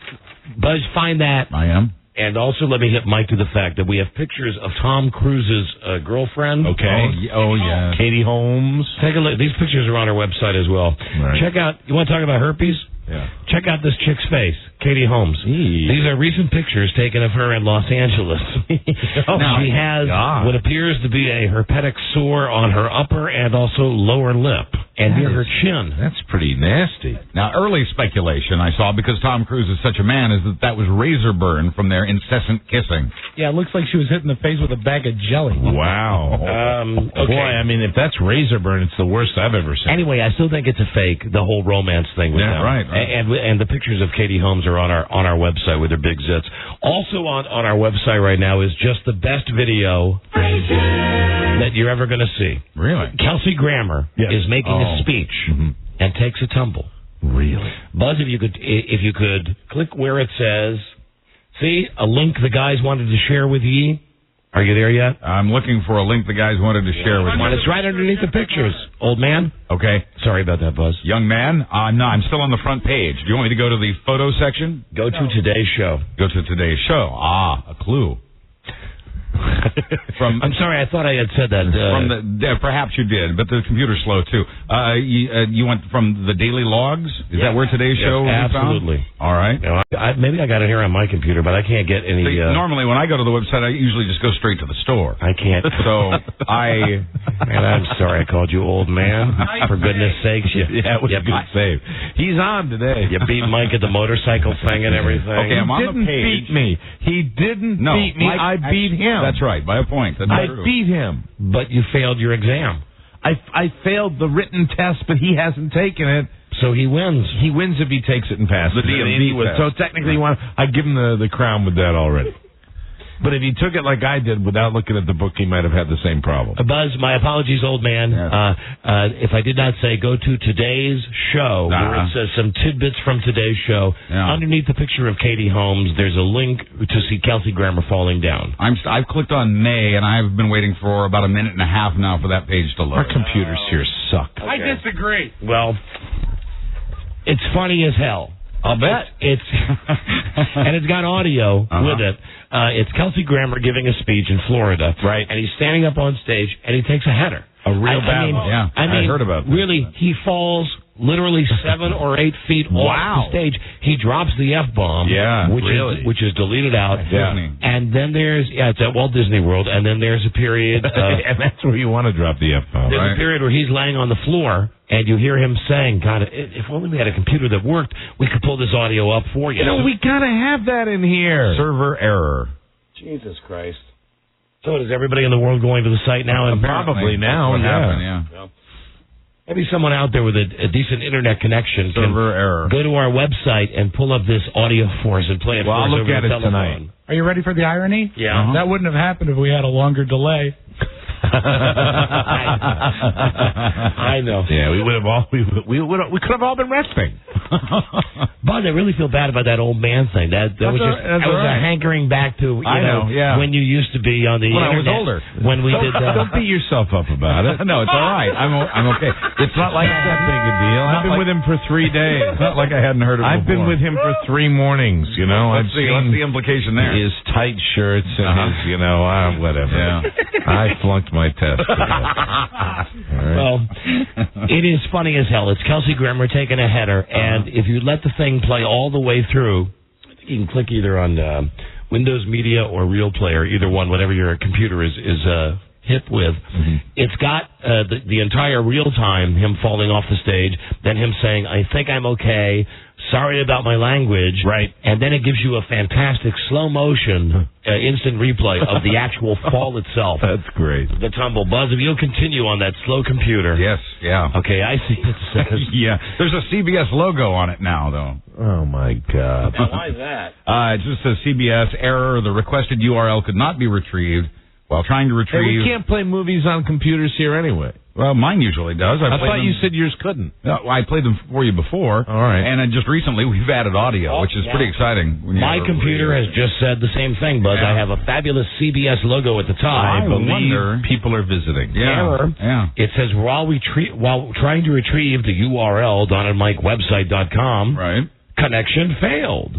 Buzz, find that. I am. And also let me hit Mike to the fact that we have pictures of Tom Cruise's girlfriend. Okay. Oh, yeah. Katie Holmes. Take a look. These pictures are on our website as well. Right. Check out... You want to talk about herpes? Yeah. Check out this chick's face, Katie Holmes. These are recent pictures taken of her in Los Angeles. Now, she has what appears to be a herpetic sore on her upper and also lower lip and near her chin. That's pretty nasty. Now, early speculation I saw, because Tom Cruise is such a man, is that was razor burn from their incessant kissing. Yeah, it looks like she was hit in the face with a bag of jelly. Wow. Okay. Boy, I mean, if that's razor burn, it's the worst I've ever seen. Anyway, I still think it's a fake, the whole romance thing with them. Right. And the pictures of Katie Holmes are on our website with her big zits. Also on our website right now is just the best video that you're ever going to see. Really? Kelsey Grammer is making a speech and takes a tumble. Really? Buzz, if you could click where it says, see, a link the guys wanted to share with ye. Are you there yet? I'm looking for a link the guys wanted to share with me. It's right underneath the pictures, old man. Okay. Sorry about that, Buzz. Young man? No, I'm still on the front page. Do you want me to go to the photo section? Go to today's show. Go to today's show. A clue. I'm sorry, I thought I had said that. Perhaps you did, but the computer's slow too. You went from the daily logs? Is that where today's show was absolutely. Found? All right. Maybe I got it here on my computer, but I can't get any. Normally, when I go to the website, I usually just go straight to the store. I can't. So Man, I'm sorry I called you old man. For goodness sakes, that was a good save. He's on today. You beat Mike at the motorcycle thing and everything. Okay, I'm on the He didn't page. beat me. He didn't beat me. Mike, I beat him. That's right, by a point. I beat him. But you failed your exam. I failed the written test, but he hasn't taken it. So he wins. He wins if he takes it and passes. The DMV test. So technically, I give him the crown with that already. But if he took it like I did without looking at the book, he might have had the same problem. Buzz, my apologies, old man. Yes. If I did not say, go to today's show, where it says some tidbits from today's show. Yeah. Underneath the picture of Katie Holmes, there's a link to see Kelsey Grammer falling down. I've clicked on May, and I've been waiting for about a minute and a half now for that page to load. Our computers here suck. Okay. I disagree. Well, it's funny as hell. I'll bet. It's and it's got audio with it. It's Kelsey Grammer giving a speech in Florida. Right. And he's standing up on stage, and he takes a header. A real battle. I mean, I heard about that. Really, he falls literally 7 or 8 feet off the stage. He drops the F-bomb, which is deleted out. Disney. And then it's at Walt Disney World, and then there's a period... and that's where you want to drop the F-bomb. There's a period where he's laying on the floor, and you hear him saying, God, if only we had a computer that worked, we could pull this audio up for you. We got to have that in here. Server error. Jesus Christ. So is everybody in the world going to the site now? And probably now, yeah. Maybe someone out there with a decent internet connection can go to our website and pull up this audio for us and play it for us. I'll look over at the it telephone. tonight. Are you ready for the irony? Yeah. That wouldn't have happened if we had a longer delay. I know. Yeah, we could have all been resting. Buzz, I really feel bad about that old man thing. That was a hankering back to when you used to be on the internet. I was older. When we did that. Don't beat yourself up about it. No, it's all right. I'm okay. It's not like that big a deal. I've been with him for 3 days. It's not like I hadn't heard of it I've been with him for 3 mornings. You know, What's the implication there? His tight shirts and his, whatever. Yeah. I flunked my test. Well, it is funny as hell. It's Kelsey Grammer taking a header, and if you let the thing play all the way through, you can click either on Windows Media or Real Player, either one, whatever your computer is hip with. It's got the entire real time, him falling off the stage, then him saying, I think I'm okay, sorry about my language, right? And then it gives you a fantastic slow motion instant replay of the actual fall itself. That's great. The tumble. Buzz, if you'll continue on that slow computer. Yes, yeah. Okay, I see it says. Yeah, there's a CBS logo on it now, though. Oh, my God. Now, why is that? It just says CBS error. The requested URL could not be retrieved while trying to retrieve. Hey, we can't play movies on computers here anyway. Well, mine usually does. I thought you said yours couldn't. No, I played them for you before. All right. And just recently we've added audio, which is pretty exciting. My computer has just said the same thing, Buzz. I have a fabulous CBS logo at the top. I believe people are visiting. Error. Yeah. It says while trying to retrieve the URL, DonandMikeWebsite.com, right. Connection failed.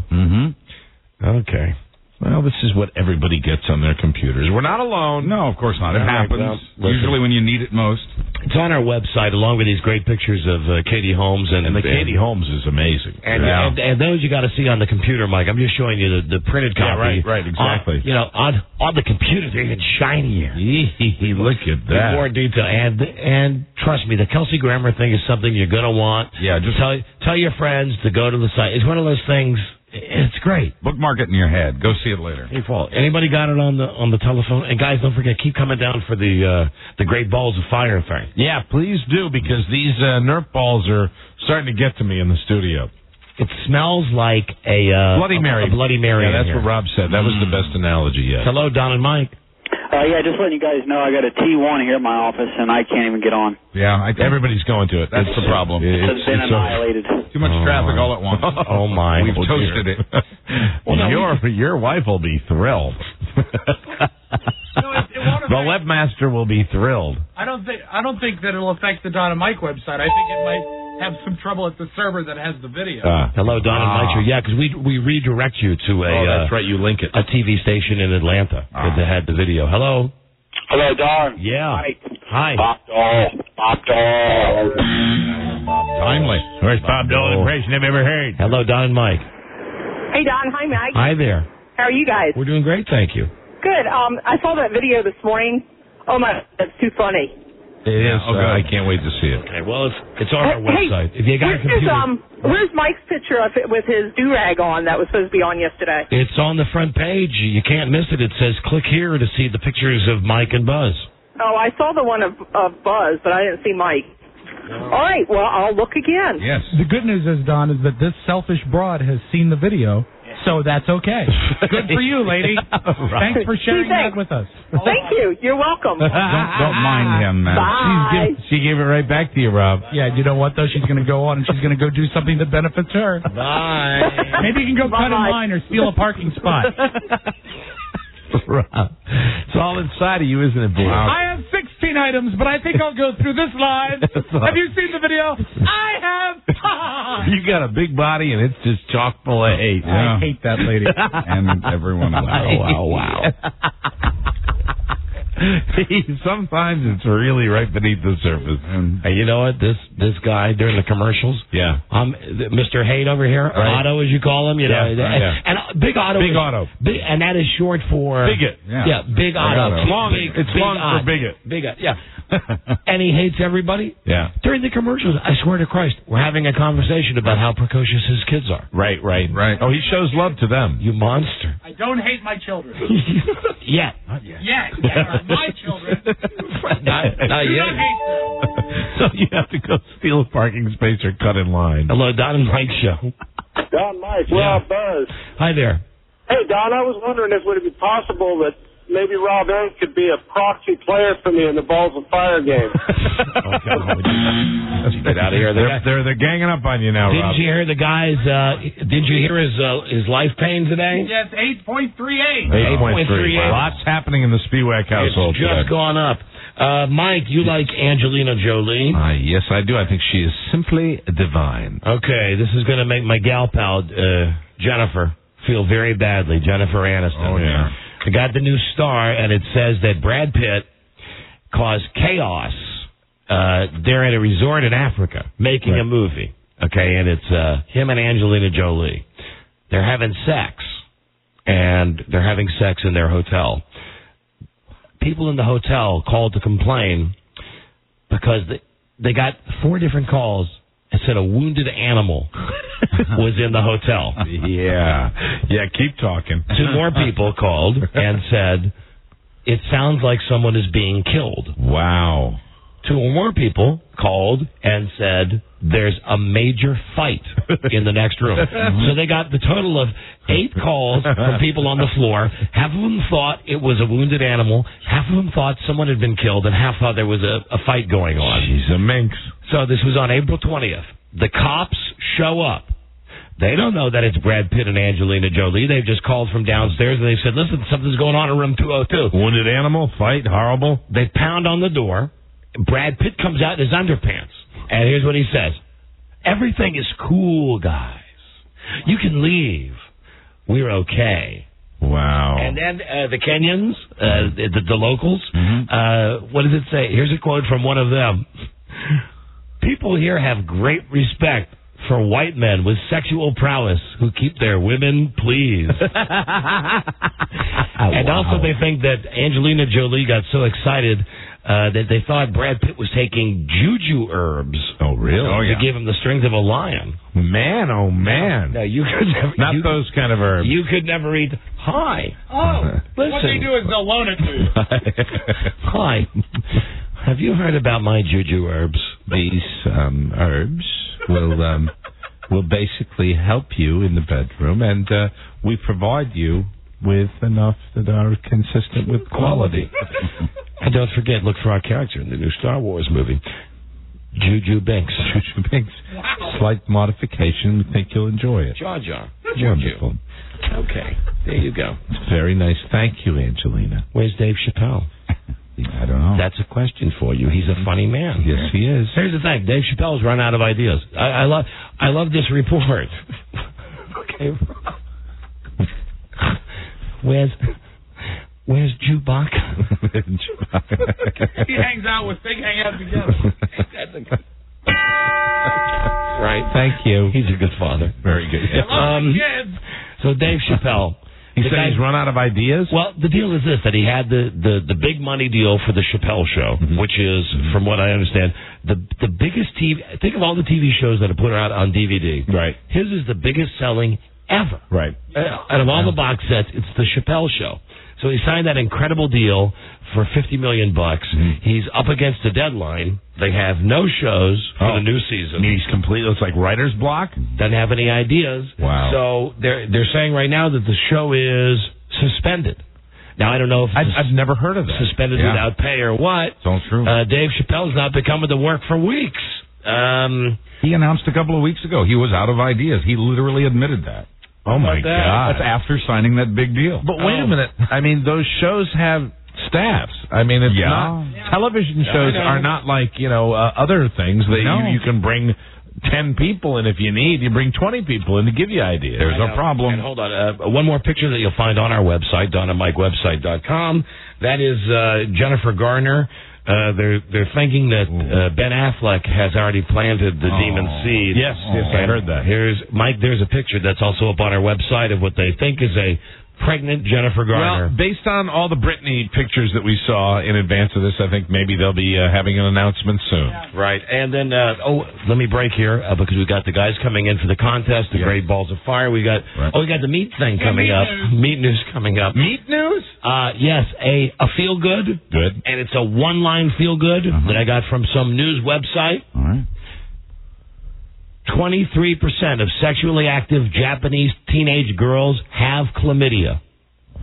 Okay. Well, this is what everybody gets on their computers. We're not alone. No, of course not. It happens. Usually when you need it most. It's on our website, along with these great pictures of Katie Holmes. And the Katie Holmes is amazing. And those you got to see on the computer, Mike. I'm just showing you the printed copy. Yeah, right, exactly. On the computer, they're even shinier. Look at that. More detail. And trust me, the Kelsey Grammer thing is something you're going to want. Yeah, just tell your friends to go to the site. It's one of those things. It's great. Bookmark it in your head. Go see it later. Hey, Paul. Anybody got it on the telephone? And guys, don't forget, keep coming down for the Great Balls of Fire thing. Yeah, please do, because these Nerf balls are starting to get to me in the studio. It smells like a Bloody Mary. A Bloody Mary. Yeah, that's what Rob said. That was the best analogy yet. Hello, Don and Mike. Yeah, just letting you guys know I got a T1 here at my office, and I can't even get on. Yeah, everybody's going to it. That's the problem. It's been annihilated. Too much traffic all at once. Oh, my. We've toasted it. Your wife will be thrilled. The webmaster will be thrilled. I don't think that it'll affect the Don and Mike website. I think it might have some trouble at the server that has the video. Hello, Don and Mike. Yeah, because we redirect you to that's right. You link it. A TV station in Atlanta that had the video. Hello. Hello, Don. Yeah. Mike. Hi. Bob Dole. Timely. First Bob Dole impression I've ever heard. Hello, Don and Mike. Hey, Don. Hi, Mike. Hi there. How are you guys? We're doing great, thank you. Good. I saw that video this morning. Oh, my, that's too funny. It is. I can't wait to see it. Okay, well, it's on our website. If you got a computer... Where's Mike's picture of it with his do-rag on that was supposed to be on yesterday? It's on the front page. You can't miss it. It says, click here to see the pictures of Mike and Buzz. Oh, I saw the one of Buzz, but I didn't see Mike. All right, well, I'll look again. Yes. The good news is, Don, is that this selfish broad has seen the video, so that's okay. Good for you, lady. Right. Thanks for sharing that with us. Thank you. You're welcome. Don't mind him, man. Bye. She gave it right back to you, Rob. Yeah, you know what, though? She's going to go on and she's going to go do something that benefits her. Bye. Maybe you can go cut in line or steal a parking spot. Rob, it's all inside of you, isn't it, boy? I have 16 items, but I think I'll go through this live. Have you seen the video? I have. You got a big body, and it's just chock full of hate. I hate that lady. And everyone else. Wow. Sometimes it's really right beneath the surface. Hey, you know what? This guy during the commercials, Mr. Hate over here, Otto as you call him, you know, and Big Otto, and that is short for bigot. Yeah, Big Otto. It's long for bigot. Bigot, yeah. And he hates everybody. Yeah. During the commercials, I swear to Christ, we're having a conversation about how precocious his kids are. Right. Oh, he shows love to them. You monster. I Don't hate my children. Yet. Not yet. Yeah, my children. Not Do yet. not hate them. So you have to go steal a parking space or cut in line. Hello, Don and Mike Show. Don Mike, Yeah. Rob Buzz. Hi there. Hey, Don, I was wondering if would it be possible that maybe Rob Ant could be a proxy player for me in the Balls of Fire game. Let's get out of here. They're ganging up on you now, Rob. Didn't you hear the guys? Did you hear his life pain today? Yes, 8.38. 8.3. Lots happening in the Spiewak household. It's just gone up. Mike, you like Angelina Jolie? Yes, I do. I think she is simply divine. Okay, this is going to make my gal pal, Jennifer, feel very badly. Jennifer Aniston. Oh, yeah. I got the new Star, and it says that Brad Pitt caused chaos. They're at a resort in Africa making a movie. Okay, and it's him and Angelina Jolie. They're having sex, and they're having sex in their hotel. People in the hotel called to complain because they got 4 different calls and said a wounded animal was in the hotel. Yeah, keep talking. 2 more people called and said, it sounds like someone is being killed. Wow. 2 more people called and said, there's a major fight in the next room. So they got the total of 8 calls from people on the floor. Half of them thought it was a wounded animal. Half of them thought someone had been killed, and half thought there was a fight going on. She's a minx. So this was on April 20th. The cops show up. They don't know that it's Brad Pitt and Angelina Jolie. They've just called from downstairs, and they said, listen, something's going on in room 202. Wounded animal, fight, horrible. They pound on the door. Brad Pitt comes out in his underpants. And here's what he says. Everything is cool, guys. You can leave. We're okay. Wow. And then the Kenyans, the locals, what does it say? Here's a quote from one of them. People here have great respect for white men with sexual prowess who keep their women pleased. And also they think that Angelina Jolie got so excited that they thought Brad Pitt was taking juju herbs. Oh, really? To give him the strength of a lion. Man, oh, man. No, you could never... Not those kind of herbs. You could never eat... Hi. Oh, listen. what they do is they'll loan it to you. Hi. Have you heard about my juju herbs? These herbs will basically help you in the bedroom, and we provide you with enough that are consistent with quality. And don't forget, look for our character in the new Star Wars movie, Juju Binks. Juju Binks. Slight modification. We think you'll enjoy it. Jar Jar. Wonderful. Okay, there you go. Very nice. Thank you, Angelina. Where's Dave Chappelle? I don't know. That's a question for you. He's a funny man. Yes, he is. Here's the thing. Dave Chappelle's run out of ideas. I love this report. Okay. Where's Chewbacca? He hangs out with Big Hang Out together. Right. Thank you. He's a good father. Very good. Kids. So Dave Chappelle. He said he's run out of ideas? Well, the deal is this, that he had the big money deal for the Chappelle Show, which is, from what I understand, the biggest TV... Think of all the TV shows that are put out on DVD. Right. His is the biggest selling ever. Right. Out of all the box sets, it's the Chappelle Show. So he signed that incredible deal for $50 million. He's up against a deadline. They have no shows for the new season. He's completely, it's like writer's block? Doesn't have any ideas. Wow. So they're saying right now that the show is suspended. Now, I don't know if I've never heard of that. Suspended without pay or what. It's all true. Dave Chappelle's not been coming to work for weeks. He announced a couple of weeks ago he was out of ideas. He literally admitted that. Oh, my God. That's after signing that big deal. But wait a minute. I mean, those shows have staffs. I mean, it's not... Television shows are not like, other things that you can bring 10 people in if you need. You bring 20 people in to give you ideas. There's no problem. And hold on. One more picture that you'll find on our website, DonandMikeWebsite.com. That is Jennifer Garner. They're thinking that Ben Affleck has already planted the demon seed. Yes, I heard that. Here's Mike. There's a picture that's also up on our website of what they think is a pregnant Jennifer Garner. Well, based on all the Britney pictures that we saw in advance of this, I think maybe they'll be having an announcement soon. Right. And then, let me break here because we got the guys coming in for the contest, the Great Balls of Fire. We got we got the meat thing coming up. Meat news coming up. Meat news? Yes, a feel good. Good. And it's a one-line feel good that I got from some news website. All right. 23% of sexually active Japanese teenage girls have chlamydia.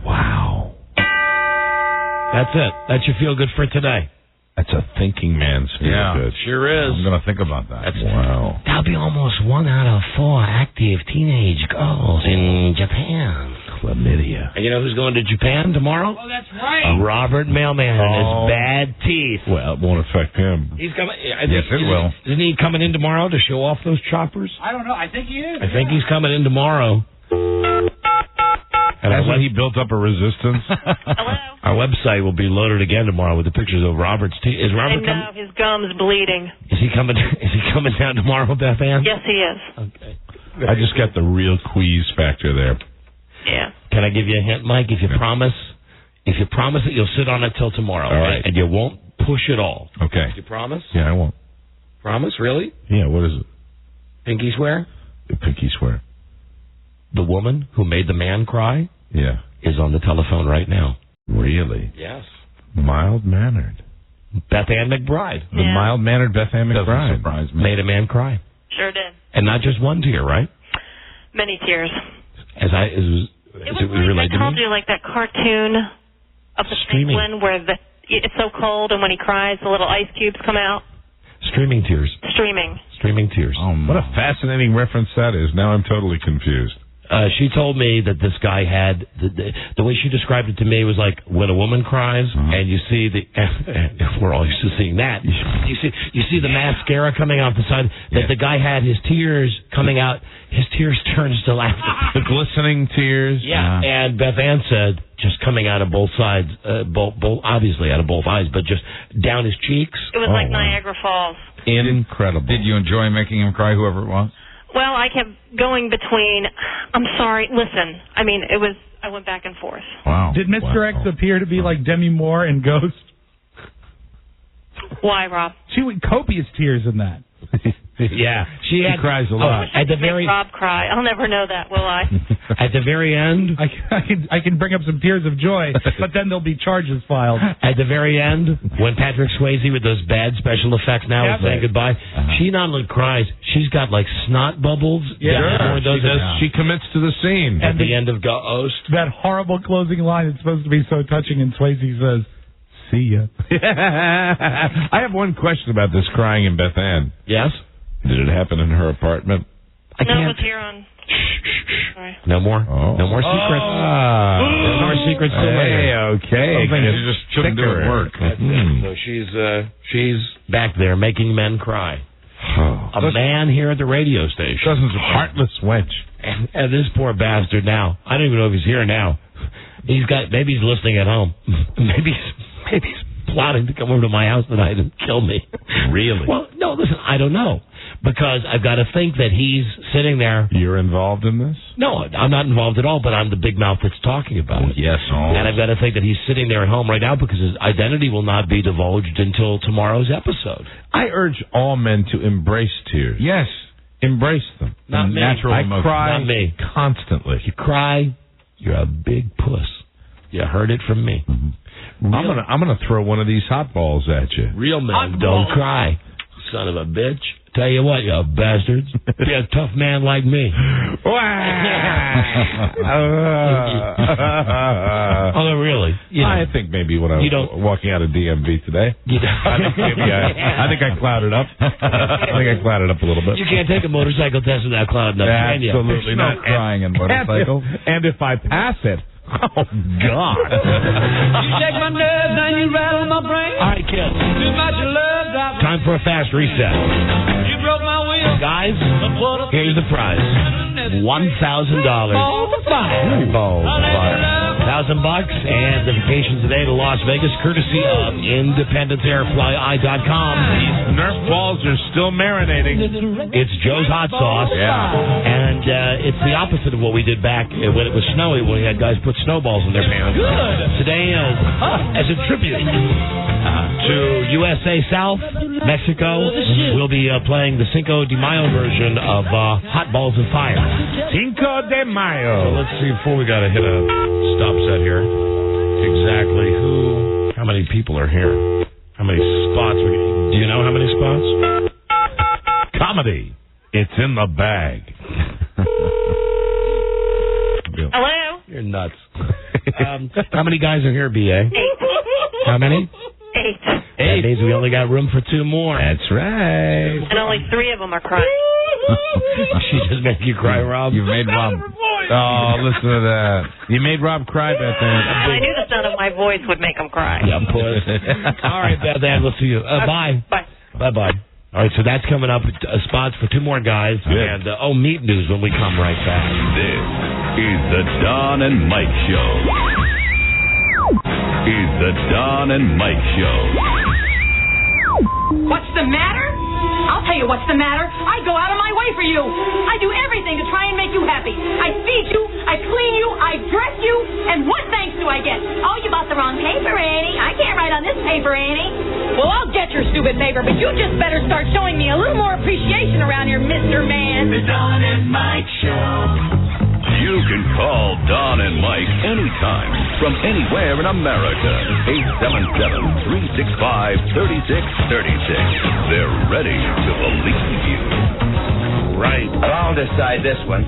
Wow. That's it. That's your feel good for today. That's a thinking man's feel good. Sure is. I'm going to think about that. Wow. That'll be almost 1 out of 4 active teenage girls in Japan. Chlamydia. And you know who's going to Japan tomorrow? Oh, that's right. Robert Mailman and his bad teeth. Well, it won't affect him. He's coming. Yes, it will. Isn't he coming in tomorrow to show off those choppers? I don't know. I think he is. I think he's coming in tomorrow. And hasn't he built up a resistance? Hello? Our website will be loaded again tomorrow with the pictures of Robert's teeth. Is Robert I know, his gum's bleeding. Is he coming? Is he coming down tomorrow, Beth Ann? Yes, he is. Okay. I just got the real queeze factor there. Yeah. Can I give you a hint, Mike? If you promise that you'll sit on it till tomorrow, all right, and you won't push it all. Okay. You promise? Yeah, I won't. Promise? Really? Yeah. What is it? Pinky swear? Pinky swear. The woman who made the man cry? Yeah. Is on the telephone right now. Really? Yes. Mild-mannered. Beth Ann McBride. The mild-mannered Beth Ann McBride. Doesn't surprise me. Made a man cry. Sure did. And not just one tear, right? Many tears. It was like, I told you, like that cartoon of the Streaming. penguin where it's so cold and when he cries, the little ice cubes come out. Streaming tears. Streaming tears. Oh, what a fascinating reference that is. Now I'm totally confused. She told me that this guy had the way she described it to me was like when a woman cries and you see we're all used to seeing that. You see the mascara coming out the side. That the guy had his tears coming out. His tears turns to laughter. The glistening tears. Yeah. And Beth Ann said just coming out of both sides, both obviously out of both eyes, but just down his cheeks. It was like Niagara Falls. Incredible. Did you enjoy making him cry, whoever it was? Well, I kept going between, I'm sorry, listen. I mean, I went back and forth. Wow. Did Mr. X appear to be like Demi Moore in Ghost? Why, Rob? She would copious tears in that. Yeah, she cries a lot. At the very Rob cry. I'll never know that, will I? At the very end, I can bring up some tears of joy, but then there'll be charges filed. At the very end, when Patrick Swayze with those bad special effects now is saying goodbye, she not only cries, she's got like snot bubbles. Yeah, she commits to the scene at the end of Ghost. That horrible closing line is supposed to be so touching, and Swayze says, "See ya." I have one question about this crying in Beth Ann. Yes. Did it happen in her apartment? No, it was here on. Sorry. No more. No more secrets. No more secrets. Okay. She just shouldn't do it work. So she's back there making men cry. A man here at the radio station. Doesn't heartless wench. And this poor bastard now. I don't even know if he's here now. Maybe he's listening at home. Maybe he's plotting to come over to my house tonight and kill me. Really? Well, no, listen, I don't know. Because I've got to think that he's sitting there. You're involved in this? No, I'm not involved at all, but I'm the big mouth that's talking about it. Yes. And I've got to think that he's sitting there at home right now because his identity will not be divulged until tomorrow's episode. I urge all men to embrace tears. Yes. Embrace them. Not me. Natural I emotion. cry not me. Constantly. If you cry, you're a big puss. You heard it from me. Mm-hmm. I'm gonna throw one of these hot balls at you. Real men don't cry. Son of a bitch. Tell you what, you bastards. Be a tough man like me. Oh, really? I think maybe when I was walking out of DMV today, I think I clouded up. I think I clouded up a little bit. You can't take a motorcycle test without clouding up, can you? Absolutely not. Crying in motorcycle. And if I pass it, oh, God. You shake my nerves and you rattle my brain. All right, kids. Too much love, I've time for a fast reset. You broke my will. Guys, here's the prize. $1,000. Balls of fire. Balls of fire. $1,000 and the vacation today to Las Vegas, courtesy of IndependenceAirFlyEye.com. These Nerf balls are still marinating. It's Joe's Hot Sauce. Yeah. And it's the opposite of what we did back when it was snowy, when we had guys put snowballs in their pants. Good. Today, as a tribute to USA South, Mexico, we'll be playing the Cinco de Mayo version of Hot Balls of Fire. Cinco de Mayo. So let's see, before we got to hit a stop set here, exactly how many people are here? How many spots? Do you know how many spots? Comedy. It's in the bag. Hello? You're nuts. How many guys are here, B.A.? 8. How many? 8. That means we only got room for 2 more. That's right. And only 3 of them are crying. She just made you cry, Rob. You made Rob. Oh, listen to that. You made Rob cry, Beth Ann. I knew the sound of my voice would make them cry. Yeah, of course. All right, Beth Ann, we'll see you. Bye. Bye. Bye-bye. All right, so that's coming up. Spots for 2 more guys. Good. And, meat news when we come right back. This is the Don and Mike Show. Is the Don and Mike Show. What's the matter? I'll tell you what's the matter. I go out of my way for you. I do everything to try and make you happy. I feed you, I clean you, I dress you, and what thanks do I get? Oh, you bought the wrong paper, Annie. I can't write on this paper, Annie. Well, I'll get your stupid paper, but you just better start showing me a little more appreciation around here, Mr. Man. The Don and Mike Show. You can call Don and Mike anytime from anywhere in America. 877-365-3636. They're ready to believe you. Right. I'll decide this one.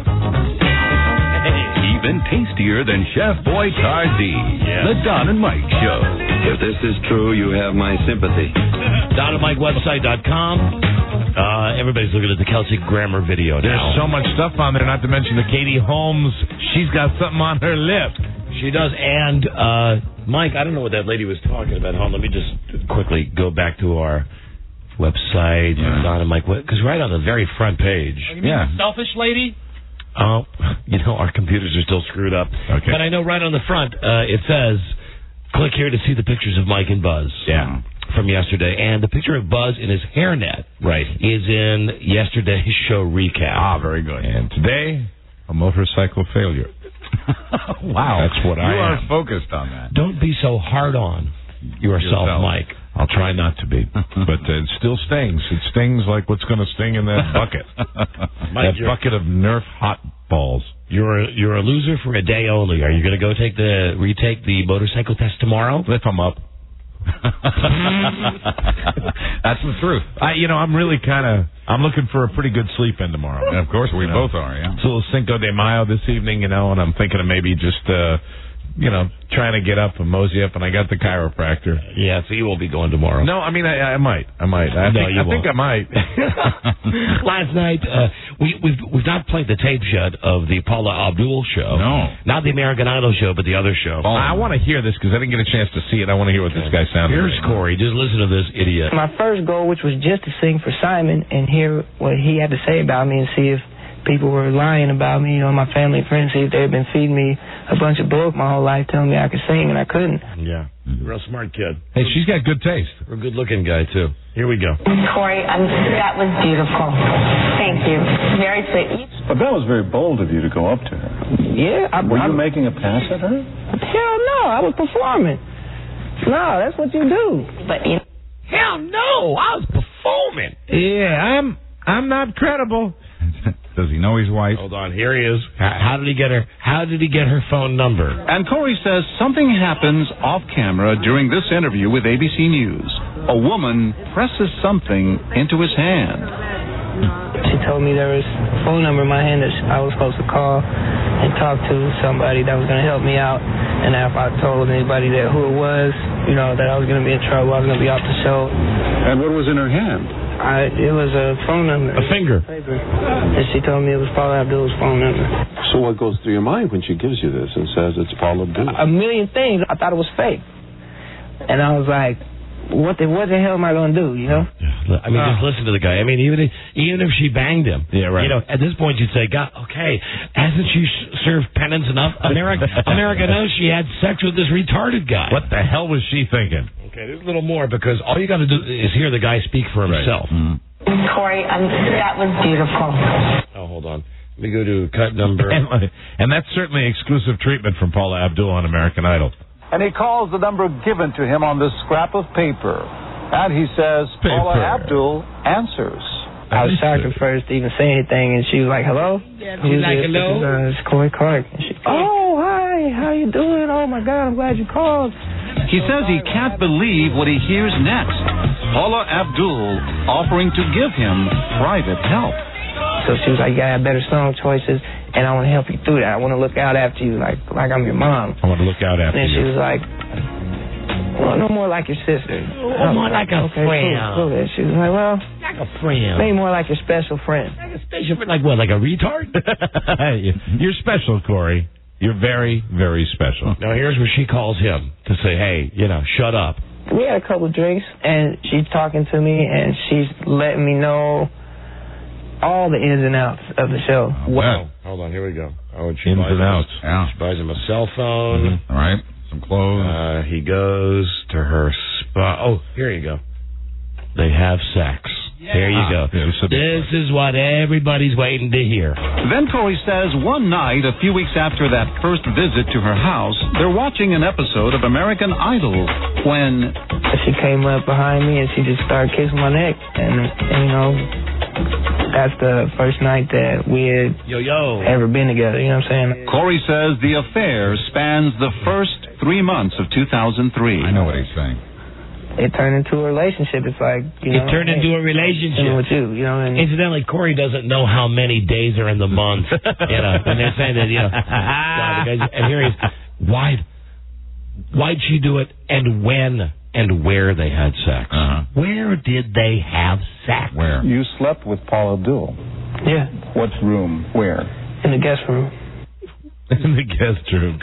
Even tastier than Chef Boyardee. Yeah. The Don and Mike Show. If this is true, you have my sympathy. DonandMikeWebsite.com. Everybody's looking at the Kelsey Grammer video now. There's so much stuff on there, not to mention the Katie Holmes. She's got something on her lip. She does. And, Mike, I don't know what that lady was talking about. Hold on, let me just quickly go back to our website. Yeah. Don and Mike, because right on the very front page. You mean the selfish lady? Oh, our computers are still screwed up. Okay. But I know right on the front, it says, click here to see the pictures of Mike and Buzz. Yeah. From yesterday. And the picture of Buzz in his hairnet is in yesterday's show recap. Ah, very good. And today, a motorcycle failure. Wow. That's what you I are focused on that. Don't be so hard on yourself, Mike. I'll try not to be. But it still stings. It stings like what's going to sting in that bucket. Mike, that bucket of Nerf hot balls. You're a loser for a day only. Are you going to go retake the motorcycle test tomorrow? If I'm up. That's the truth. I'm really I'm looking for a pretty good sleep in tomorrow. And of course, we both are, yeah. It's a little Cinco de Mayo this evening, and I'm thinking of maybe just, trying to get up and mosey up, and I got the chiropractor. Yeah, so you won't be going tomorrow. No, I might. I think I might. Last night, we've not played the tapes yet of the Paula Abdul show. No. Not the American Idol show, but the other show. I want to hear this because I didn't get a chance to see it. I want to hear what this guy sounded like. Here's Corey. Just listen to this idiot. My first goal, which was just to sing for Simon and hear what he had to say about me and see if people were lying about me, my family and friends, see if they had been feeding me a bunch of bulk my whole life telling me I could sing and I couldn't. Yeah. Real smart kid. Hey, she's got good taste. Real good looking guy, too. Here we go. Corey, that was beautiful. Thank you. Very sweet. But that was very bold of you to go up to her. Yeah. Were you making a pass at her? Hell no, I was performing. No, that's what you do. But hell no, I was performing. Yeah, I'm not credible. Does he know his wife? Hold on, here he is. How did he get her? How did he get her phone number? And Corey says something happens off camera during this interview with ABC News. A woman presses something into his hand. She told me there was a phone number in my hand that I was supposed to call and talk to somebody that was going to help me out. And if I told anybody who it was, that I was going to be in trouble, I was going to be off the show. And what was in her hand? It was a phone number. A finger. And she told me it was Paula Abdul's phone number. So what goes through your mind when she gives you this and says it's Paula Abdul? A million things. I thought it was fake. And I was like, what the hell am I going to do, I mean, just listen to the guy. I mean, even if she banged him, yeah, right. At this point you'd say, God, okay, hasn't she served penance enough? America knows she had sex with this retarded guy. What the hell was she thinking? Okay, there's a little more because all you got to do is hear the guy speak for himself. Corey, that was beautiful. Oh, hold on. Let me go to cut number. And that's certainly exclusive treatment from Paula Abdul on American Idol. And he calls the number given to him on this scrap of paper. And he says, Paula Abdul answers. I was shocked at first to even say anything, and she was like, hello? She's like, hello? It's Corey Clark. And she, oh, hi, how you doing? Oh, my God, I'm glad you called. He says he can't believe what he hears next. Paula Abdul offering to give him private help. So she was like, yeah, I have better song choices, and I want to help you through that. I want to look out after you like I'm your mom. I want to look out after you. And she was like, well, no more like your sister. More like a friend. Cool. She was like, well, like a friend. Maybe more like your special friend. Like a special friend? Like what, like a retard? You're special, Corey. You're very, very special. Now, here's where she calls him to say, hey, shut up. We had a couple of drinks, and she's talking to me, and she's letting me know all the ins and outs of the show. Wow. Hold on, here we go. Oh, ins and outs. Yeah. She buys him a cell phone. All right. Some clothes. He goes to her spot. Oh, here you go. They have sex. Yeah. There you go. This is what everybody's waiting to hear. Then Corey says one night, a few weeks after that first visit to her house, they're watching an episode of American Idol when she came up behind me and she just started kissing my neck. And that's the first night that we had ever been together. You know what I'm saying? Corey says the affair spans the first 3 months of 2003. I know what he's saying. It turned into a relationship. It's like, it turned into a relationship with you. Incidentally, Corey doesn't know how many days are in the month. And they're saying that, and here he is. Why'd she do it, and when and where they had sex? Where did they have sex? Where? You slept with Paula Abdul. Yeah. What room? Where? In the guest room. In the guest room.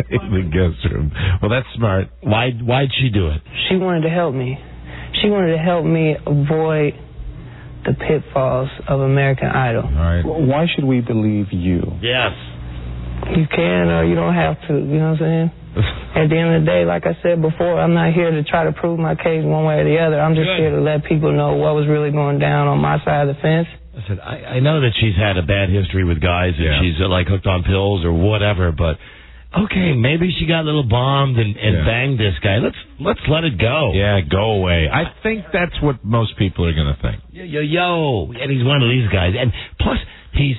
In the guest room. Well, that's smart. Why'd she do it? She wanted to help me. She wanted to help me avoid the pitfalls of American Idol. All right. Why should we believe you? Yes. You can or you don't have to. You know what I'm saying? At the end of the day, like I said before, I'm not here to try to prove my case one way or the other. I'm just here to let people know what was really going down on my side of the fence. I said, I know that she's had a bad history with guys and she's like hooked on pills or whatever, but okay, maybe she got a little bombed and banged this guy. Let's let it go. Yeah, go away. I think that's what most people are going to think. And he's one of these guys. And plus, he's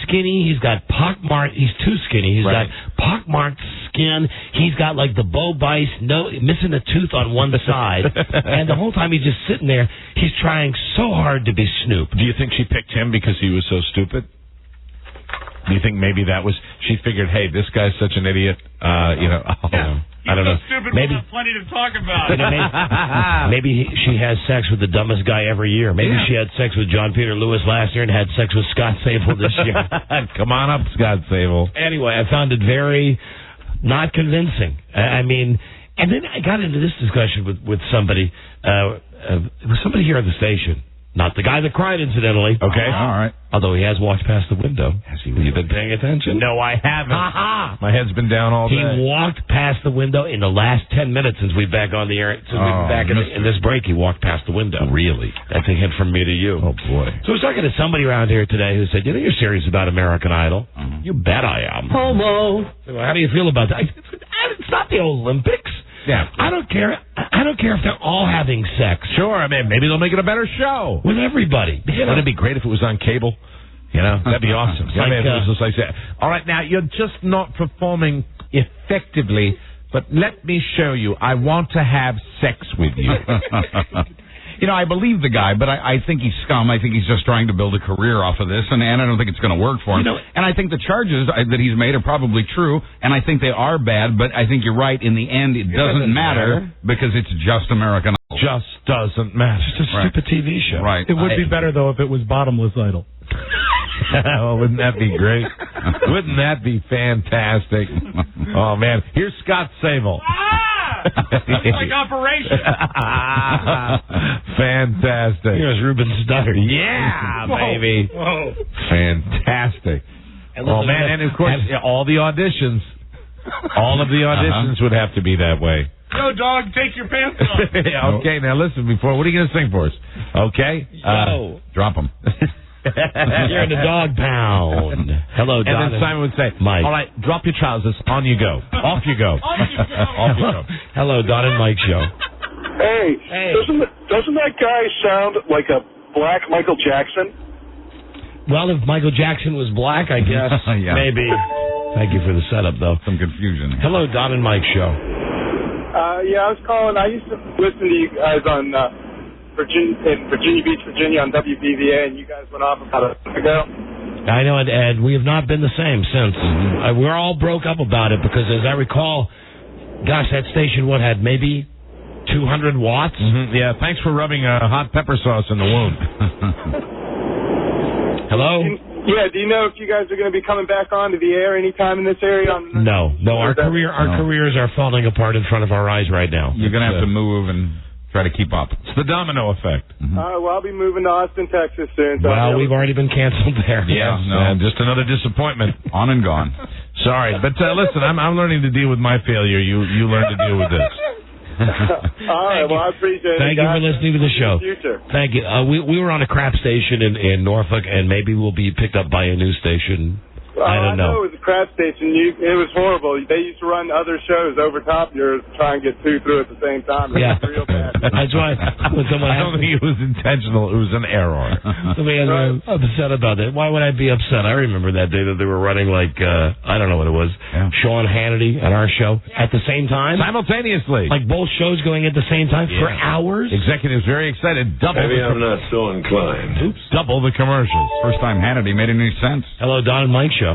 skinny. He's got pockmarked. He's too skinny. He's got pockmarked skin. He's got like the Bo Bice, missing a tooth on one side. And the whole time he's just sitting there, he's trying so hard to be Snoop. Do you think she picked him because he was so stupid? Do you think maybe that was, she figured, hey, this guy's such an idiot, I don't know. Stupid, maybe we'll have plenty to talk about. Maybe she has sex with the dumbest guy every year. Maybe she had sex with John Peter Lewis last year and had sex with Scott Sable this year. Come on up, Scott Sable. Anyway, I found it very not convincing. And then I got into this discussion with somebody, it was somebody here at the station. Not the guy that cried, incidentally. Okay. All right. Although he has walked past the window. Has he? You've been paying attention? No, I haven't. My head's been down all day. He walked past the window in the last 10 minutes since we've back on the air. Since we've been back in this break, he walked past the window. Really? That's a hint from me to you. Oh, boy. So I was talking to somebody around here today who said, you're serious about American Idol? You bet I am. Homo. How do you feel about that? It's not the Olympics. Yeah. I don't care if they're all having sex. Sure, maybe they'll make it a better show. With everybody. Wouldn't it be great if it was on cable? That'd be awesome. If it was just like that. All right, now, you're just not performing effectively, but let me show you. I want to have sex with you. I believe the guy, but I think he's scum. I think he's just trying to build a career off of this, and I don't think it's going to work for him. And I think the charges that he's made are probably true, and I think they are bad, but I think you're right. In the end, it doesn't matter because it's just American Idol. Just doesn't matter. It's a stupid TV show. Right. It would be better, though, if it was Bottomless Idol. Oh, wouldn't that be great? Wouldn't that be fantastic? Oh, man. Here's Scott Sable. It's like Operation. Fantastic. Here's Ruben Studdard. Yeah, baby. Whoa. Fantastic. Oh, man, and of course, all the auditions. All of the auditions would have to be that way. Yo, dog, take your pants off. Okay, now listen, what are you going to sing for us? Okay? Yo. Drop them. You're in the dog pound. Hello, Don. And then Simon would say, Mike. all right, drop your trousers. On you go. Off you go. Off you go. Hello, Don and Mike Show. Hey, doesn't that guy sound like a black Michael Jackson? Well, if Michael Jackson was black, I guess maybe. Thank you for the setup, though. Some confusion. Hello, Don and Mike Show. Yeah, I was calling. I used to listen to you guys on Virginia Beach, Virginia on WBVA, and you guys went off about a month ago. I know, and we have not been the same since. We're all broke up about it because, as I recall, gosh, that station, had maybe 200 watts? Mm-hmm. Yeah, thanks for rubbing hot pepper sauce in the wound. Hello? Yeah, do you know if you guys are going to be coming back onto the air anytime in this area? No, our careers are falling apart in front of our eyes right now. You're going to have to move and try to keep up. It's the domino effect. Mm-hmm. Well, I'll be moving to Austin, Texas soon. So well, we've already been canceled there. Yeah, just another disappointment. On and gone. Sorry, but listen, I'm learning to deal with my failure. You learn to deal with this. All right, well, I appreciate it. Thank you for listening to the show. Thank you. We were on a crap station in Norfolk, and maybe we'll be picked up by a new station. I don't know. I know it was a crap station. It was horrible. They used to run other shows over top yours, try and get two through at the same time. It was real bad. That's why when someone I don't think it was intentional. It was an error. Somebody was upset about that. Why would I be upset? I remember that day that they were running I don't know what it was. Yeah. Sean Hannity at our show at the same time, simultaneously, like both shows going at the same time for hours. Executives very excited. Maybe I'm not so inclined. Oops. Double the commercials. First time Hannity made any sense. Hello, Don and Mike Show.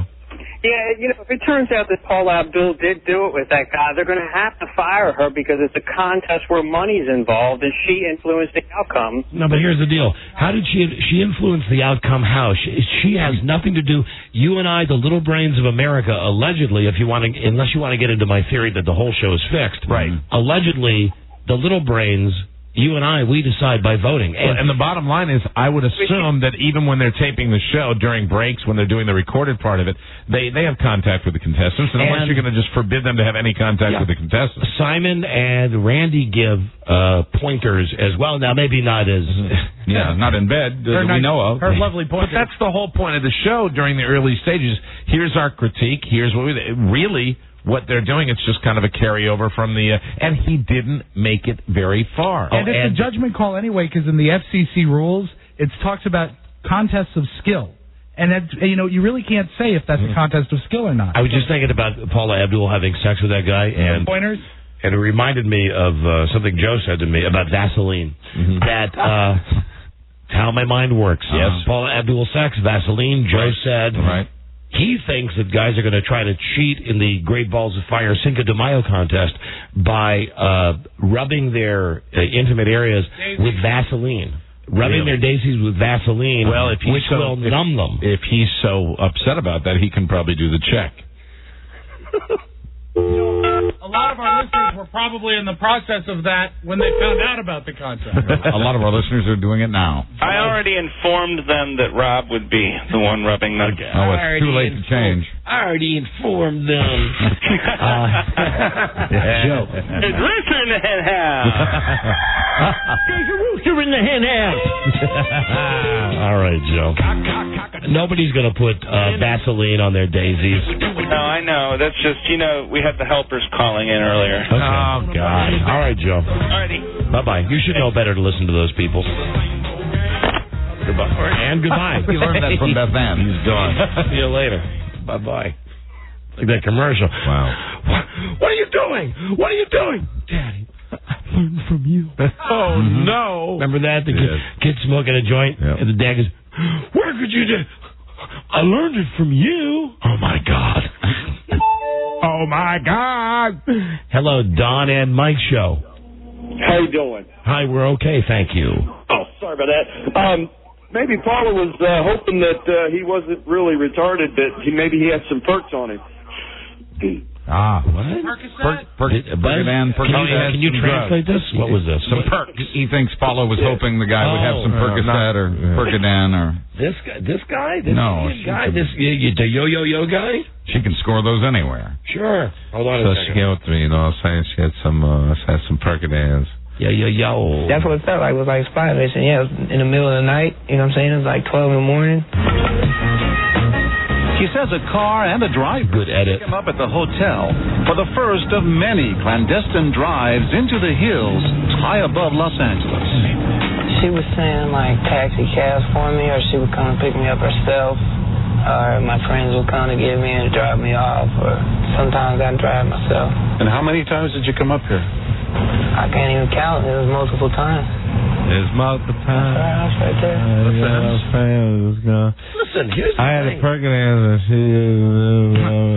Yeah, if it turns out that Paula Abdul did do it with that guy, they're going to have to fire her because it's a contest where money's involved and she influenced the outcome. No, but here's the deal. How did she influence the outcome? How? She has nothing to do. You and I, the little brains of America, allegedly, unless you want to get into my theory that the whole show is fixed. Right. Allegedly, the little brains, you and I, we decide by voting. And the bottom line is, I would assume that even when they're taping the show, during breaks, when they're doing the recorded part of it, they have contact with the contestants. And unless you're going to just forbid them to have any contact with the contestants. Simon and Randy give pointers as well. Now, maybe not as... not in bed that we know of. Her lovely pointers. But that's the whole point of the show during the early stages. Here's our critique. Here's what really... What they're doing, it's just kind of a carryover from the... and he didn't make it very far. And it's a judgment call anyway, because in the FCC rules, it talks about contests of skill. And, you really can't say if that's a contest of skill or not. I was just thinking about Paula Abdul having sex with that guy. And pointers? And it reminded me of something Joe said to me about Vaseline. That... how my mind works. Yes. Paula Abdul sex, Vaseline, Joe said... Right. He thinks that guys are going to try to cheat in the Great Balls of Fire Cinco de Mayo contest by rubbing their intimate areas with Vaseline. Rubbing their daisies with Vaseline, which will numb them. If he's so upset about that, he can probably do the check. A lot of our listeners were probably in the process of that when they found out about the contract. A lot of our listeners are doing it now. I already informed them that Rob would be the one rubbing them. Oh, it's too late to change. I already informed them. Joe. Listen to hen house. There's a rooster in the hen house. All right, Joe. Nobody's going to put Vaseline on their daisies. No, I know. That's just, we had the helpers calling in earlier. Okay. Oh, God. All right, Joe. Alrighty. Bye-bye. You should know better to listen to those people. Goodbye. And goodbye. You learned that from Beth Ann. He's gone. See you later. Bye-bye. Like that commercial. Wow. What are you doing? What are you doing? Daddy, I learned from you. Oh, no. Remember that? The kid smoking a joint? Yep. And the dad goes, where could you do? I learned it from you. Oh, my God. Oh, my God. Hello, Don and Mike Show. How you doing? Hi, we're okay, thank you. Oh, sorry about that. Maybe Paula was hoping that he wasn't really retarded, that maybe he had some perks on him. What? Percodan. Can you translate this? What was this? Some perks. He thinks Paula was hoping the guy would have some Percocet or Percodan or... This guy? The yo-yo-yo guy? She can score those anywhere. Sure. Hold on so a second. she came up to me, saying she had some Percodans. Yo. That's what it felt like. It was like spy mission. Yeah, it was in the middle of the night. You know what I'm saying? It was like 12 in the morning. He says a car and a driver Good edit. pick him up at the hotel for the first of many clandestine drives into the hills high above Los Angeles. She was saying like taxi cabs for me, or she would come and pick me up herself, or my friends would come to get me and drive me off, or sometimes I'd drive myself. And how many times did you come up here? I can't even count. It was multiple times. There's multiple times. That's right there. Listen, here's the thing.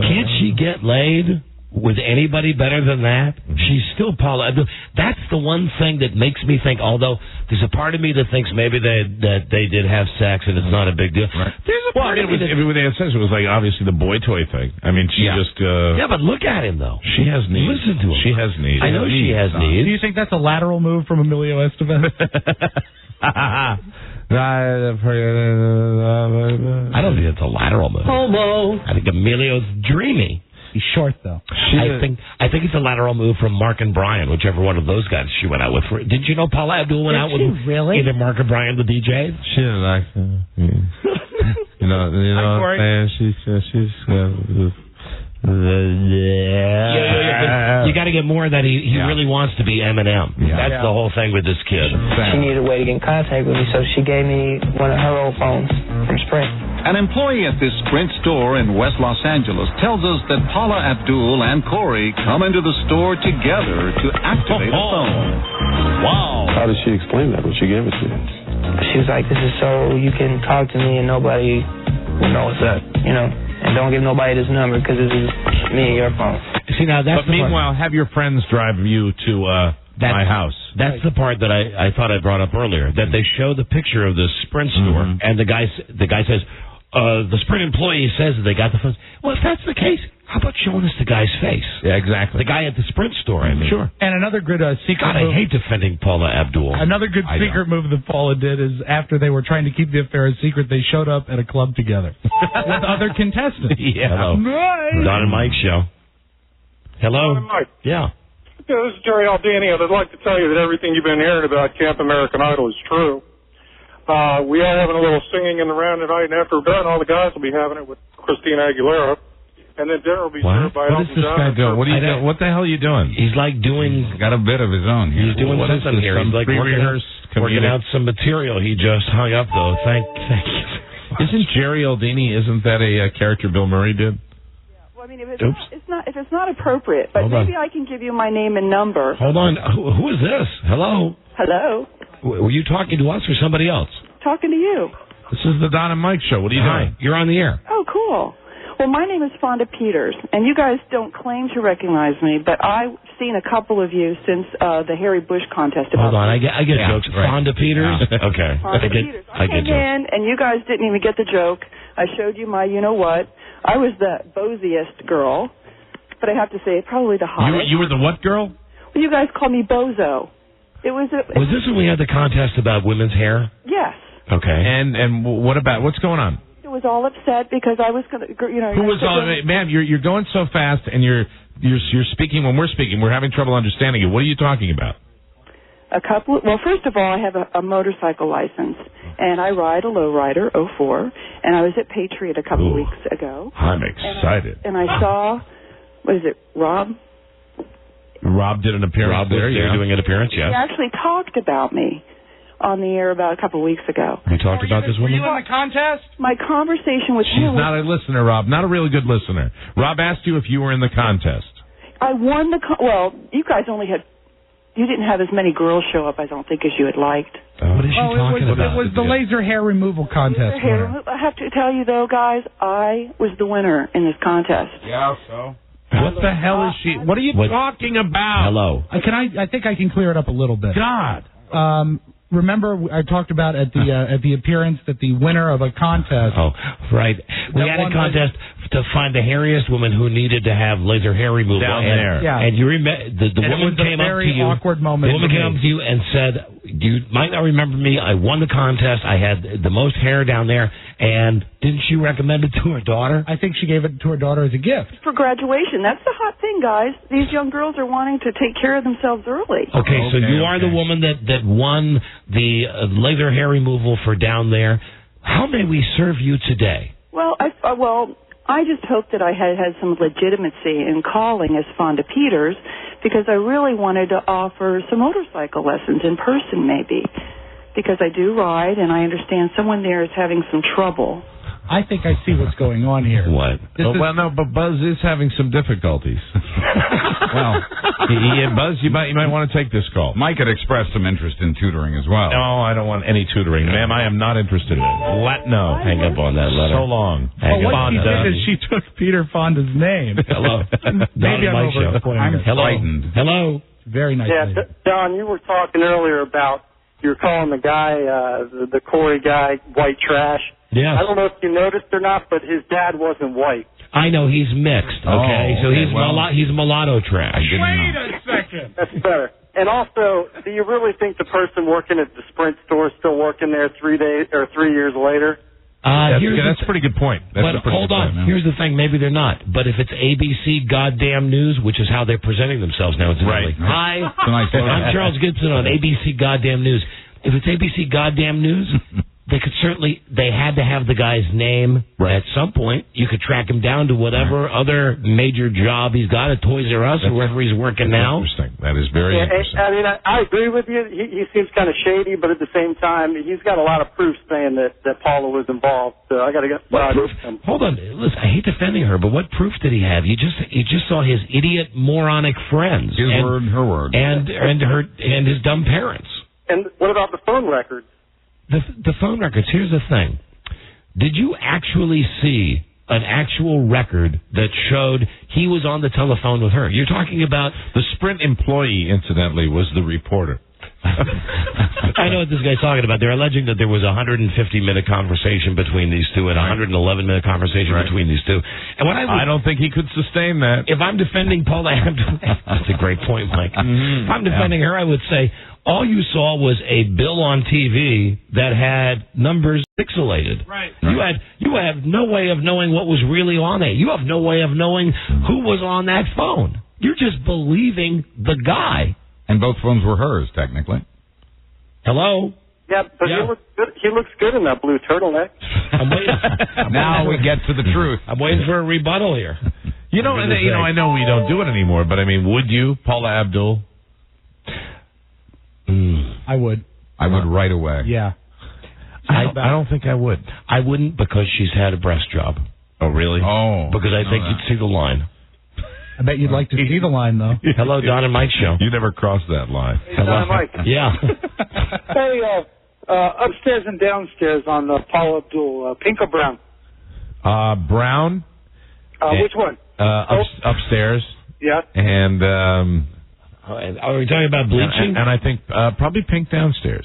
Can't she get laid with anybody better than that? She's still Paula Abdul. That's the one thing that makes me think, although there's a part of me that thinks maybe that they did have sex and it's not a big deal. Right. There's a part of me that... If they had sex, it was like obviously the boy toy thing. I mean, she just... yeah, but look at him, though. She has needs. Listen to him. She has needs. I know she has needs. Do you think that's a lateral move from Emilio Estevez? I don't think it's a lateral move. Homo. I think Emilio's dreamy. He's short, though. I think it's a lateral move from Mark and Brian, whichever one of those guys she went out with. Didn't you know Paula Abdul went out with either Mark or Brian, the DJs? She didn't like him. You know what I'm saying? She's You got to get more of that. He really wants to be Eminem. Yeah. That's the whole thing with this kid. She needed a way to get in contact with me, so she gave me one of her old phones from Sprint. An employee at this Sprint store in West Los Angeles tells us that Paula Abdul and Corey come into the store together to activate a phone. Wow. How did she explain that when she gave it to you? She was like, this is so you can talk to me and nobody will know what's up, you know? And don't give nobody this number because this is me and your phone. See, now that's but meanwhile, have your friends drive you to my house. That's the part that I thought I brought up earlier. That they show the picture of the Sprint store, and the guy says, the Sprint employee says that they got the phone. Well, if that's the case, how about showing us the guy's face? Yeah, exactly. The guy at the Sprint store, I mean. Sure. And another good secret God, move. I hate defending Paula Abdul. Another good secret move that Paula did is after they were trying to keep the affair a secret, they showed up at a club together with other contestants. Yeah. Hello. Nice. Don and Mike show. Hello. Don and Mike. Yeah. Yeah, this is Jerry Aldini, and I'd like to tell you that everything you've been hearing about Camp American Idol is true. We are having a little singing in the round tonight, and after we're done, all the guys will be having it with Christina Aguilera. And then dinner will be served by What is this guy doing? What the hell are you doing? He's like doing... He's got a bit of his own here. He's doing something here. He's like working out some material. He just hung up, though. Thank you. Isn't Jerry Aldini, isn't that a character Bill Murray did? Well, I mean, if it's not appropriate, but maybe I can give you my name and number. Hold on. Who is this? Hello? Hello? Were you talking to us or somebody else? Talking to you. This is the Don and Mike show. What are you doing? You're on the air. Oh, cool. Well, my name is Fonda Peters, and you guys don't claim to recognize me, but I've seen a couple of you since the Harry Bush contest. Hold on, I get jokes. Right. Fonda Peters? Yeah. Okay. Fonda Peters. I came in, and you guys didn't even get the joke. I showed you my you-know-what. I was the boziest girl, but I have to say, probably the hottest. You were the what girl? Well, you guys called me Bozo. Was this when we had the contest about women's hair? Yes. Okay. And what's going on? I was all upset because I was going to, Who was all? Ma'am, you're going so fast, and you're speaking when we're speaking. We're having trouble understanding you. What are you talking about? Well, first of all, I have a motorcycle license, and I ride a lowrider, 04, and I was at Patriot a couple weeks ago. I'm excited. And I saw, what is it, Rob? Rob did an appearance. Rob was there doing an appearance, yes. He actually talked about me on the air about a couple weeks ago. You talked about this woman? Were you in the contest? My conversation with She's not a listener, Rob. Not a really good listener. Rob asked you if you were in the contest. I won well, you guys you didn't have as many girls show up, I don't think, as you had liked. What is she talking about? It was the laser hair removal contest. I have to tell you, though, guys, I was the winner in this contest. Yeah, so... What the hell is she... What are you talking about? Hello. I think I can clear it up a little bit. God. Remember, I talked about at the appearance that the winner of a contest. Oh, right. We had a contest to find the hairiest woman who needed to have laser hair removal. Down there. Yeah. And you remember the woman came up to you. Awkward moment. The woman came up to you and said, You might not remember me. I won the contest. I had the most hair down there. And didn't she recommend it to her daughter? I think she gave it to her daughter as a gift. For graduation. That's the hot thing, guys. These young girls are wanting to take care of themselves early. Okay, so you are the woman that won the laser hair removal for down there. How may we serve you today? Well, I just hope that I had some legitimacy in calling as Fonda Peters, because I really wanted to offer some motorcycle lessons in person, maybe, because I do ride and I understand someone there is having some trouble. I think I see what's going on here. What? No, but Buzz is having some difficulties. Well, Buzz, you might want to take this call. Mike had expressed some interest in tutoring as well. No, I don't want any tutoring, ma'am. I am not interested in it. No. Hang up on that letter. So long. What she did is she took Peter Fonda's name. Hello. Maybe I'm over. I'm frightened. Hello. Very nice. Yeah, Don, you were talking earlier about you're calling the guy, the Corey guy, white trash. Yes. I don't know if you noticed or not, but his dad wasn't white. I know, he's mixed, okay? So he's mulatto trash. Wait a second. That's better. And also, do you really think the person working at the Sprint store is still working there 3 years later? That's a pretty good point. Hold on. Here's the thing. Maybe they're not. But if it's ABC Goddamn News, which is how they're presenting themselves now, incidentally. Right. Hi, I'm Charles Gibson on ABC Goddamn News. If it's ABC Goddamn News, they had to have the guy's name at some point. You could track him down to whatever other major job he's got at Toys R Us or wherever he's working now. Interesting. That is very interesting. I mean, I agree with you. He seems kind of shady, but at the same time, he's got a lot of proof saying that Paula was involved. So I got to get started. Hold on. Listen, I hate defending her, but what proof did he have? You just saw his idiot, moronic friends. His word, her word. And his dumb parents. And what about the phone records? The phone records, here's the thing. Did you actually see an actual record that showed he was on the telephone with her? You're talking about... The Sprint employee, incidentally, was the reporter. I know what this guy's talking about. They're alleging that there was a 150-minute conversation between these two and a 111-minute conversation between these two. And I don't think he could sustain that. If I'm defending Paula Abdul... That's a great point, Mike. If I'm defending her, I would say... All you saw was a bill on TV that had numbers pixelated. Right. You have no way of knowing what was really on it. You have no way of knowing who was on that phone. You're just believing the guy. And both phones were hers, technically. Hello? Yeah, but he looks good in that blue turtleneck. I'm waiting. Now we get to the truth. I'm waiting for a rebuttal here. I know we don't do it anymore, but I mean, would you, Paula Abdul? I would. I would right away. Yeah. I don't think I would. I wouldn't because she's had a breast job. Oh, really? Oh. Because I think you'd see the line. I bet you'd like to see the line, though. Hello, Don and Mike show. You never crossed that line. Hey, Don and Mike. Yeah. Hey, upstairs and downstairs on Paula Abdul, pink or brown? Brown. Which one? Upstairs. Yeah. And... Are we talking about bleaching? And I think probably pink downstairs.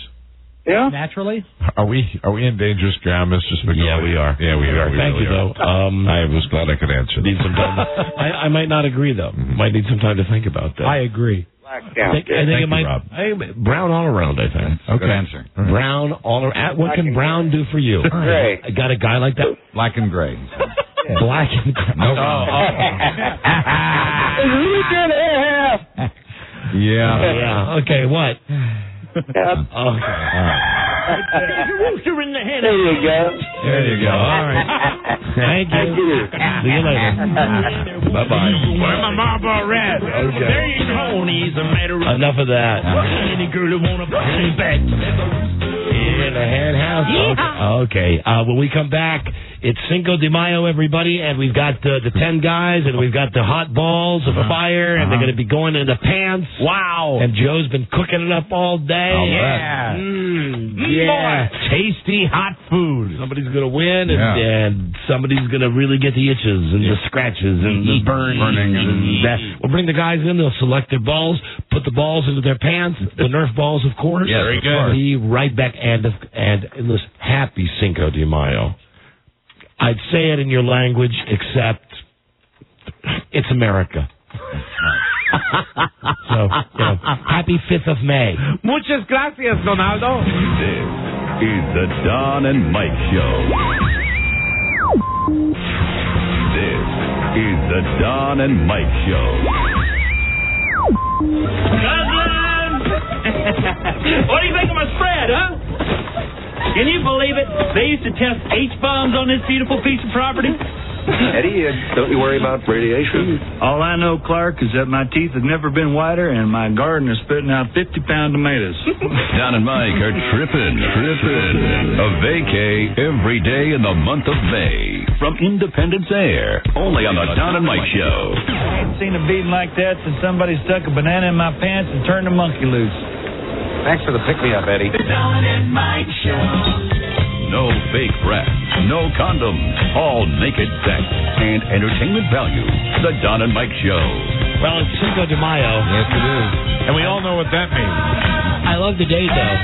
Yeah. Naturally. Are we in dangerous ground, Mr. Spagnola? Yeah, we are. Yeah, we are. Thank you, though. I was glad I could answer. Need some time. I might not agree, though. Might need some time to think about that. I agree. Black I think it might. Rob. Brown all around, I think. Okay. Good answer. Brown all around. What can brown do for you? Gray. I got a guy like that. Black and gray. Black and gray. No. Really good hair. Yeah. Okay, what? Okay. All right. Rooster in the head. There you go. There you go. All right. Thank you. See you later. Bye-bye. Where my Marlboro Red? Okay. There you go. He's a matter of... Enough of that. Any girl who wanna push me back. We're in the head house. Okay. When we come back, it's Cinco de Mayo, everybody, and we've got the 10 guys, and we've got the hot balls of fire, and they're going to be going in the pants. Wow. And Joe's been cooking it up all day. Yeah. Yeah. Tasty hot food. Somebody's going to win, and somebody's going to really get the itches and the scratches and the burning. And that. We'll bring the guys in. They'll select their balls, put the balls into their pants, the Nerf balls, of course. Yeah, very good. Be right back. And listen, happy Cinco de Mayo. I'd say it in your language, except it's America. So, happy 5th of May. Muchas gracias, Donaldo. This is the Don and Mike Show. This is the Don and Mike Show. Cousin! What do you think of my spread, huh? Can you believe it? They used to test H-bombs on this beautiful piece of property. Eddie, don't you worry about radiation? All I know, Clark, is that my teeth have never been whiter and my garden is spitting out 50-pound tomatoes. Don and Mike are tripping. A vacay every day in the month of May from Independence Air, only on the Don and Mike Show. I ain't seen a beating like that since somebody stuck a banana in my pants and turned a monkey loose. Thanks for the pick-me-up, Eddie. The Don and Mike Show. No fake breath, no condoms, all naked sex and entertainment value. The Don and Mike Show. Well, it's Cinco de Mayo. Yes, it is. And we all know what that means. I love the date, though.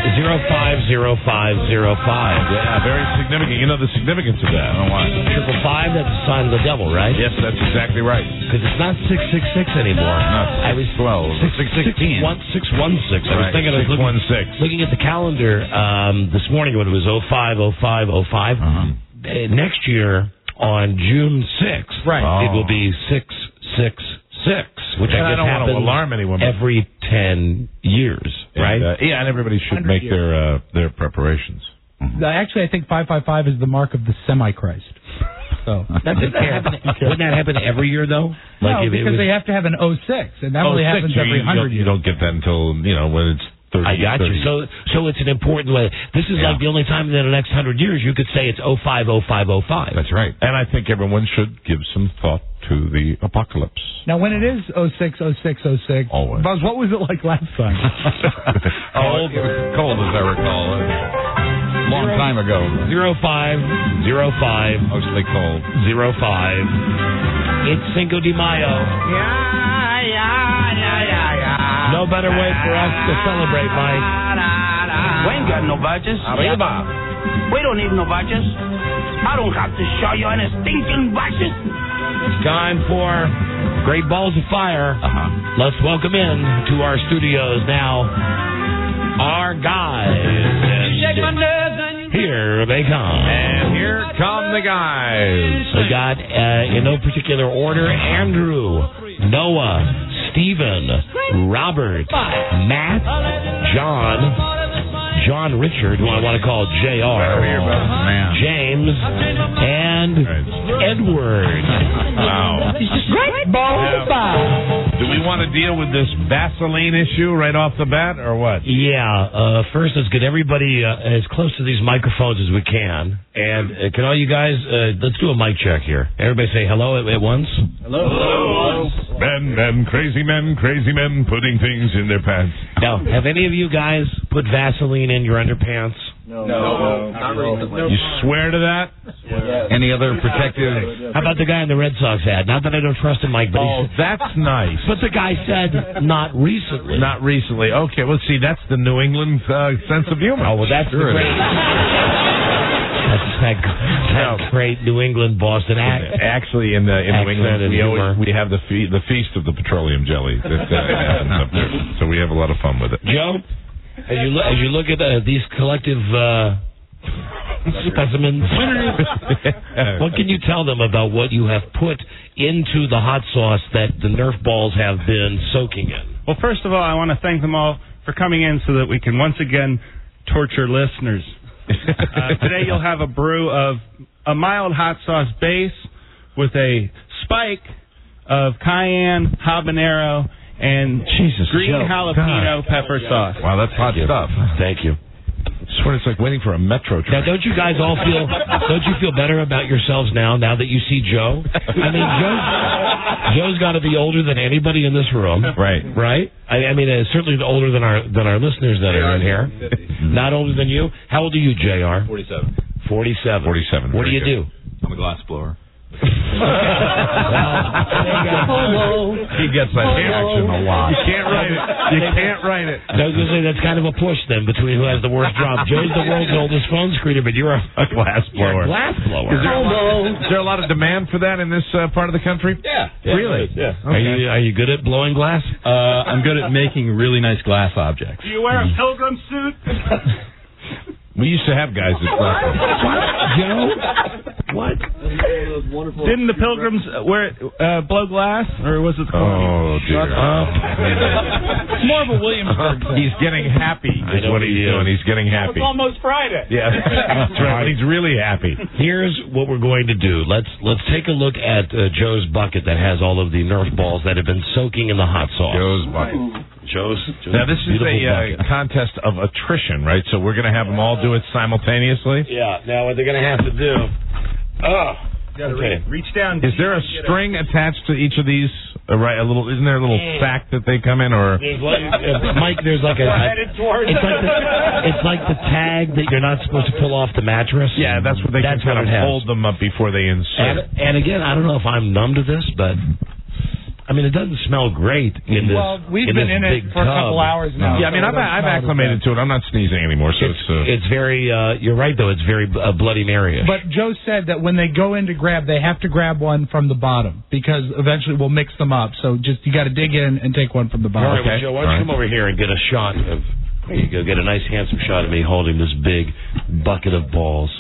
050505. Yeah, very significant. You know the significance of that. I don't know why. 555, that's a sign of the devil, right? Yes, that's exactly right. Because it's not 666 anymore. No, I was 616. 616. I Right, was thinking, I was looking at the calendar this morning when it was 050505. Next year, on June 6th, it will be 666, which I guess don't want to happens alarm anyone. every 10 years, right? And everybody should make their preparations. Actually, I think 555 is the mark of the Semi-Christ. So Wouldn't that happen every year, though? No, because they have to have an 06, and that only happens every 100 years. You don't get that until, when it's 30. I got you. So it's an important way. This is like the only time in the next 100 years you could say it's 050505. That's right. And I think everyone should give some thought to the apocalypse. Now, when it is 060606, always. Buzz, what was it like last time? Cold. It was cold, as I recall. Long time ago. 0505. Mostly cold. 05. It's Cinco de Mayo. No better way for us to celebrate, Mike. We ain't got no badges. Arriba. We don't need no badges. I don't have to show you any stinking badges. It's time for Great Balls of Fire. Let's welcome in to our studios now our guys. Here they come. And here come the guys. We got, in no particular order, Andrew, Noah, Stephen, Robert, Matt, John Richard, who I want to call JR, James, and Edward. Wow. Great balls of fire. Do we want to deal with this Vaseline issue right off the bat, or what? Yeah. First, let's get everybody as close to these microphones as we can. And can all you guys, let's do a mic check here. Everybody say hello at once. Hello. Men, crazy men putting things in their pants. Now, have any of you guys put Vaseline in your underpants? No, not recently. You swear to that? Any other protective? How about the guy in the Red Sox ad? Not that I don't trust him, Mike, but that's nice. But the guy said not recently. Not recently. Okay, well, see, that's the New England sense of humor. Oh, well, that's sure great. That's great New England Boston accent. Actually, in New England, we have the feast of the petroleum jelly that happens up there. So we have a lot of fun with it. Joe, as you look at these collective specimens, what can you tell them about what you have put into the hot sauce that the Nerf balls have been soaking in? Well, first of all, I want to thank them all for coming in so that we can once again torture listeners. Today you'll have a brew of a mild hot sauce base with a spike of cayenne, habanero, and green jalapeno pepper sauce. Wow, that's hot stuff. Thank you. I swear it's like waiting for a metro train. Now, don't you guys all feel better about yourselves now that you see Joe? I mean, Joe's got to be older than anybody in this room. Right. I mean, certainly older than our listeners that are in here. Not older than you. How old are you, JR? 47. 47. What do you do? I'm a glass blower. He gets that reaction a lot. You can't write it. You can't write it. I was going to say that's kind of a push then between who has the worst drop. Joe's the world's oldest phone screener, but you're a glass blower. Glass blower. Is there a lot of demand for that in this part of the country? Yeah. Really? Yeah. Okay. Are you good at blowing glass? I'm good at making really nice glass objects. Do you wear a pilgrim suit? We used to have guys that Joe? What? Didn't the pilgrims blow glass, or was it? Oh dear! It's more of a Williamsburg thing. He's getting happy. Is what he's doing. He's getting happy. It's almost Friday. Yeah, that's right. He's really happy. Here's what we're going to do. Let's take a look at Joe's bucket that has all of the Nerf balls that have been soaking in the hot sauce. Joe's bucket. Joe's now this is a contest of attrition, right? So we're going to have them all do it simultaneously. Yeah. Now what they're going to have to do? Okay. Reach down. Is there a string attached to each of these? Right, a little. Isn't there a little sack that they come in, or Mike? There's like it's like the tag that you're not supposed to pull off the mattress. Yeah, that's what they can kind of hold them up before they insert. And again, I don't know if I'm numb to this, but I mean, it doesn't smell great in this. Well, we've been in it for a couple hours now. Yeah, I mean, I've acclimated to it. I'm not sneezing anymore, so it's very. You're right, though. It's very Bloody Mary-ish. But Joe said that when they go in to grab, they have to grab one from the bottom because eventually we'll mix them up. So just you got to dig in and take one from the bottom. All right, well, Joe, why don't you come over here and get a shot of? There you go. Get a nice, handsome shot of me holding this big bucket of balls.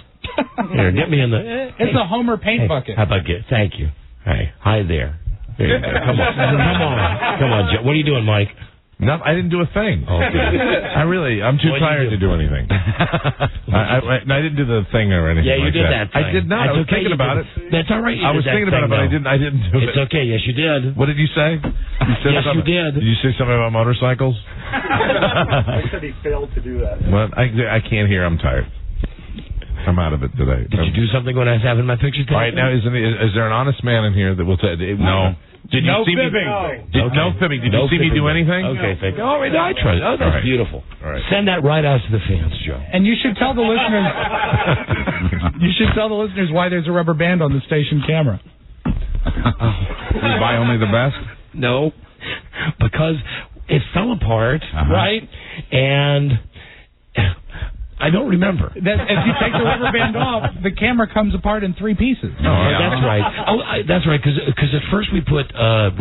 Here, get me in the. It's a Homer paint bucket. How about get? Thank you. Hey, hi there. There you go. Come on, Joe. What are you doing, Mike? No, I didn't do a thing. Okay. I'm too tired to do anything. I didn't do the thing or anything. Yeah, you did that thing. I did not. I was thinking about it. That's all right. I was thinking about it, but I didn't do it. It's okay. Yes, you did. What did you say? Yes, you did. Did you say something about motorcycles? I said he failed to do that. Well, I can't hear. I'm tired. I'm out of it today. Did you do something when I was having my picture taken? All right, now, is there an honest man in here that will tell? No. Did you see fibbing. No fibbing. Did you see me do anything? Okay, thank you. All right, I tried. Oh, that's beautiful. All right. Send that right out to the fans, Joe. And you should tell the listeners. You should tell the listeners why there's a rubber band on the station camera. We buy only the best? No, because it fell apart, right? And I don't remember. If you take the rubber band off, the camera comes apart in 3 pieces. Oh, that's right. That's right. Because at first we put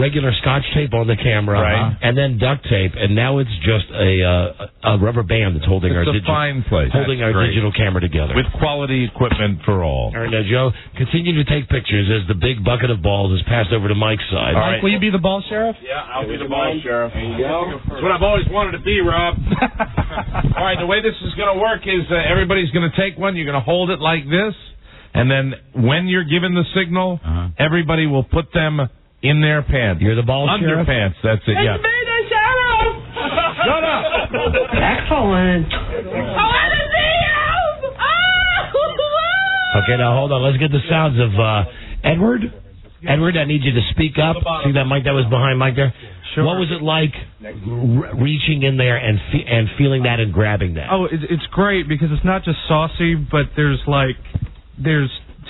regular Scotch tape on the camera, and then duct tape, and now it's just a rubber band that's holding our digital camera together with quality equipment for all. All right, now Joe, continue to take pictures as the big bucket of balls is passed over to Mike's side. Mike, will you be the ball sheriff? Yeah, I'll be the ball sheriff. There you go. That's what I've always wanted to be, Rob. All right, the way this is going to work is everybody's going to take one. You're going to hold it like this, and then when you're given the signal, everybody will put them in their pants. You're the ball sheriff? Underpants, that's it, yeah. It's me, the sheriff! Shut up! Excellent. I want to see you! Okay, now hold on. Let's get the sounds of Edward. Edward, I need you to speak up. See that mic that was behind Mike there? Sure. What was it like reaching in there and feeling that and grabbing that? Oh, it's great because it's not just saucy, but there's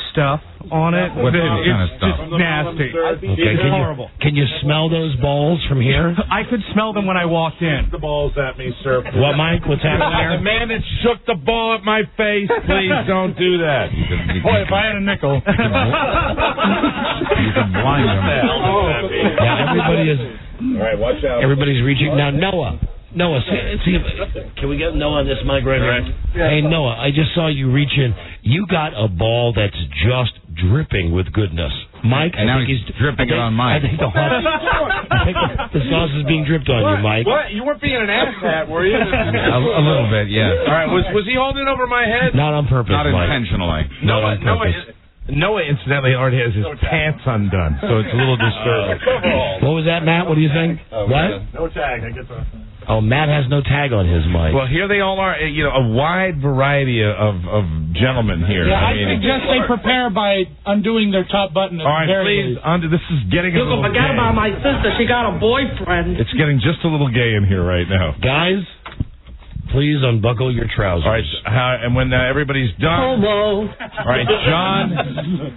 stuff on it. What kind of stuff? Just nasty. Okay, it's horrible. Can you smell those balls from here? I could smell them when I walked in. The balls at me, sir. What, Mike? What's happening there? The man that shook the ball at my face, please don't do that. Boy, if I had a nickel. You can blind them. Yeah, everybody is. All right, watch out. Everybody's reaching. Now, Noah, see if, can we get Noah on this mic right here? Hey, Noah, I just saw you reach in. You got a ball that's just dripping with goodness. Mike, and now he's dripping it on Mike. I think the sauce is being dripped on you, Mike. What? You weren't being an asshat, were you? A little bit, yes. All right, was he holding it over my head? Not on purpose, Not Mike. intentionally. Not on purpose. Noah, incidentally, already has his pants undone, so it's a little disturbing. What was that, Matt? What do you think? What? No tag. I get the. Oh, Matt has no tag on his mic. Well, here they all are. A wide variety of gentlemen here. Yeah, I suggest they prepare by undoing their top button. All right, please. This is getting a little forget gay. about my sister. She got a boyfriend. It's getting just a little gay in here right now, guys. Please unbuckle your trousers. All right, and when everybody's done. Homo. All right, John.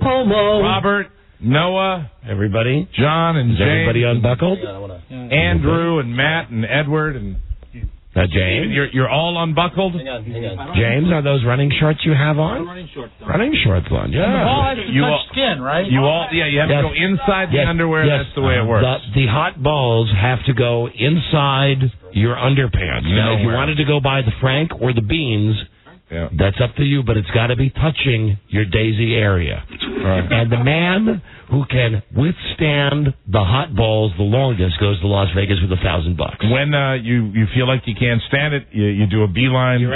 Homo. Robert, Noah, everybody, John, and Is James. everybody unbuckled? Andrew and Matt and Edward and James. You're all unbuckled. Hang on. James, are those running shorts you have on? Running shorts. Running shorts on. Yeah. And the ball has to You touch all- skin, right? You have to go inside the underwear. Yes. That's the way it works. The hot balls have to go inside your underpants. Now, if you wanted to go by the Frank or the beans, that's up to you, but it's got to be touching your daisy area. Right. And the man who can withstand the hot balls the longest goes to Las Vegas with $1,000. When you feel like you can't stand it, you do a beeline. You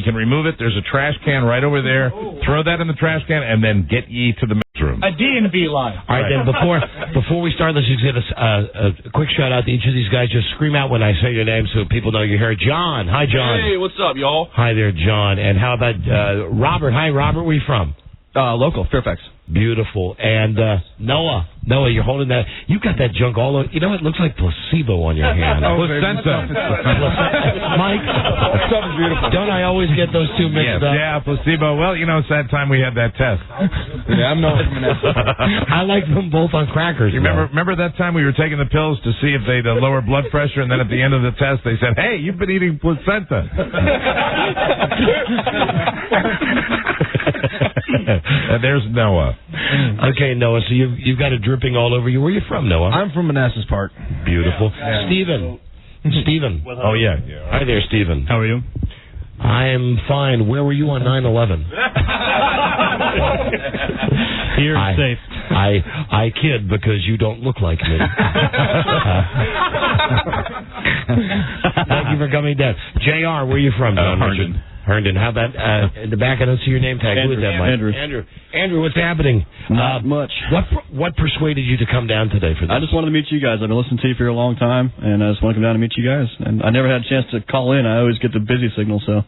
can remove it. There's a trash can right over there. Throw that in the trash can, and then get ye to the men's room. A D&B line. All right, then before we start, let's just give a quick shout out to each of these guys. Just scream out when I say your name so people know you're here. John. Hi, John. Hey, what's up, y'all? Hi there, John. And how about Robert? Hi, Robert. Where you from? Local, Fairfax. Beautiful. And Noah, you're holding that. You got that junk all over. You know, it looks like placebo on your hand. Placenta. Mike, That stuff is beautiful. don't I always get those two mixed up? Yeah, placebo. Well, it's that time we had that test. Yeah, I'm known from I like them both on crackers. You remember that time we were taking the pills to see if they'd lower blood pressure, and then at the end of the test they said, "Hey, you've been eating placenta." There's Noah. Okay, Noah, so you've got it dripping all over you. Where are you from, Noah? I'm from Manassas Park. Beautiful. Stephen. Oh, yeah. Hi there, Stephen. How are you? I'm fine. Where were you on 9/11? Here, safe. I kid because you don't look like me. Thank you for coming down. JR, where are you from? Herndon. How about in the back? I don't see your name tag. Who is that, Mike? Andrew, what's happening? Not much. What persuaded you to come down today for this? I just wanted to meet you guys. I've been listening to you for a long time, and I just want to come down and meet you guys. And I never had a chance to call in. I always get the busy signal, so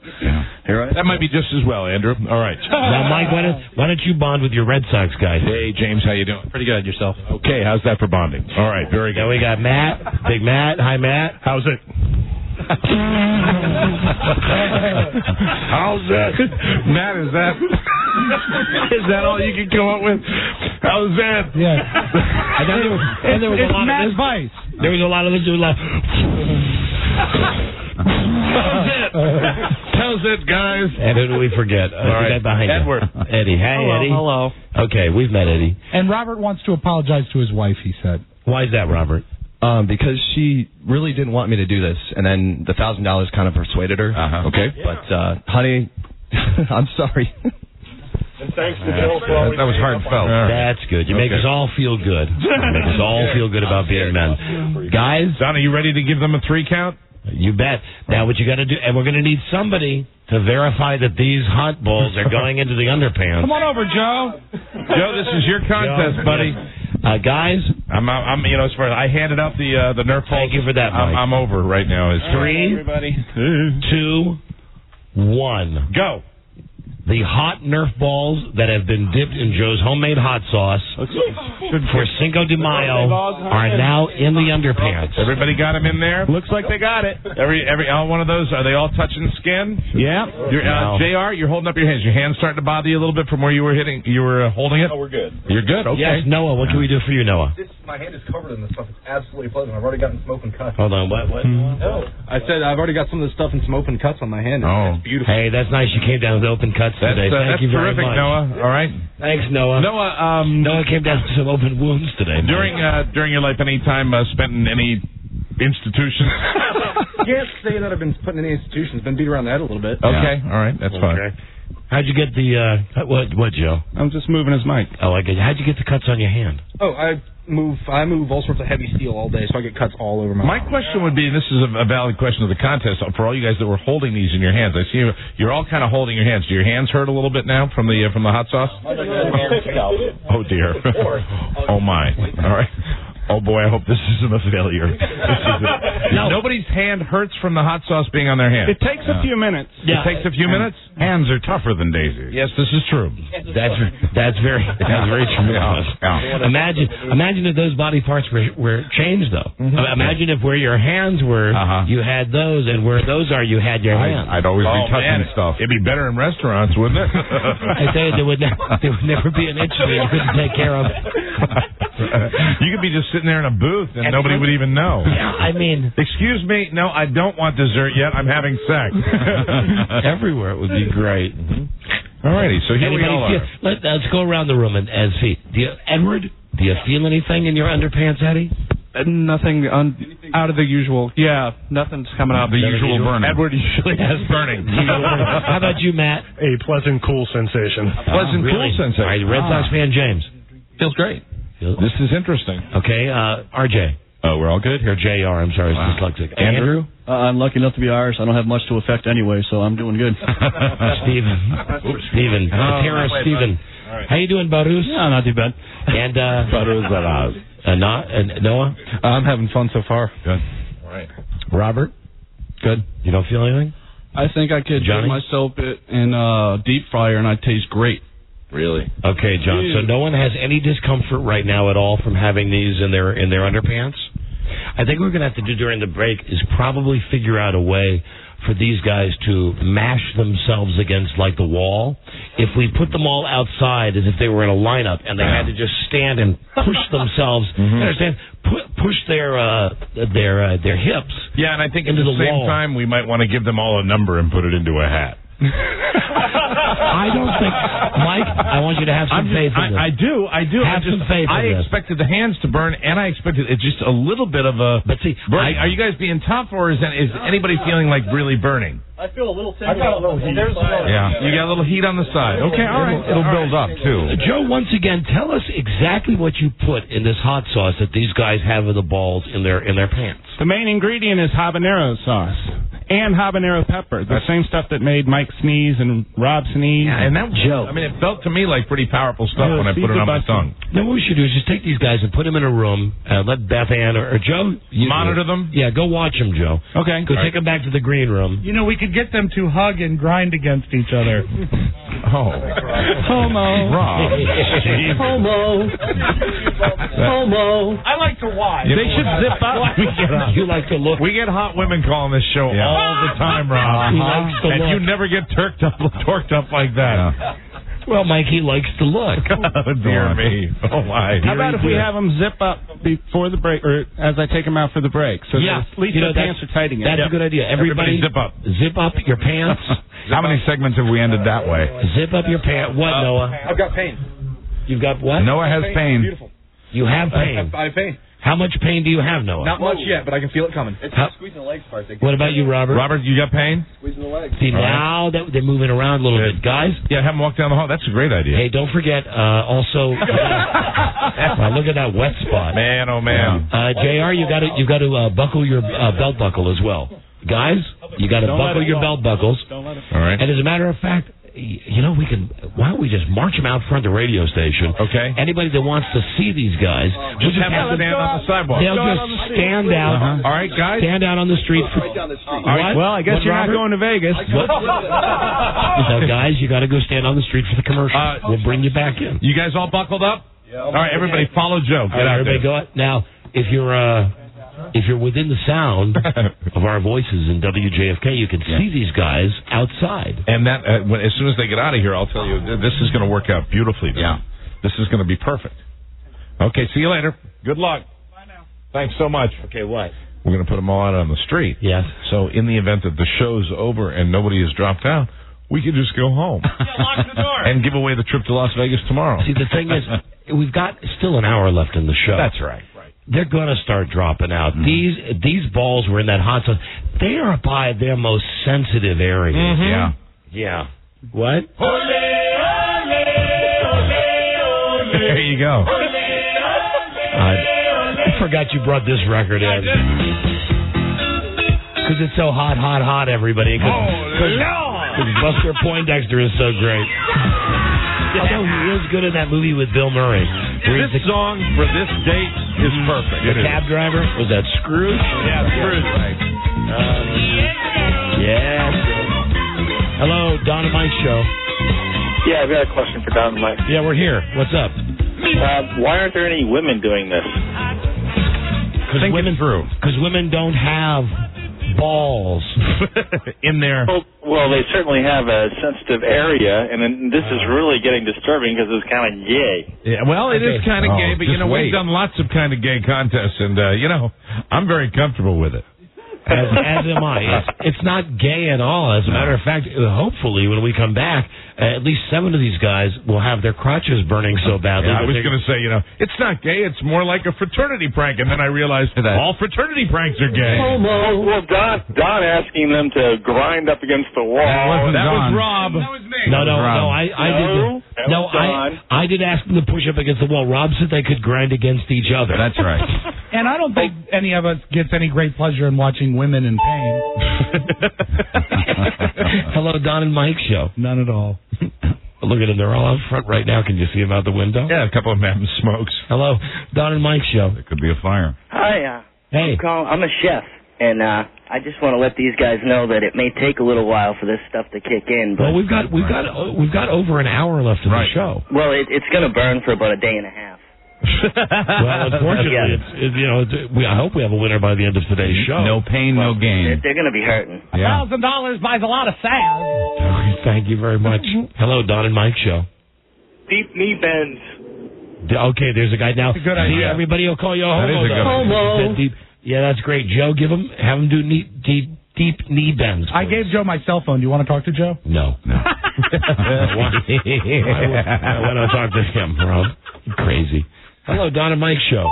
here I am. That might be just as well, Andrew. All right. Now, Mike, why don't you bond with your Red Sox guys? Hey, James, how you doing? Pretty good. Yourself? Okay, how's that for bonding? All right, very good. Now we got Matt, Big Matt. Hi, Matt. How's it? How's that? Matt, is that all you can come up with? How's that? Yeah. And there was a lot Matt of this. Vice. There was a lot of this. How's it, guys? And who do we forget? All right, behind Edward. You. Eddie. Hey, Eddie. Hello. Okay, we've met Eddie. And Robert wants to apologize to his wife, he said. Why is that, Robert? Because she really didn't want me to do this, and then the $1,000 kind of persuaded her. Okay. But, honey, I'm sorry. And thanks to Bill for always that was heartfelt. That's good. You make us all feel good. Make us all feel good about being men. Guys? Don, are you ready to give them a 3 count? You bet. Now what you got to do, and we're going to need somebody to verify that these hot balls are going into the underpants. Come on over, Joe. Joe, this is your contest, buddy. Guys, I'm as far as I handed out the Nerf balls. Thank you for that, Mike. I'm over right now. It's 3, 2, 1, go. The hot Nerf balls that have been dipped in Joe's homemade hot sauce for Cinco de Mayo are now in the underpants. Everybody got them in there? Looks like they got it. Every all one of those, are they all touching skin? Yeah. JR, you're holding up your hands. Your hands starting to bother you a little bit from where you were holding it? Oh, we're good. You're good, okay. Yes, Noah, what can we do for you, Noah? My hand is covered in this stuff. It's absolutely pleasant. I've already gotten some open cuts. Hold on, what? No. I said I've already got some of this stuff and some open cuts on my hand. Oh. It's beautiful. Hey, that's nice. You came down with open cuts today. Thank you very terrific, much. Noah. All right. Thanks, Noah. Noah came down with some open wounds today. During your life, any time spent in any institution? Can't say that I've been put in any institutions. Been beat around the head a little bit. Okay. All right. That's fine. How'd you get the what, Joe? I'm just moving his mic. Oh, I get. How'd you get the cuts on your hand? Oh, I move all sorts of heavy steel all day, so I get cuts all over my question would be, and this is a valid question of the contest, for all you guys that were holding these in your hands. I see you're all kind of holding your hands. Do your hands hurt a little bit now from the hot sauce? Oh dear. Oh my. All right. Oh boy, I hope this isn't a failure. Nobody's hand hurts from the hot sauce being on their hand. It takes a few minutes. Yeah. It takes a few minutes? Hands are tougher than daisies. Yes, this is true. That's very true. Yeah. Imagine if those body parts were changed, though. Imagine if where your hands were, you had those, and where those are, you had your hands. I'd always be touching stuff. It'd be better in restaurants, wouldn't it? I tell you, there would never be an inch that you couldn't take care of. You could be just sitting there in a booth and nobody would even know. Yeah, I mean... Excuse me, no, I don't want dessert yet. I'm having sex. Everywhere it would be great. All righty, so here we go. Let's go around the room and see. Edward, do you feel anything in your underpants, Eddie? Nothing out of the usual. Yeah, nothing's coming out. The usual burning. Edward usually has burning. How about you, Matt? A pleasant, cool sensation. Cool sensation. All right, Red Sox fan James. Feels great. This is interesting. Okay, RJ. Oh, we're all good Or JR, I'm sorry, it's dyslexic. Andrew? I'm lucky enough to be Irish. I don't have much to affect anyway, so I'm doing good. Steven. Terra Steven. Right. How you doing, Barus? Yeah, not too bad. And Barus. Noah? I'm having fun so far. Good. All right. Robert? Good. You don't feel anything? I think I could Johnny? dip myself in a deep fryer and I'd taste great. Really? Okay, John. So no one has any discomfort right now at all from having these in their underpants? I think what we're going to have to do during the break is probably figure out a way for these guys to mash themselves against, like, the wall. If we put them all outside as if they were in a lineup and they had to just stand and push themselves, understand? Push their hips. Yeah, and I think into at the same wall. time we might want to give them all a number and put it into a hat. I don't think, Mike, I want you to have some faith in this. I do. Have some faith in this. I expected the hands to burn, and I expected it's just a little bit of a. But see, are you guys being tough, or is anybody feeling like really burning? I feel a little I got a little heat. Yeah, you got a little heat on the side. Okay, all right. It'll build up, too. Joe, once again, tell us exactly what you put in this hot sauce that these guys have with the balls in their pants. The main ingredient is habanero sauce and habanero pepper, the same stuff that made Mike sneeze and Rob sneeze. Yeah, and that Joe. I mean, it felt to me like pretty powerful stuff when I put it on my tongue. Now, what we should do is just take these guys and put them in a room, let Beth Ann or Joe monitor them. Yeah, go watch them, Joe. Okay. Go take them back to the green room. You know, we could get them to hug and grind against each other. Homo. Rob. Homo. Homo. I like to watch. They should zip up. You like to look. We get hot women calling this show all the time, Rob. He likes to and look. you never get torqued up like that. Yeah. Well, Mike, he likes to look. Oh, dear me. Oh, my. How about if we have them zip up before the break, or as I take them out for the break? So at least their pants are tight again. That's a good idea. Everybody zip up. Zip up your pants. How many segments have we ended that way? Zip up your pants. What, Noah? I've got pain. You've got what? Noah has pain. Beautiful. You have pain. I have pain. How much pain do you have, Noah? Not much yet, but I can feel it coming. It's squeezing the legs part. What about you, Robert? Robert, you got pain? Squeezing the legs. See, now that they're moving around a little bit. Guys? Yeah, have them walk down the hall. That's a great idea. Hey, don't forget, also, look at that wet spot. Man, oh, man. JR, you got to buckle your belt buckle as well. Guys, you got to buckle your belt buckles. All right. And as a matter of fact, you know, why don't we just march them out front of the radio station? Okay. Anybody that wants to see these guys, just have them stand on the sidewalk. They'll just stand out. All right, guys. Stand out on the street. Right down the street. All right. Well, I guess you're not going to Vegas. So, guys, you got to go stand on the street for the commercial. We'll bring you back in. You guys all buckled up? Yeah. All right, everybody, follow Joe. Get out everybody there. Go. Now, if you're within the sound of our voices in WJFK, you can see these guys outside. And that as soon as they get out of here, I'll tell you, this is going to work out beautifully. Yeah. This is going to be perfect. Okay, see you later. Good luck. Bye now. Thanks so much. Okay, what? We're going to put them all out on the street. Yes. So in the event that the show's over and nobody has dropped out, we could just go home. Lock the door. And give away the trip to Las Vegas tomorrow. See, the thing is, we've got still an hour left in the show. That's right. They're going to start dropping out. These balls were in that hot sauce. They are by their most sensitive areas. Mm-hmm. Yeah. What? There you go. I forgot you brought this record in. Because it's so hot, everybody. Because Buster Poindexter is so great. Although he is good in that movie with Bill Murray. This song for this date is perfect. The cab driver, was that Scrooge? Yeah, Scrooge. Right. Yes. Hello, Don and Mike Show. Yeah, I've got a question for Don and Mike. Yeah, we're here. What's up? Why aren't there any women doing this? Because women don't have balls in there. Well, they certainly have a sensitive area, and then this is really getting disturbing because it's kind of gay. Yeah, well, it is kind of gay, but we've done lots of kind of gay contests, and I'm very comfortable with it. As am I. It's not gay at all. As a matter of fact, hopefully when we come back, at least 7 of these guys will have their crotches burning so badly. Yeah, I was going to say, it's not gay. It's more like a fraternity prank. And then I realized that all fraternity pranks are gay. Well, Don asking them to grind up against the wall. That was Rob. That was me. I did ask them to push up against the wall. Rob said they could grind against each other. That's right. And I don't think any of us gets any great pleasure in watching women in pain. Hello, Don and Mike Show. None at all. Look at them. They're all out front right now. Can you see them out the window? Yeah, a couple of them having smokes. Hello, Don and Mike Show. It could be a fire. Hi. Hey. I'm a chef, and I just want to let these guys know that it may take a little while for this stuff to kick in. But well, we've got over an hour left of the show. Well, it's going to burn for about a day and a half. Well, unfortunately, I hope we have a winner by the end of today's show. No pain, no gain. They're going to be hurting. Yeah. $1,000 buys a lot of salve. Thank you very much. Hello, Don and Mike Show. Deep knee bends. Okay, there's a guy now. That's a good idea. Everybody will call you a homo. That is a good idea. Yeah, that's great. Joe, have him do deep knee bends. I gave Joe my cell phone. Do you want to talk to Joe? No. Why don't I talk to him, Rob? Crazy. Hello, Don and Mike Show.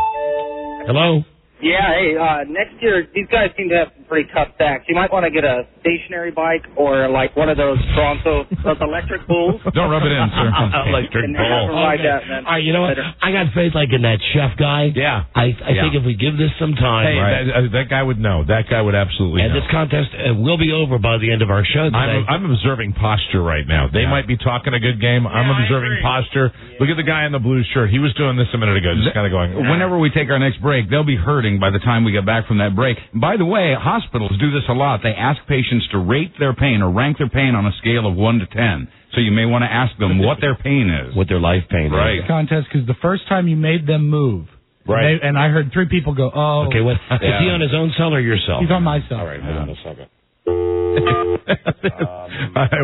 Hello. Yeah, hey, next year, these guys seem to have some pretty tough backs. You might want to get a stationary bike or like one of those Bronco, those electric bulls. Don't rub it in, sir. Electric and have them ride Okay. that, man. All right, you know what? I got faith like in that chef guy. Yeah. I think if we give this some time. Hey, that guy would know. That guy would absolutely and know. this contest will be over by the end of our show today. I'm observing posture right now. They might be talking a good game. I'm observing posture. Look at the guy in the blue shirt. He was doing this a minute ago, just kind of going. Whenever we take our next break, they'll be hurting by the time we get back from that break. By the way, hospitals do this a lot. They ask patients to rate their pain or rank their pain on a scale of 1 to 10. So you may want to ask them what their pain is. What their life pain is. Contest because the first time you made them move. Right. And I heard 3 people go, oh. Okay, is he on his own cell or your cell? He's on my cell. All right, hold on a second.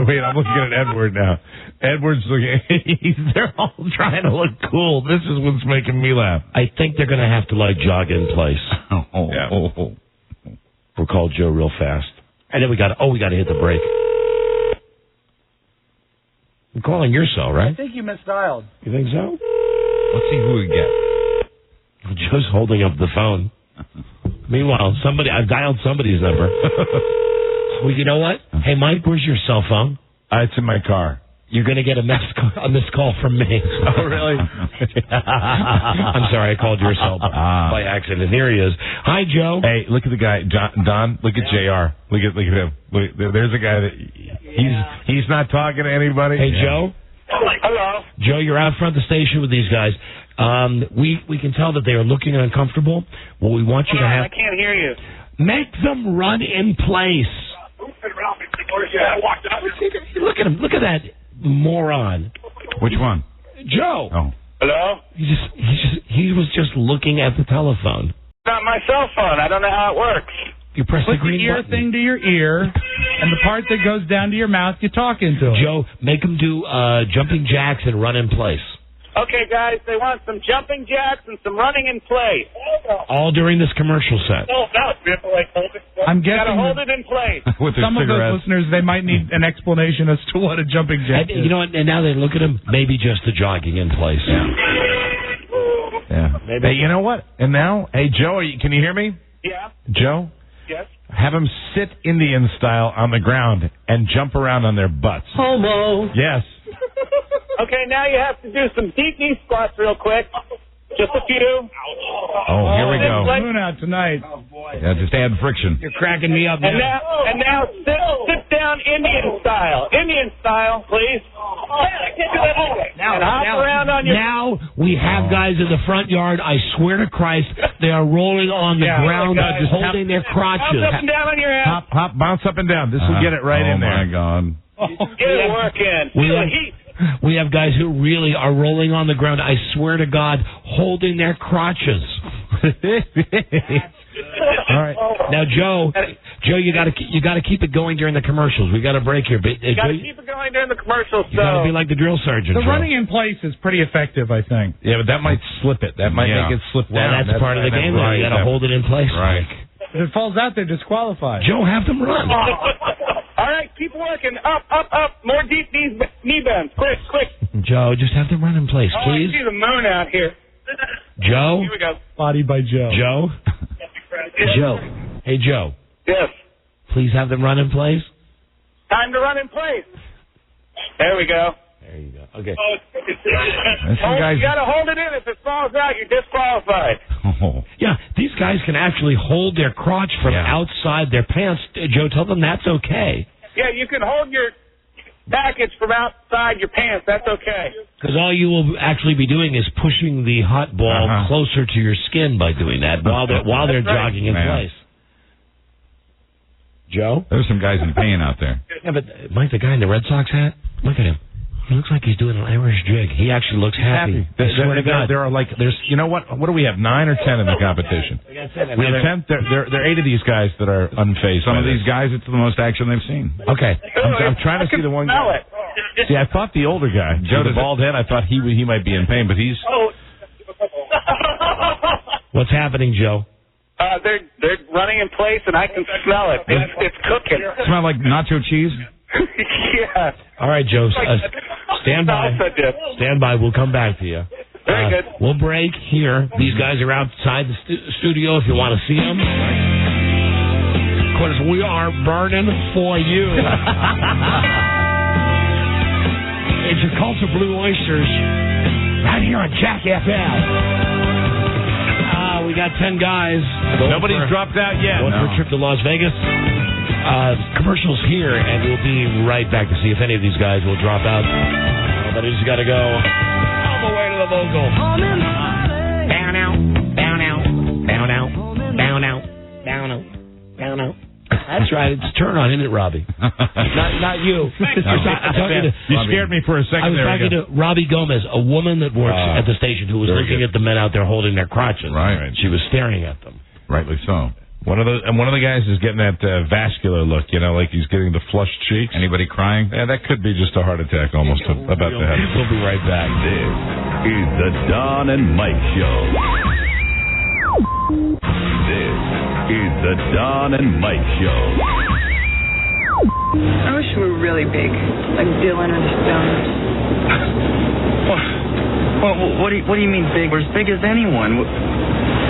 Wait, I'm looking at Edward now. Edward's looking. They're all trying to look cool. This is what's making me laugh. I think they're going to have to jog in place. We'll call Joe real fast. And then we got to hit the break. I'm calling your cell, right? I think you misdialed. You think so? Let's see who we get. Joe's holding up the phone. Meanwhile, I've dialed somebody's number. Well, you know what? Hey, Mike, where's your cell phone? It's in my car. You're going to get a missed call from me. Oh, really? I'm sorry, I called your cell by accident. Here he is. Hi, Joe. Hey, look at the guy, Don. Look at JR. Look at him. There's a guy that he's not talking to anybody. Hey, Joe. Hello. Joe, you're out front of the station with these guys. We can tell that they are looking uncomfortable. What we want you to have. I can't hear you. Make them run in place. Look at him. Look at that moron. Which one? Joe. Oh. Hello? He was just looking at the telephone. Not my cell phone. I don't know how it works. You press Put the green the ear button. thing to your ear, and the part that goes down to your mouth, you talk into it. Joe, make them do jumping jacks and run in place. Okay, guys, they want some jumping jacks and some running in place. All during this commercial set. No, we have to hold it. I'm You gotta guessing hold it in place. With their some of cigarettes. those listeners, they might need an explanation as to what a jumping jack And, is. you know what? And now they look at him. Maybe just the jogging in place. Yeah. Hey, you know what? And now, hey, Joe, can you hear me? Yeah. Joe? Yes. Have them sit Indian style on the ground and jump around on their butts. Homo. Yes. Okay, now you have to do some deep knee squats real quick. Just a few. Oh, here we go. Moon out tonight. Yeah, just add friction. You're cracking me up And now sit down Indian style. Indian style, please. I can't do that anyway. Now we have guys in the front yard. I swear to Christ, they are rolling on the ground, holding their crotches. Bounce up and down on your ass. Hop, bounce up and down. This will get it right in there. Oh, my God. Get it working. Feel the heat. We have guys who really are rolling on the ground. I swear to God, holding their crotches. All right. Now, Joe, you got to keep it going during the commercials. We got a break here. But, You got to keep it going during the commercials. you got to be like the drill sergeant. The Joe. running in place is pretty effective, I think. Yeah, but that might slip it. That might make it slip Well, down. that's part of the game. Right. You got to hold it in place. Right. If it falls out, they're disqualified. Joe, have them run. All right, keep working. Up. More deep knee bends. Quick. Joe, just have them run in place, Oh, I please. see the moon out here. Joe? Here we go. Bodied by Joe. Joe? Joe. Hey, Joe. Yes. Please have them run in place. Time to run in place. There we go. There you go. Okay. You got to hold it in. If it falls out, you're disqualified. Yeah, these guys can actually hold their crotch from outside their pants. Joe, tell them that's okay. Yeah, you can hold your package from outside your pants. That's okay. Because all you will actually be doing is pushing the hot ball closer to your skin by doing that while they're jogging in place. Joe? There's some guys in pain out there. Yeah, but Mike, the guy in the Red Sox hat, look at him. He looks like he's doing an Irish jig. He actually looks happy. I swear to God. There are you know what? What do we have? 9 or 10 in the competition? We have 10. There are 8 of these guys that are unfazed. Some of these guys, it's the most action they've seen. Okay, I'm trying to see the one guy. See, I thought the older guy, Joe, the bald head. I thought he might be in pain, but he's. What's happening, Joe? They're running in place, and I can smell it. It's cooking. Smell like nacho cheese? Yeah. All right, Joe. Stand by. Stand by. We'll come back to you. Very good. We'll break here. These guys are outside the studio if you want to see them. Of course, we are burning for you. It's your Cult of Blue Oysters right here on Jack FM. We got 10 guys. Nobody's dropped out yet. Going for a trip to Las Vegas. Commercials here, and we'll be right back to see if any of these guys will drop out. But I just got to go all the way to the vocal. Down out, down out, down out, down out, down out, down out. That's right. It's turn on, isn't it, Robbie? Not you. You scared me for a second. I was talking to Robbie Gomez, a woman that works at the station who was looking at the men out there holding their crotches. Right. She was staring at them. Rightly so. One of the guys is getting that vascular look, like he's getting the flushed cheeks. Anybody crying? Yeah, that could be just a heart attack almost about to happen. We'll be right back. This is the Don and Mike Show. This is the Don and Mike Show. I wish we were really big, like Dylan or the Stones. What do you mean big? We're as big as anyone.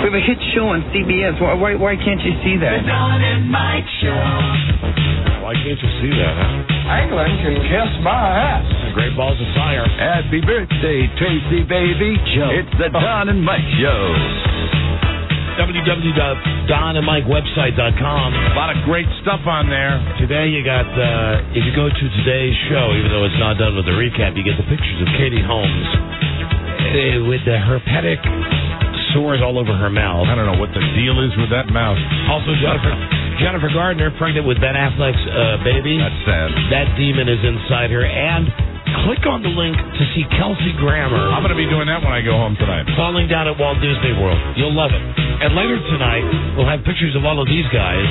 We have a hit show on CBS. Why can't you see that? The Don and Mike Show. Why can't you see that, huh? England can kiss my ass. Great balls of fire. Happy birthday, Tracy, baby. Joe. It's the Don and Mike Show. www.donandmikewebsite.com. A lot of great stuff on there. Today you got, if you go to today's show, even though it's not done with the recap, you get the pictures of Katie Holmes with the herpetic sores all over her mouth. I don't know what the deal is with that mouth. Also, Jennifer Gardner, pregnant with Ben Affleck's baby. That's sad. That demon is inside her. And click on the link to see Kelsey Grammer. I'm going to be doing that when I go home tonight. Falling down at Walt Disney World. You'll love it. And later tonight, we'll have pictures of all of these guys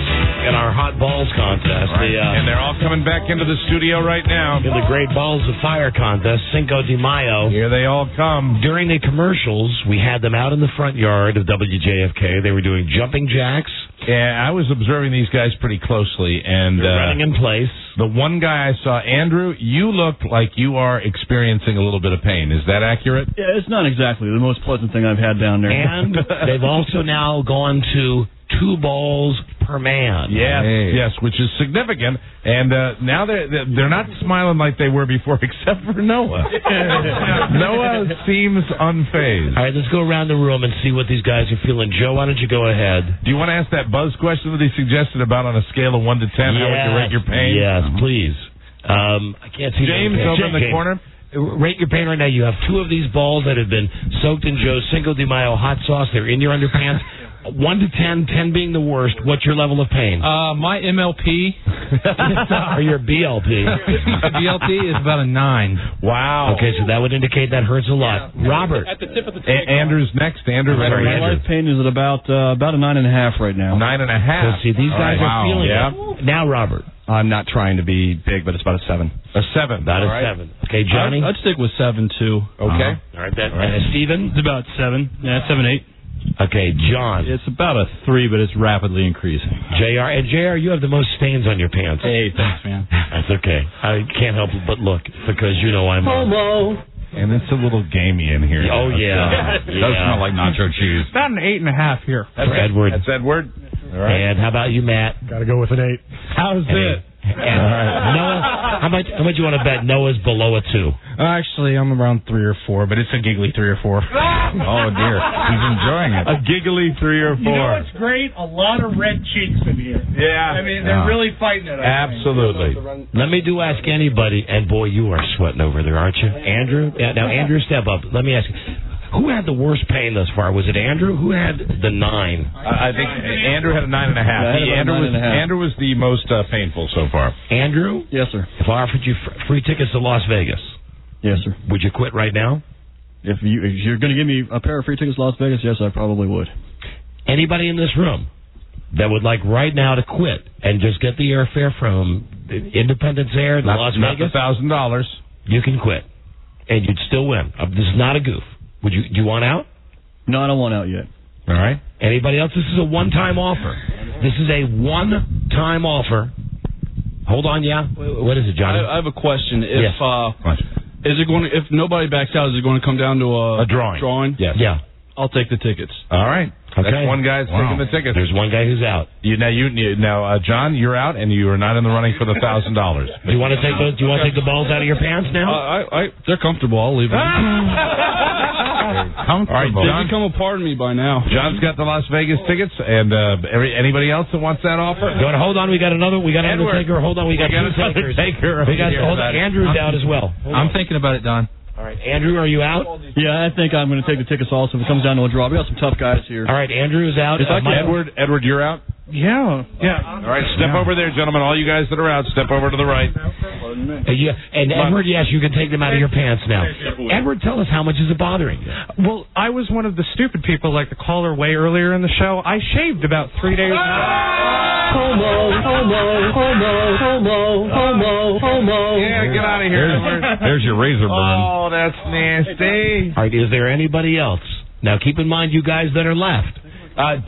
in our Hot Balls contest. Right. And they're all coming back into the studio right now. In the Great Balls of Fire contest, Cinco de Mayo. Here they all come. During the commercials, we had them out in the front yard of WJFK. They were doing jumping jacks. Yeah, I was observing these guys pretty closely, and they're running in place. The one guy I saw, Andrew, you look like you are experiencing a little bit of pain. Is that accurate? Yeah, it's not exactly the most pleasant thing I've had down there. And they've also now gone to 2 balls per man. Yes, yes, which is significant. And now they're not smiling like they were before, except for Noah. Noah seems unfazed. All right, let's go around the room and see what these guys are feeling. Joe, why don't you go ahead? Do you want to ask that buzz question that he suggested about on a scale of 1 to 10? How would you rate your pain? Yes, please. I can't see James over in the corner. rate your pain right now. You have 2 of these balls that have been soaked in Joe's Cinco de Mayo hot sauce. They're in your underpants. 1 to 10, 10 being the worst. What's your level of pain? My MLP or your BLP? BLP is about a 9. Wow. Okay, so that would indicate that hurts a lot. Yeah. Robert. At the tip of the tank. Andrew's next. Andrew. My life pain is at about a 9.5 right now. 9.5. So see, these guys are feeling it. Now, Robert. I'm not trying to be big, but it's about a 7. A 7. About a 7. Okay, Johnny? I'd stick with 7, too. Okay. All right, and Steven? It's about 7. Yeah, 7, 8. Okay, John. It's about a 3, but it's rapidly increasing. JR. And JR, you have the most stains on your pants. Hey, thanks, man. That's okay. I can't help but look, because you know I'm... Homo. And it's a little gamey in here. Oh, yeah. It does smell like nacho cheese. About an 8.5 here. That's Edward. That's Edward. All right. And how about you, Matt? Got to go with an 8. How's it? And Noah, how much you want to bet Noah's below a 2? Actually, I'm around 3 or 4, but it's a giggly 3 or 4. Oh, dear. He's enjoying it. A giggly 3 or 4. You know what's great? A lot of red cheeks in here. Yeah. I mean, they're really fighting it. Absolutely. Let me ask anybody, and boy, you are sweating over there, aren't you? Andrew? Yeah, now, Andrew, step up. Let me ask you. Who had the worst pain thus far? Was it Andrew? Who had the 9? I think Andrew had a 9.5. Andrew was the most painful so far. Andrew? Yes, sir. If I offered you free tickets to Las Vegas, yes, sir. Would you quit right now? If you're going to give me a pair of free tickets to Las Vegas, yes, I probably would. Anybody in this room that would like right now to quit and just get the airfare from Independence Air to Las Vegas? Not $1,000. You can quit, and you'd still win. This is not a goof. Do you want out? No, I don't want out yet. All right. Anybody else? This is a one-time offer. This is a one-time offer. Hold on, yeah. What is it, Johnny? I have a question. If yes. Is it going to, if nobody backs out, is it going to come down to a drawing? Yes. Yeah. I'll take the tickets. All right. Okay. That's one guy's taking the tickets. There's one guy who's out. Now, John, you're out, and you are not in the running for the $1,000. Do you want to take the balls out of your pants now? They're comfortable. I'll leave them. All right, They've John. become a part of me by now. John's got the Las Vegas tickets, and anybody else that wants that offer? Hold on, we got another taker. Hold on, we got two takers. Hold on, Andrew's out as well. I'm thinking about it, Don. All right, Andrew, are you out? Yeah, I think I'm going to take the tickets also if it comes down to a draw. We got some tough guys here. All right, Andrew is out. Edward, you're out? Yeah. All right, step over there, gentlemen. All you guys that are out, step over to the right. And Edward, yes, you can take them out of your pants now. Edward, tell us, how much is it bothering you? Well, I was one of the stupid people like the caller way earlier in the show. I shaved about 3 days ago. Homo, homo, homo, homo, homo, homo. Yeah, get out of here, Edward. There's your razor burn. Oh, that's nasty. All right, is there anybody else? Now, keep in mind, you guys that are left.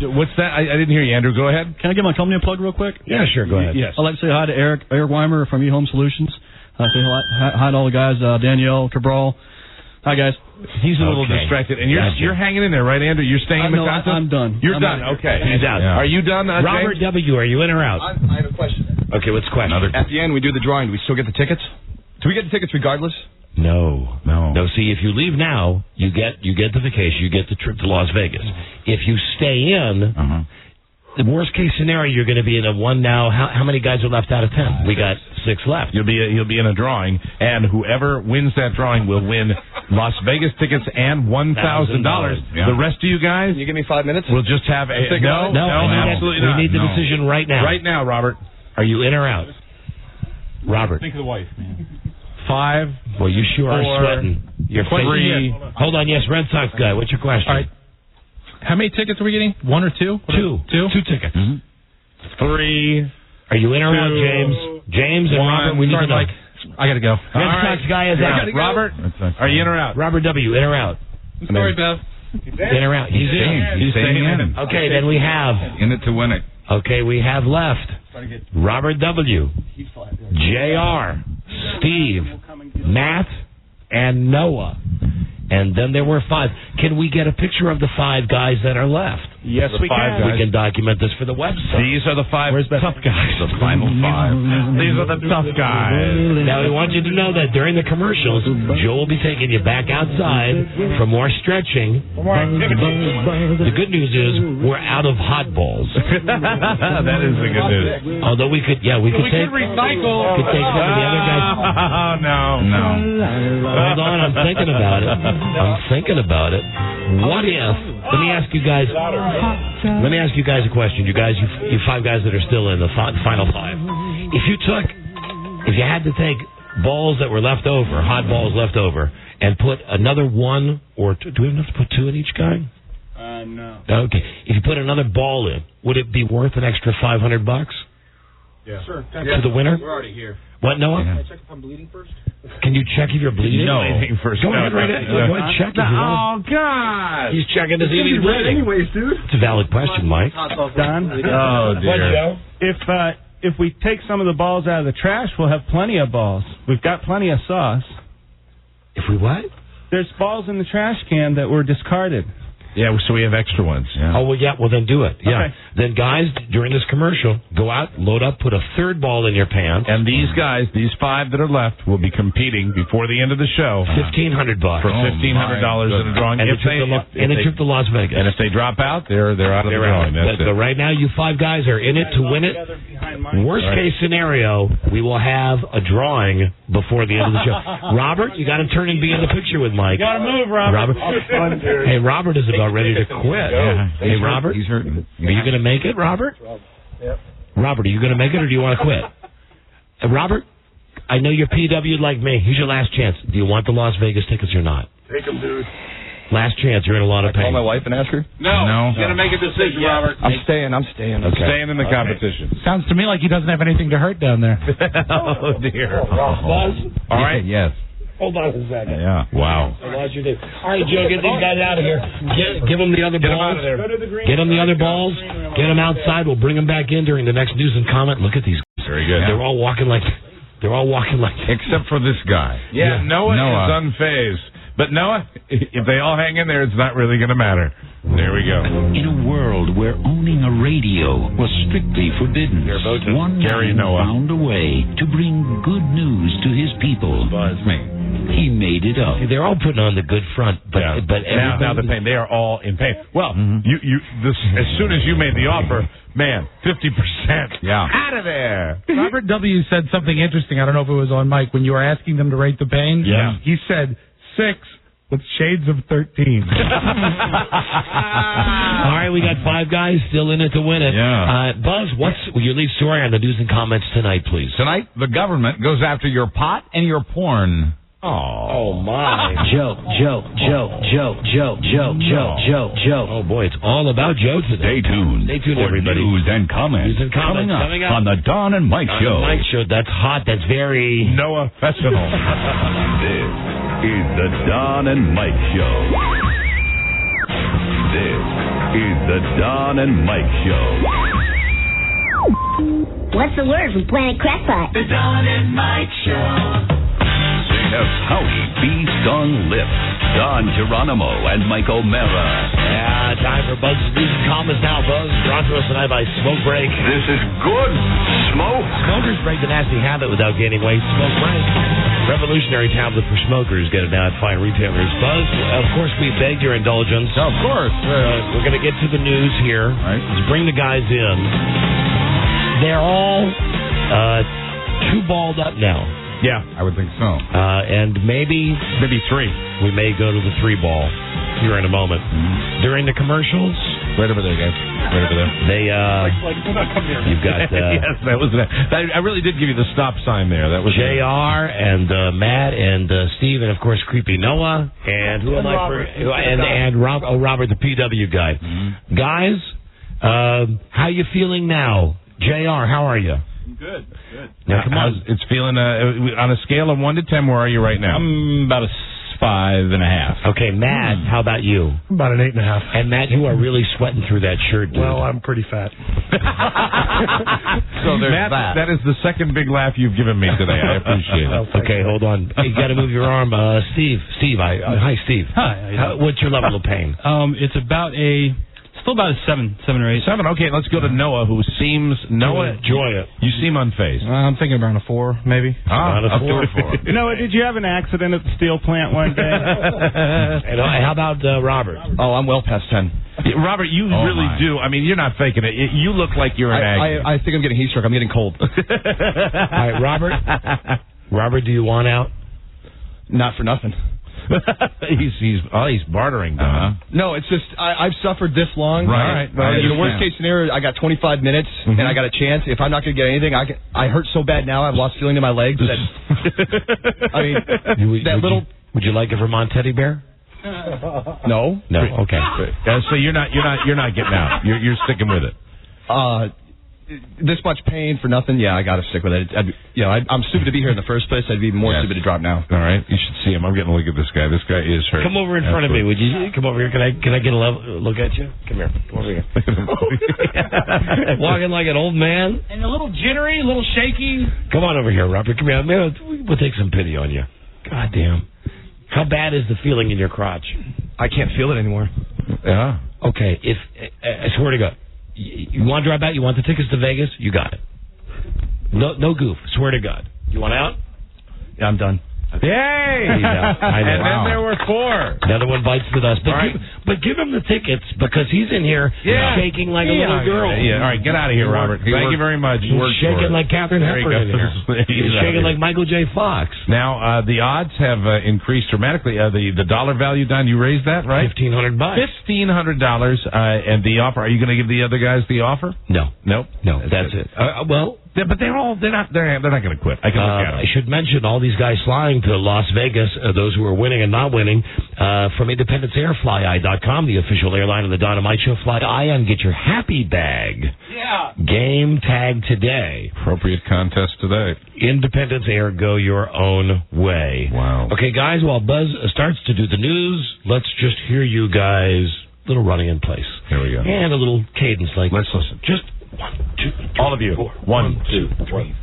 What's that? I didn't hear you, Andrew. Go ahead. Can I give my company a plug real quick? Yeah, sure. Go ahead. Yes. I'd like to say hi to Eric Weimer from eHome Solutions. Say hi to all the guys, Danielle, Cabral. Hi, guys. He's a little distracted. And you're hanging in there, right, Andrew? You're staying in the contest? I'm done. You're done. Okay. He's out. Yeah. Are you done, Robert James? W., are you in or out? I have a question. Okay, what's the question? At the end, we do the drawing. Do we still get the tickets? Do we get the tickets regardless? No. See, if you leave now, you get the vacation, you get the trip to Las Vegas. If you stay in, the worst case scenario, you're going to be in a one now. How many guys are left out of 10? We got 6 left. You'll be in a drawing, and whoever wins that drawing will win Las Vegas tickets and $1,000. Yeah. The rest of you guys, you give me 5 minutes. We'll just have a no, absolutely not. We need the decision right now. Right now, Robert. Are you in or out? Robert. Think of the wife, man. 5. Well, you sure are sweating. You're 3. Hold on, yes, Red Sox guy. What's your question? All right. How many tickets are we getting? 1 or 2? 2. 2 tickets. 3. Are you in or out, James? James and Robert, we need to know. I got to go. Red Sox guy is out. Robert, are you in or out? Robert W., in or out? Sorry, Bev. In or out? He's in. He's staying in. Okay, then we have. In it to win it. Okay, we have left Robert W., JR, Steve, Matt, and Noah. And then there were 5. Can we get a picture of the 5 guys that are left? Yes, we can. We can document this for the website. These are the 5 tough guys. The final 5. These are the tough guys. Now, we want you to know that during the commercials, Joe will be taking you back outside for more stretching. The good news is we're out of hot balls. That is the good news. Although we could take recycle. Could take some of the other guys. Oh, no. Hold on, I'm thinking about it. What if? Let me ask you guys a question. You 5 guys that are still in the final 5. If you had to take balls that were left over, hot balls left over, and put another 1 or 2, do we have enough to put 2 in each guy? No. Okay. If you put another ball in, would it be worth an extra $500? Yeah. Sure. To the winner? We're already here. What, Noah? Can I check if I'm bleeding first? Can you check if you're bleeding? No. First. Go ahead, Go ahead, check if you want. Oh, God. He's checking to see if he's bleeding. Anyways, dude. It's a valid question, Mike. Don? Oh, dear. If we take some of the balls out of the trash, we'll have plenty of balls. We've got plenty of sauce. If we what? There's balls in the trash can that were discarded. Yeah, so we have extra ones. Yeah. Oh, well, yeah. Well, then do it. Yeah. Okay. Then, guys, during this commercial, go out, load up, put a third ball in your pants. And these guys, these 5 that are left, will be competing before the end of the show. $1,500 for $1,500 in a drawing. And a trip to Las Vegas. And if they drop out, they're out of the drawing. That's it. But right now, you 5 guys are in it to win it. Worst case scenario, we will have a drawing before the end of the show. Robert, you got to turn and be in the picture with Mike. You got to move, Robert. Hey, Robert is about ready to quit. Yeah. Hey, Robert, he's hurting. Are you going to make it, Robert? Yep. Robert, are you going to make it, or do you want to quit? Robert, I know you're PW'd like me. Here's your last chance. Do you want the Las Vegas tickets or not? Take them, dude. Last chance. You're in a lot of pain. Call my wife and ask her? No. Gonna make a decision, Robert. I'm staying. Okay. Staying in the competition. Sounds to me like he doesn't have anything to hurt down there. Oh, dear. Buzz? All right. Yes. Hold on a second. Yeah. Wow. I lost your name. All right, Joe, get these guys out of here. Give them the other balls. Get them the other balls. Get them outside. We'll bring them back in during the next news and comment. Look at these guys. Very good. They're all walking like... Except for this guy. Yeah, Noah is unfazed. But Noah, if they all hang in there, it's not really going to matter. There we go. In a world where owning a radio was strictly forbidden, one Gary man Noah found a way to bring good news to his people. Buzz me. He made it up. They're all putting on the good front, but now the pain. They are all in pain. Well, as soon as you made the offer, man, 50%. Yeah. Out of there. Robert W. said something interesting. I don't know if it was on Mike when you were asking them to rate the pain. Yeah. He said 6 with shades of 13. All right, we got 5 guys still in it to win it. Yeah. Buzz, what's your lead story on the news and comments tonight, please? Tonight, the government goes after your pot and your porn. Oh, my. Joe. Oh, boy, it's all about Joe today. Stay tuned. Stay tuned, for everybody. News and comments. Coming up on the Don and Mike Show. Mike Show, that's hot. That's very... Noah Festival. This is the Don and Mike Show. This is the Don and Mike Show. What's the word from Planet Crackpot? The Don and Mike Show. They have pouty, bee-stung lips. Don Geronimo and Mike O'Mara. Yeah, time for Buzz's news and comments now. Buzz, brought to us tonight by Smoke Break. This is good. Smoke. Smokers break the nasty habit without gaining weight. Smoke Break. Revolutionary tablet for smokers. Get it now at fine retailers. Buzz, of course, we begged your indulgence. Of course. We're going to get to the news here. Right. Let's bring the guys in. They're all 2 balled up now. Yeah, I would think so. And maybe 3. we may go to the 3-ball here in a moment. Mm-hmm. During the commercials, Right over there, guys. Right over there. they you've got yes, that was I really did give you the stop sign there. That was JR and Matt and Steve and of course Creepy Noah and who am I for and Robert the PW guy. Mm-hmm. Guys, how you feeling now? JR, how are you? Good. Now, come on. It's feeling on a scale of 1 to 10. Where are you right now? I'm about a 5.5. Okay, Matt, how about you? About an 8.5. And Matt, you are really sweating through that shirt, dude. Well, I'm pretty fat. So there's Matt, that is the second big laugh you've given me today. I appreciate it. Okay, hold on. You got to move your arm. Steve. Hi, Steve. Hi. What's your level of pain? It's about a Still about a 7 or 8. 7. Okay, let's go to Noah, who seems enjoy it. You seem unfazed. I'm thinking around a 4, maybe. About a 4. Noah, did you have an accident at the steel plant one day? And how about Robert? Oh, I'm well past 10. Yeah, Robert, you really do. I mean, you're not faking it. You look like you're an ag. I think I'm getting heat stroke. I'm getting cold. All right, Robert. Robert, do you want out? Not for nothing. he's bartering. No, it's just I've suffered this long. Right. The worst case scenario, I got 25 minutes and I got a chance. If I'm not going to get anything, I hurt so bad now. I've lost feeling in my legs. That I mean, Would you like a Vermont teddy bear? No. Okay. So you're not getting out. You're sticking with it. This much pain for nothing. Yeah, I got to stick with it. I'm stupid to be here in the first place. I'd be more stupid to drop now. All right, you should see him. I'm getting a look at this guy. This guy is hurt. Come over in front of me, would you? Come over here. Can I get a look at you? Come here. Come over here. Walking like an old man. And a little jittery, a little shaky. Come on over here, Robert. Come here. We'll take some pity on you. God damn. How bad is the feeling in your crotch? I can't feel it anymore. Yeah. Okay. I swear to God. You want to drive out? You want the tickets to Vegas? You got it. No goof. Swear to God. You want out? Yeah, I'm done. Yay! I know. And then there were 4. Another one bites the dust. But give him the tickets because he's in here shaking like a little girl. Yeah. All right, get out of here, Robert. Thank you very much. He's shaking like Catherine Hepburn in here. He's shaking like Michael J. Fox. Now, the odds have increased dramatically. The dollar value, Don, you raised that, right? $1,500. $1,500. And the offer, are you going to give the other guys the offer? No. Nope. No, that's it. But they're not going to quit. I can look at them. I should mention all these guys flying to Las Vegas, those who are winning and not winning, from Independence Air, FlyEye.com, the official airline of the Don and Mike Show. Fly Eye and get your happy bag. Yeah. Game tag today. Appropriate contest today. Independence Air, go your own way. Wow. Okay, guys, while Buzz starts to do the news, let's just hear you guys. Little running in place. Here we go. And a little cadence like. Let's listen. Just 1, 2, 3, all of you. 4. 1, 2, 3.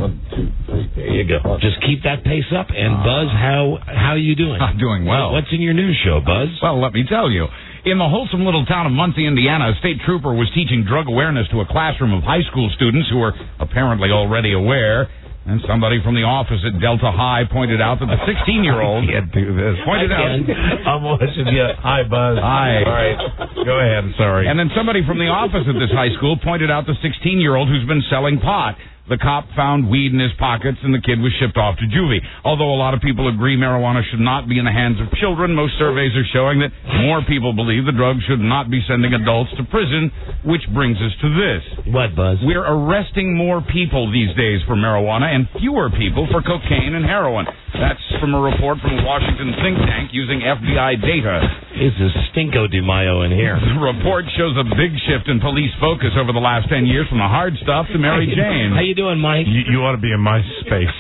1, 2, 3. There you go. Just keep that pace up. And Buzz, how are you doing? I'm doing well. What's in your news show, Buzz? Well, let me tell you. In the wholesome little town of Muncie, Indiana, a state trooper was teaching drug awareness to a classroom of high school students who were apparently already aware. And somebody from the office at Delta High pointed out that the 16-year-old can't do this. I'm watching you. Hi, Buzz. Hi. All right. Go ahead. Sorry. And then somebody from the office at this high school pointed out the 16-year-old who's been selling pot. The cop found weed in his pockets, and the kid was shipped off to juvie. Although a lot of people agree marijuana should not be in the hands of children, most surveys are showing that more people believe the drug should not be sending adults to prison, which brings us to this. What, Buzz? We're arresting more people these days for marijuana and fewer people for cocaine and heroin. That's from a report from a Washington think tank using FBI data. It's a Cinco de Mayo in here. The report shows a big shift in police focus over the last 10 years from the hard stuff to Mary Jane. How you doing, Mike? You ought to be in my space.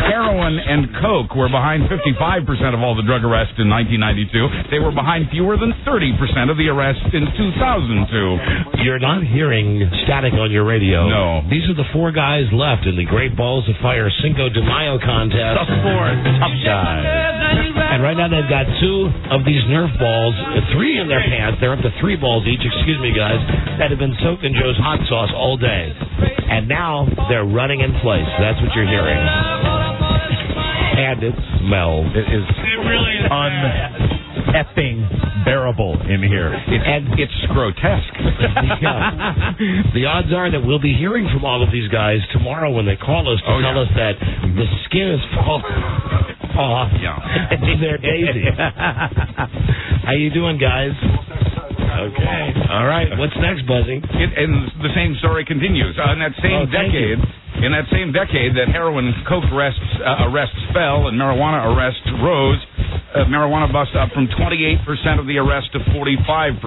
Heroin and coke were behind 55% of all the drug arrests in 1992. They were behind fewer than 30% of the arrests in 2002. You're not hearing static on your radio. No. These are the 4 guys left in the Great Balls of Fire Cinco de Mayo contest. Tough sport. Tough guys. And right now they've got 2 of these Nerf balls, 3 in their pants. They're up to 3 balls each, excuse me, guys, that have been soaked in Joe's hot sauce all day. And now they're running in place. That's what you're hearing. And it smells. It really is un-effing bearable in here. It's grotesque. The odds are that we'll be hearing from all of these guys tomorrow when they call us to tell us that the skin is falling off. They're daisy. How you doing, guys? Okay. All right. What's next, Buzzy? And the same story continues. In that same decade that heroin and coke arrests fell and marijuana arrests rose, marijuana busts up from 28% of the arrests to 45%.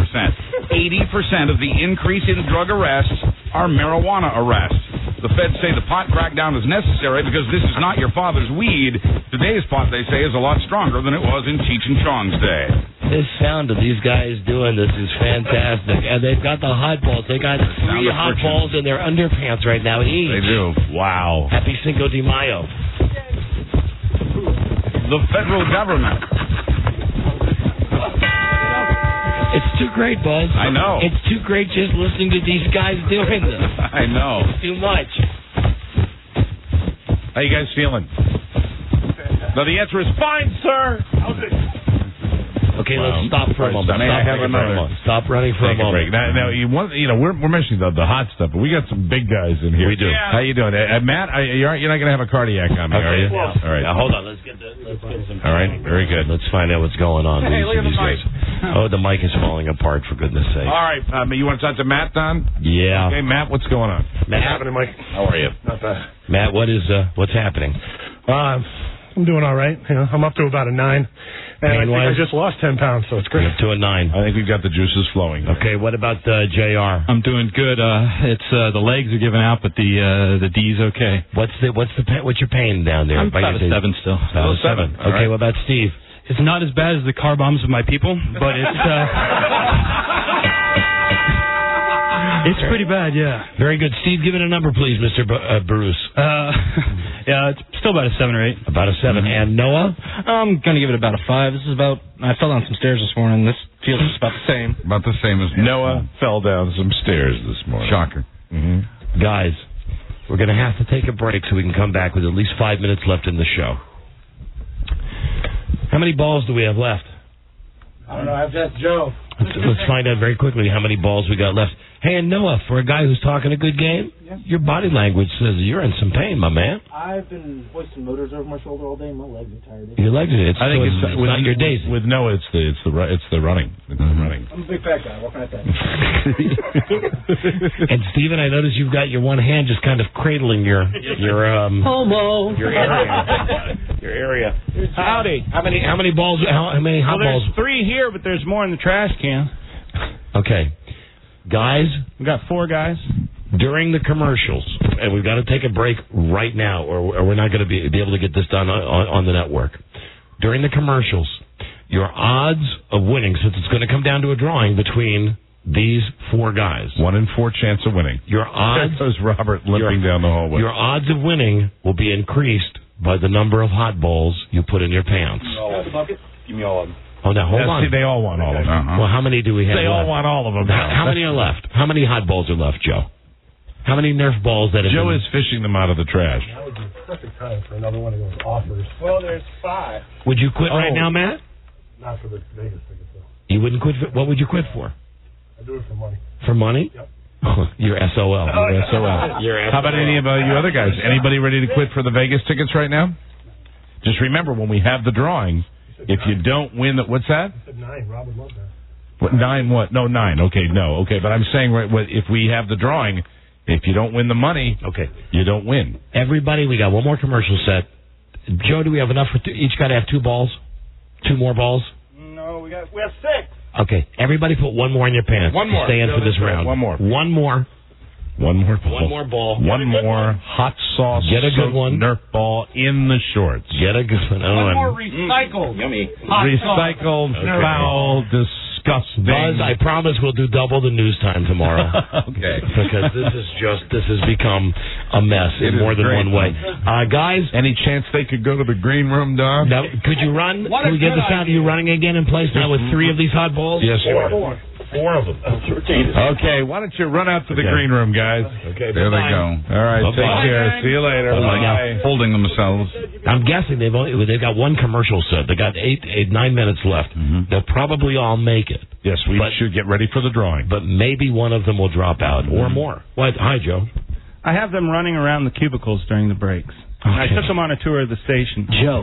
80% of the increase in drug arrests are marijuana arrests. The feds say the pot crackdown is necessary because this is not your father's weed. Today's pot, they say, is a lot stronger than it was in Cheech and Chong's day. This sound of these guys doing this is fantastic. And they've got the hot balls. They got 3 hot balls in their underpants right now each. They do. Wow. Happy Cinco de Mayo. The federal government It's too great, Buzz. I know. It's too great just listening to these guys doing this. I know. It's too much. How you guys feeling? No, the answer is fine, sir. Okay, let's stop for a moment. May I have another? Stop running for a moment. Break. Now we're mentioning the hot stuff, but we got some big guys in here. We do. Yeah. How you doing, Matt? You're not going to have a cardiac on me, are you? Well, all right. Now, hold on. Let's get some. All right. Very good. Let's find out what's going on. Hey, look at the mic. Oh, the mic is falling apart. For goodness' sake. All right. You want to talk to Matt, Don? Yeah. Okay, Matt. What's going on? Matt, What's happening, Mike? How are you? Not bad. Matt, what's happening? I'm doing all right. You know, I'm up to about a 9. And I think I just lost 10 pounds, so it's great. You're up to a 9. I think we've got the juices flowing. Okay, what about JR? I'm doing good. It's the legs are giving out, but the D's okay. What's your pain down there? I'm about a 7 still. About a 7. Okay, what about Steve? It's not as bad as the car bombs of my people, but it's pretty bad, yeah. Very good. Steve, give it a number, please, Mr. Bruce. Yeah, it's still about a 7 or 8. About a 7. And Noah? I'm going to give it about a 5. This is about, I fell down some stairs this morning. This feels just about the same. About the same as Noah fell down some stairs this morning. Shocker. Mm-hmm. Guys, we're going to have to take a break so we can come back with at least 5 minutes left in the show. How many balls do we have left? I don't know. I've asked Joe. Let's find out very quickly how many balls we got left. Hey, and Noah, for a guy who's talking a good game, your body language says you're in some pain, my man. I've been hoisting motors over my shoulder all day. My legs are tired. Your legs are. I think it's not your days. With Noah, it's the running. It's the running. I'm a big fat guy. What can I say? And Steven, I notice you've got your one hand just kind of cradling your homo. Your area. Your area. Howdy. How many balls? How many hot balls? There's 3 here, but there's more in the trash can. Okay. Guys, we got 4 guys. During the commercials, and we've got to take a break right now, or we're not going to be able to get this done on the network. During the commercials, your odds of winning, since it's going to come down to a drawing between these 4 guys. 1 in 4 chance of winning. Your odds... There's Robert limping down the hallway. Your odds of winning will be increased by the number of hot balls you put in your pants. Give me all of them. Oh, now, hold on. See, they all want all of them. Well, how many do we have They left? all want all of them. How many are left? How many hot balls are left, Joe? How many Nerf balls that have Joe is fishing them out of the trash. That would be perfect time for another one of those offers. Well, there's 5. Would you quit right now, Matt? Not for the Vegas tickets, though. You wouldn't quit? What would you quit for? I do it for money. For money? Yep. You're SOL. You're SOL. How about any of you other guys? Anybody ready to quit for the Vegas tickets right now? Just remember, when we have the drawing, if you don't win, what's that? I said 9. Rob would love that. What, 9 what? No, 9. Okay, no. Okay, but I'm saying if we have the drawing, if you don't win the money, you don't win. Everybody, we got one more commercial set. Joe, do we have enough for each guy to have 2 balls? 2 more balls? No, we have 6. Okay, everybody put 1 more in your pants. 1 more. Stay in for this round. 1 more. 1 more. 1 more ball. 1 more ball. 1 more hot sauce. Get a good one. Nerf ball in the shorts. Get a good one. One more recycled. Yummy. Recycled, foul, disgusting. Buzz, I promise we'll do double the news time tomorrow. Okay. Because this has become a mess in more than one way. Guys, any chance they could go to the green room, Don? Now, could you run? Can we get the sound of you running again in place now with 3 of these hot balls? Yes, sir. 4 of them. Okay, why don't you run out to the green room, guys? Okay, there they go. All right, take care. See you later. Bye. Holding themselves. I'm guessing they've got 1 commercial set. They got 9 minutes left. They'll probably all make it. Yes, we should get ready for the drawing. But maybe one of them will drop out or more. What? Hi, Joe. I have them running around the cubicles during the breaks. Okay. I took them on a tour of the station. Joe,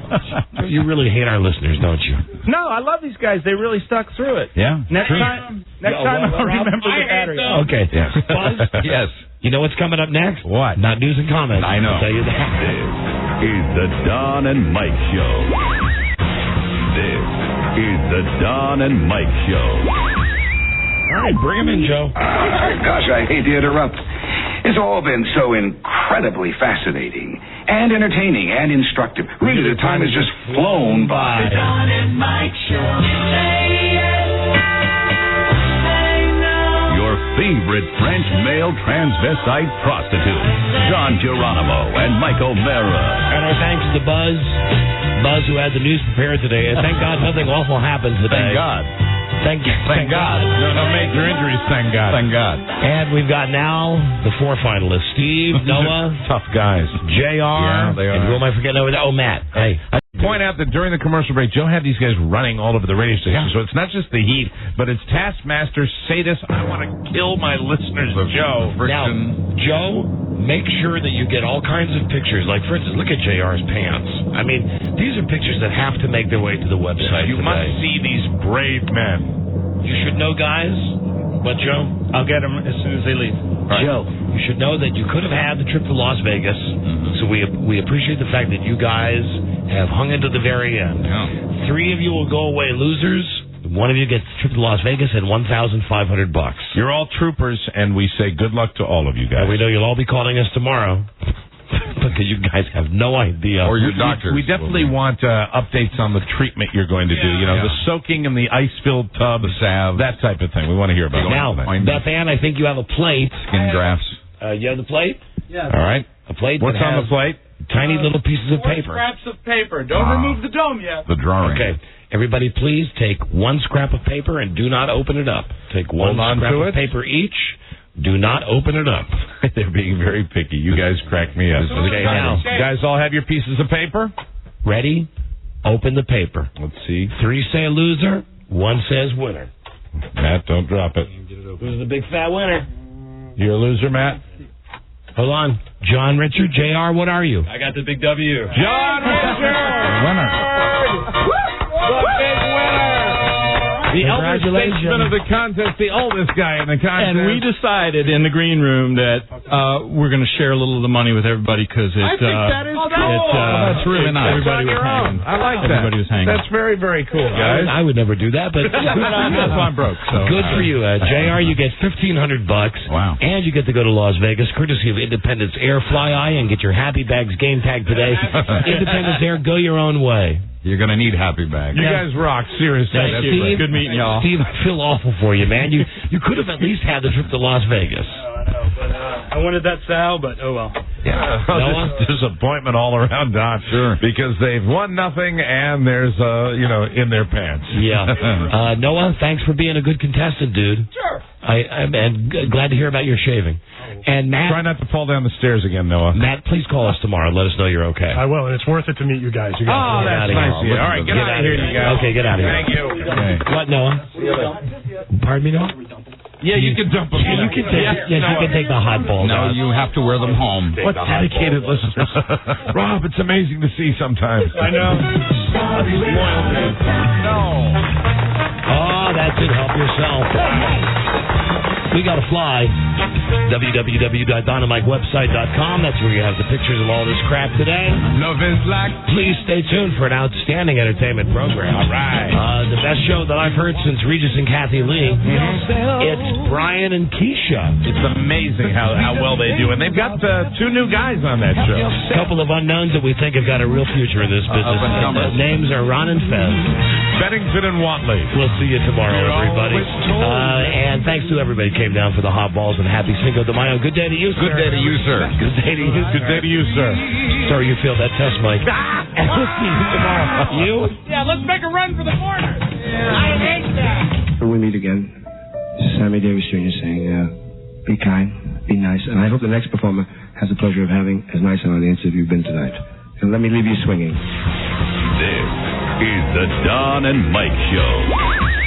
you really hate our listeners, don't you? No, I love these guys. They really stuck through it. Yeah. Next time I'll remember the battery. Okay. Yeah. Buzz? Yes. You know what's coming up next? What? Not news and comments. I know. I'll tell you that. This is the Don and Mike Show. This is the Don and Mike Show. All right, bring him in, Joe. Gosh, I hate to interrupt. It's all been so incredibly fascinating and entertaining and instructive. Really, the time has just flown by. The Don and Mike Show. Your favorite French male transvestite prostitute, John Geronimo and Mike O'Mara. And our thanks to Buzz, who had the news prepared today. And thank God nothing awful happened today. Thank God. Thank God. No major injuries, thank God. Thank God. And we've got now the 4 finalists. Steve, Noah. Tough guys. JR. Yeah, they are. And who am I forgetting over there? Oh, Matt. Hey. I point out that during the commercial break, Joe had these guys running all over the radio station. So it's not just the heat, but it's Taskmaster, Sadist, I want to kill my listeners, Joe. Now, Joe, make sure that you get all kinds of pictures. Like, for instance, look at JR's pants. I mean, these are pictures that have to make their way to the website. You must see these brave men. You should know, guys. What, Joe? I'll get them as soon as they leave. Right. Joe, you should know that you could have had the trip to Las Vegas. So we appreciate the fact that you guys have hung into the very end. Yeah. 3 of you will go away losers. 1 of you gets the trip to Las Vegas and $1,500. You're all troopers, and we say good luck to all of you guys. And we know you'll all be calling us tomorrow. Because you guys have no idea. Or your doctors. We definitely want updates on the treatment you're going to do. You know, the soaking in the ice-filled tub, the salve, that type of thing. We want to hear about it. Now, Beth Ann, I think you have a plate. Skin grafts. You have the plate? Yeah. All right. A plate. What's on the plate? Tiny little pieces of 4 paper. scraps of paper. Don't remove the dome yet. The drawing. Okay. Everybody, please take 1 scrap of paper and do not open it up. Take 1 scrap of paper each. Do not open it up. They're being very picky. You guys crack me up. Okay, now. You guys all have your pieces of paper? Ready? Open the paper. Let's see. 3 say loser. 1 says winner. Matt, don't drop it. Who's the big fat winner? You're a loser, Matt? Hold on. John Richard, JR, what are you? I got the big W. John Richard! Winner. The big winner! The elder statesman of the contest, the oldest guy in the contest. And we decided in the green room that we're going to share a little of the money with everybody because it. I think that is cool. That's really nice. Everybody was hanging. I like that. Everybody was hanging. That's very, very cool, guys. I would never do that, but That's why I'm broke. So. good for you, JR. You get $1,500. Wow. And you get to go to Las Vegas, courtesy of Independence Air Fly Eye, and get your Happy Bags game tag today. Independence Air, go your own way. You're going to need happy bags. You guys rock, seriously. Now, Steve, good meeting y'all. Steve, I feel awful for you, man. You could have at least had the trip to Las Vegas. I know, but I wanted that Sal, but oh well. Yeah. Noah? Disappointment all around, Don. Sure. Because they've won nothing, and there's, in their pants. Yeah. Noah, thanks for being a good contestant, dude. Sure. I'm glad to hear about your shaving. And Matt, try not to fall down the stairs again, Noah. Matt, please call us tomorrow and let us know you're okay. I will, and it's worth it to meet you guys. You guys oh, that's nice of you. All right, get out of here, you guys. Okay, get out of here. Thank you. Okay. What, Noah? Pardon me, Noah? Yeah, you can dump them. Yeah, you can take. Yes, you can take the hot balls. No, you have to wear them home. What dedicated listeners. Rob, it's amazing to see sometimes. I know. No. Oh, that's it. Help yourself. We got to fly. www.dynamicwebsite.com. That's where you have the pictures of all this crap today. Love is black. Please stay tuned for an outstanding entertainment program. All right. The best show that I've heard since Regis and Kathy Lee. It's Brian and Keisha. It's amazing how well they do. And they've got 2 new guys on that show. A couple of unknowns that we think have got a real future in this business. Names are Ron and Fez. Bennington and Watley. We'll see you tomorrow, everybody. And thanks to everybody who came down for the hot balls, and happy Cinco de Mayo. Good day to you, sir. Good day to you, sir. Good day to you. Good day to you, sir. Sorry you failed that test, Mike. And we'll see you tomorrow. You? Yeah, let's make a run for the corner. I hate that. When we meet again, Sammy Davis Jr. saying, be kind, be nice, and I hope the next performer has the pleasure of having as nice an audience as you've been tonight. And let me leave you swinging. This is the Don and Mike Show.